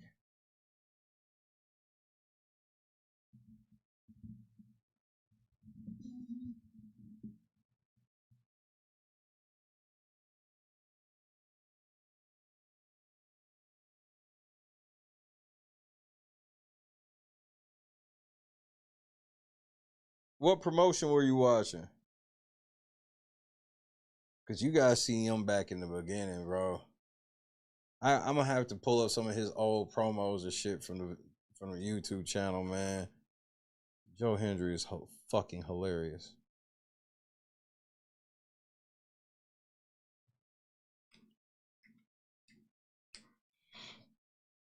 What promotion were you watching? Because you guys see him back in the beginning, bro. I'm going to have to pull up some of his old promos and shit from the YouTube channel, man. Joe Hendry is fucking hilarious.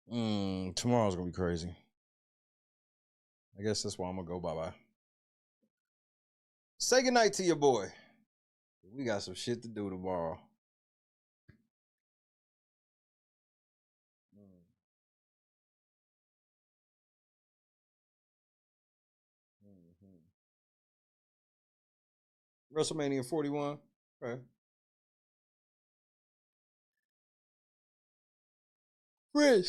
Tomorrow's going to be crazy. I guess that's why I'm going to go bye-bye. Say goodnight to your boy. We got some shit to do tomorrow. WrestleMania 41. Okay. French,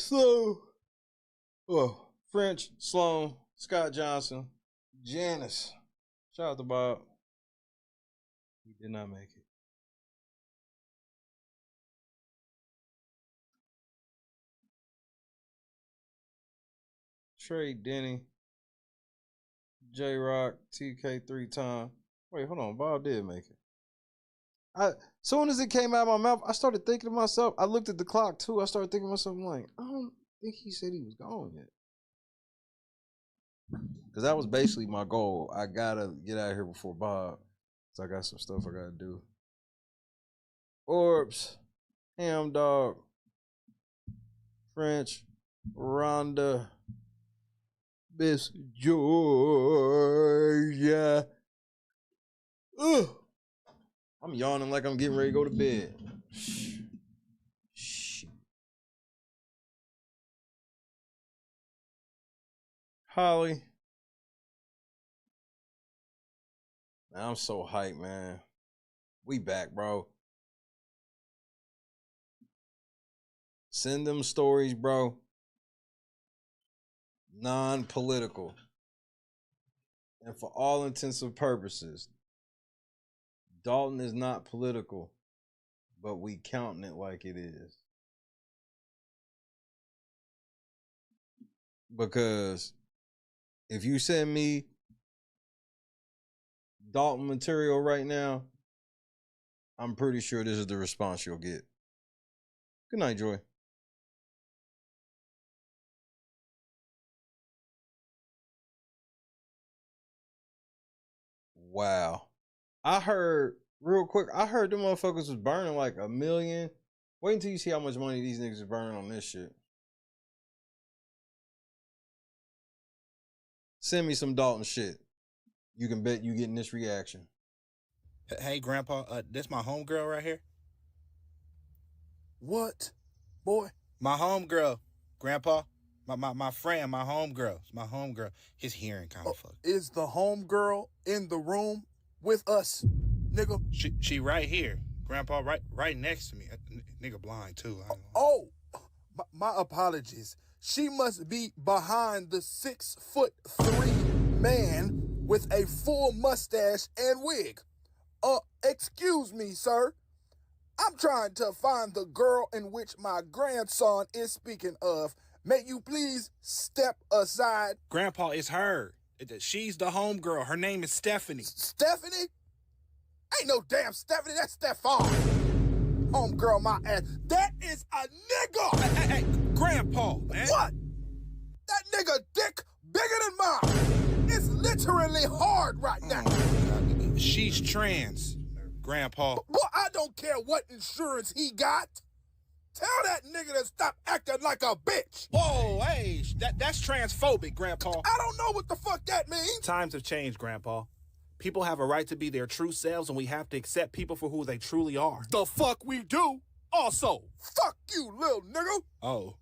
Sloan, Scott Johnson, Janice. Shout out to Bob. He did not make it. Trey Denny, J-Rock, TK 3-time. Wait, hold on. Bob did make it. Soon as it came out of my mouth, I started thinking to myself, I looked at the clock too. I started thinking to myself, I'm like, I don't think he said he was gone yet. Because that was basically my goal. I got to get out of here before Bob. So I got some stuff I got to do. Orbs, Ham Dog, French, Rhonda, Miss Georgia. Ugh. I'm yawning like I'm getting ready to go to bed. Shit. Holly. Man, I'm so hyped, man. We back, bro. Send them stories, bro. Non-political. And for all intents and purposes, Dalton is not political, but we counting it like it is. Because if you send me Dalton material right now, I'm pretty sure this is the response you'll get. Good night, Joy. Wow. I heard, real quick, I heard them motherfuckers was burning like $1 million. Wait until you see how much money these niggas are burning on this shit. Send me some Dalton shit. You can bet you getting this reaction. Hey, Grandpa, this my homegirl right here. What? Boy? My homegirl, Grandpa. My friend, my homegirl. My homegirl. His hearing kind of fucked. Is the homegirl in the room with us, nigga? She right here, Grandpa, right next to me. Nigga blind, too. Oh, my apologies. She must be behind the 6'3" man with a full mustache and wig. Excuse me, sir. I'm trying to find the girl in which my grandson is speaking of. May you please step aside? Grandpa, it's her. She's the homegirl. Her name is Stephanie. Stephanie? Ain't no damn Stephanie. That's Stefan. Homegirl, my ass. That is a nigga. Hey, Grandpa, man. What? That nigga dick bigger than mine. It's literally hard right now. She's trans, Grandpa. Boy, I don't care what insurance he got. Tell that nigga to stop acting like a bitch. Whoa, hey, that's transphobic, Grandpa. I don't know what the fuck that means. Times have changed, Grandpa. People have a right to be their true selves, and we have to accept people for who they truly are. The fuck we do? Also, fuck you, little nigga. Oh.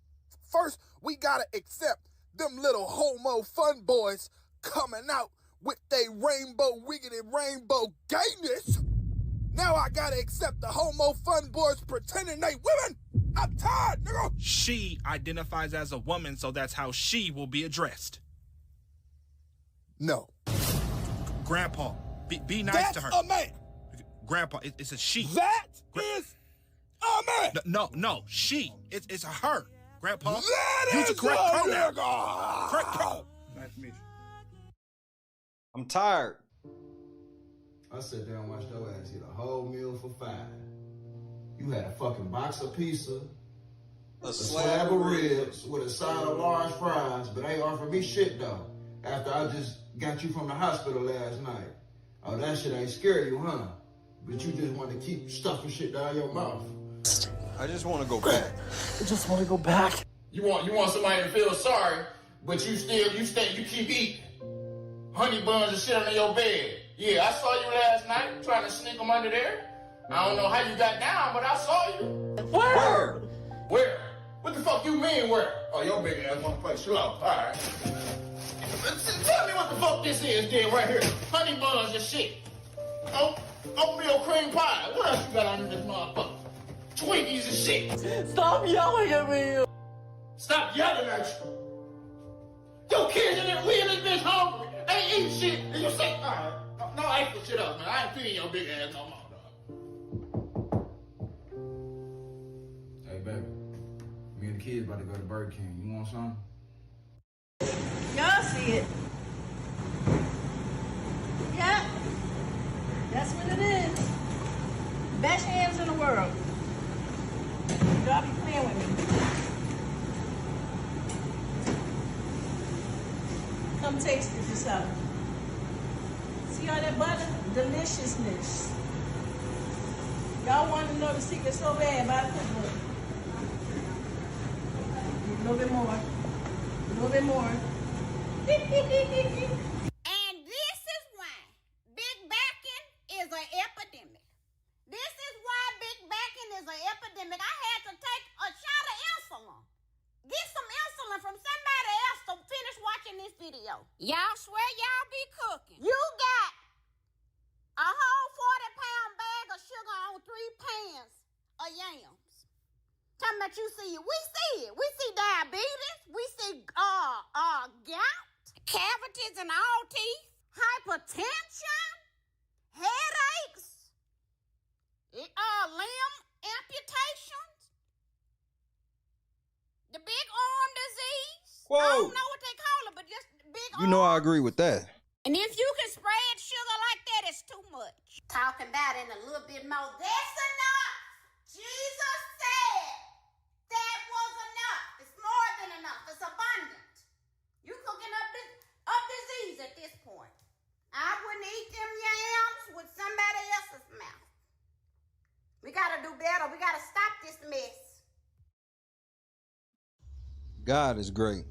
First, we gotta accept them little homo fun boys coming out with they rainbow wiggity rainbow gayness. Now I gotta accept the homo fun boys pretending they women. I'm tired, nigga. She identifies as a woman, so that's how she will be addressed. No. Grandpa, be nice That's to her. a man. Grandpa, it's a she. That is a man. No, she. It's a her. Grandpa, That use the is correct a pronoun. nigga. Correct pronoun. Nice to meet you. I'm tired. I sat there and watched your ass eat a whole meal for $5. You had a fucking box of pizza, a slab of ribs with a side of large fries, but ain't offered me shit though. After I just got you from the hospital last night. Oh, that shit ain't scare you, huh? But you just want to keep stuffing shit down your mouth. I just want to go back. I just want to go back. You want somebody to feel sorry, but you keep eating honey buns and shit under your bed. Yeah, I saw you last night trying to sneak them under there. I don't know how you got down, but I saw you. Where? Where? What the fuck you mean where? Oh, your big ass wanna play slow. All right. Tell me what the fuck this is then right here. Honey buns and shit. Oatmeal cream pie. What else you got under this motherfucker? Twinkies and shit. Stop yelling at me. Stop yelling at you. Your kids in there, we in this bitch hungry. Ain't eating shit. And you say, all right. No, I ain't put shit up, man. I ain't feeding your big ass no more, dog. Hey, baby. Me and the kids about to go to Burger King. You want something? Y'all see it. Yeah. That's what it is. Best hands in the world. Y'all be playing with me. Come taste it yourself. See all that butter? Deliciousness. Y'all want to know the secret so bad about the cookbook. A little bit more. A little bit more. And this is why big backing is an epidemic. This is why big backing is an epidemic. I had to take a shot of insulin. Get some insulin from somebody else to finish watching this video. Y'all swear y'all be cooking. You got a whole 40-pound bag of sugar on 3 pans of yams. Talking about you see it. We see it. We see diabetes. We see gout, cavities in all teeth, hypertension, headaches, limb amputations, the big arm disease. Whoa. I don't know what they call it, but just big arm. You know I agree with that. And if you can spread sugar like that, it's too much. Talking about it in a little bit more. That's enough. Jesus said that was enough. It's more than enough. It's abundant. You cooking up disease at this point. I wouldn't eat them yams with somebody else's mouth. We gotta do better. We gotta stop this mess. God is great.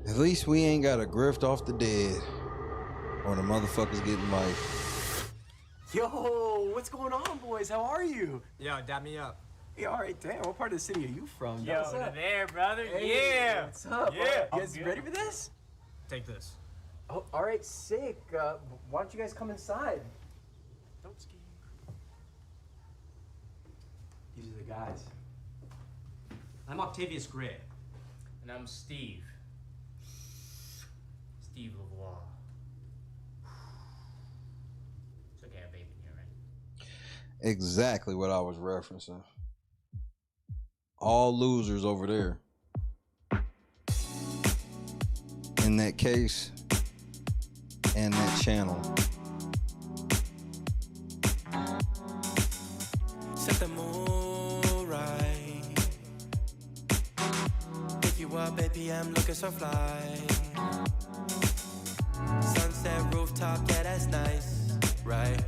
At least we ain't got a grift off the dead or the motherfuckers getting life. Yo, what's going on, boys? How are you? Yo, dap me up. Yeah, all right, damn. What part of the city are you from? Yo, what's up? there, brother. Hey, Yeah. What's up? Yeah. You guys ready for this? Take this. Oh, all right, sick. Why don't you guys come inside? Don't ski. These are the guys. I'm Octavius Gray. And I'm Steve. Steve Lavoie. It's okay, I have baby in here, right? Exactly what I was referencing. All losers over there. In that case and that channel. Set the mood right. Pick you up, baby, I'm looking so fly. Sunset rooftop, yeah, that's nice, right?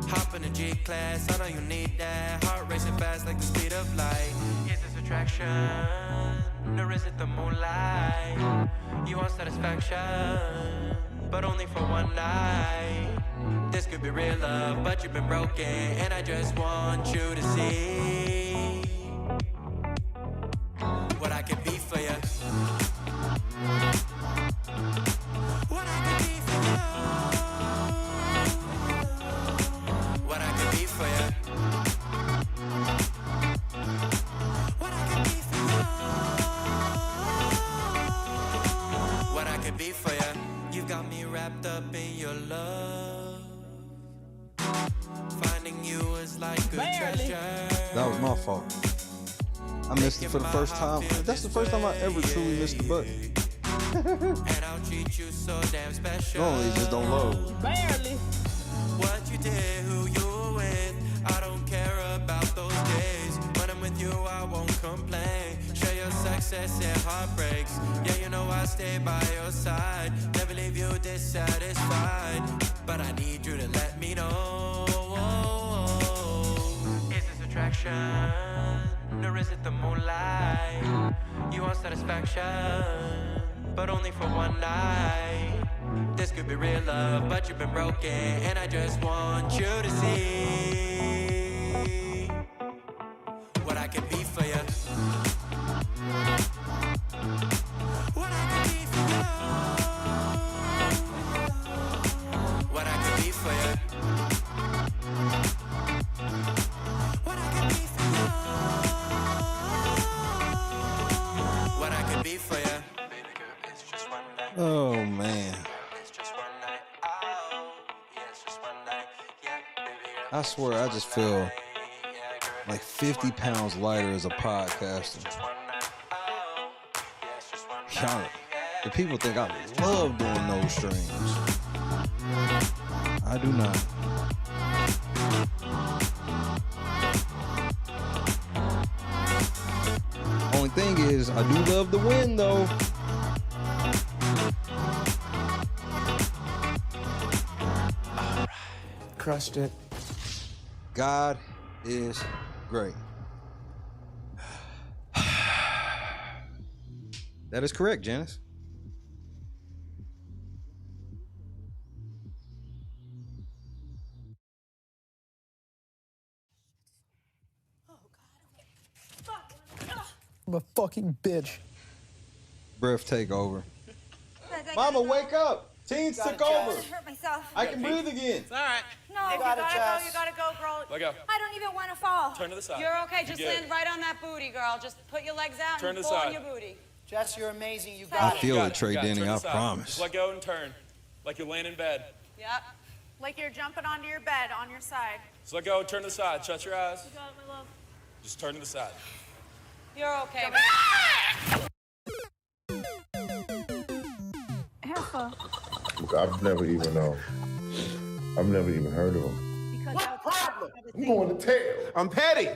Hop in the G-Class, I know you need that. Heart racing fast like the speed of light. Is this a track attraction? Or is it the moonlight? You want satisfaction, but only for one night. This could be real love, but you've been broken, and I just want you to see what I can be for you. What I can be for you. What I can be for you. What I can be for you. What I can be for you. You got me wrapped up in your love. Finding you is like a treasure. That was my fault. I missed it for the first time. That's the first time I ever truly missed the button. And I'll treat you so damn special. Normally it just don't load. Barely. What you did, who you were with, I don't care about those days. When I'm with you, I won't complain. Share your success and heartbreaks. Yeah, you know I stay by your side. Never leave you dissatisfied. But I need you to let me know. Is this attraction? Or is it the moonlight? You want satisfaction, but only for one night. This could be real love, but you've been broken, and I just want you to see what I can be for you. What I can be for you. What I can be for you. What I can be for you. What I can be for you. Baby girl, it's just one night. Oh man. I swear I just feel like 50 pounds lighter as a podcaster. Y'all, the people think I love doing those streams. I do not. Only thing is, I do love the win though. Crushed it. God is great. That is correct, Janice. I'm a fucking bitch. Breath takeover. Mama, wake up! Teens took over. Hurt myself. I can breathe again. It's all right. No, you gotta go, girl. Let go. I don't even want to fall. Turn to the side. You're okay. Just You're good. land right on that booty, girl. Just put your legs out Turn and to the pull side. on your booty. Jess, you're amazing. You I got it. feel it, You Trey got Denny, Turn to I the side. promise. Just let go and turn. Like you're laying in bed. Yep. Like you're jumping onto your bed on your side. Just let go, turn to the side. Shut your eyes. You got it, my love. Just turn to the side. You're okay. Alpha. I've never even heard of him. What problem? I'm going to tell. I'm petty.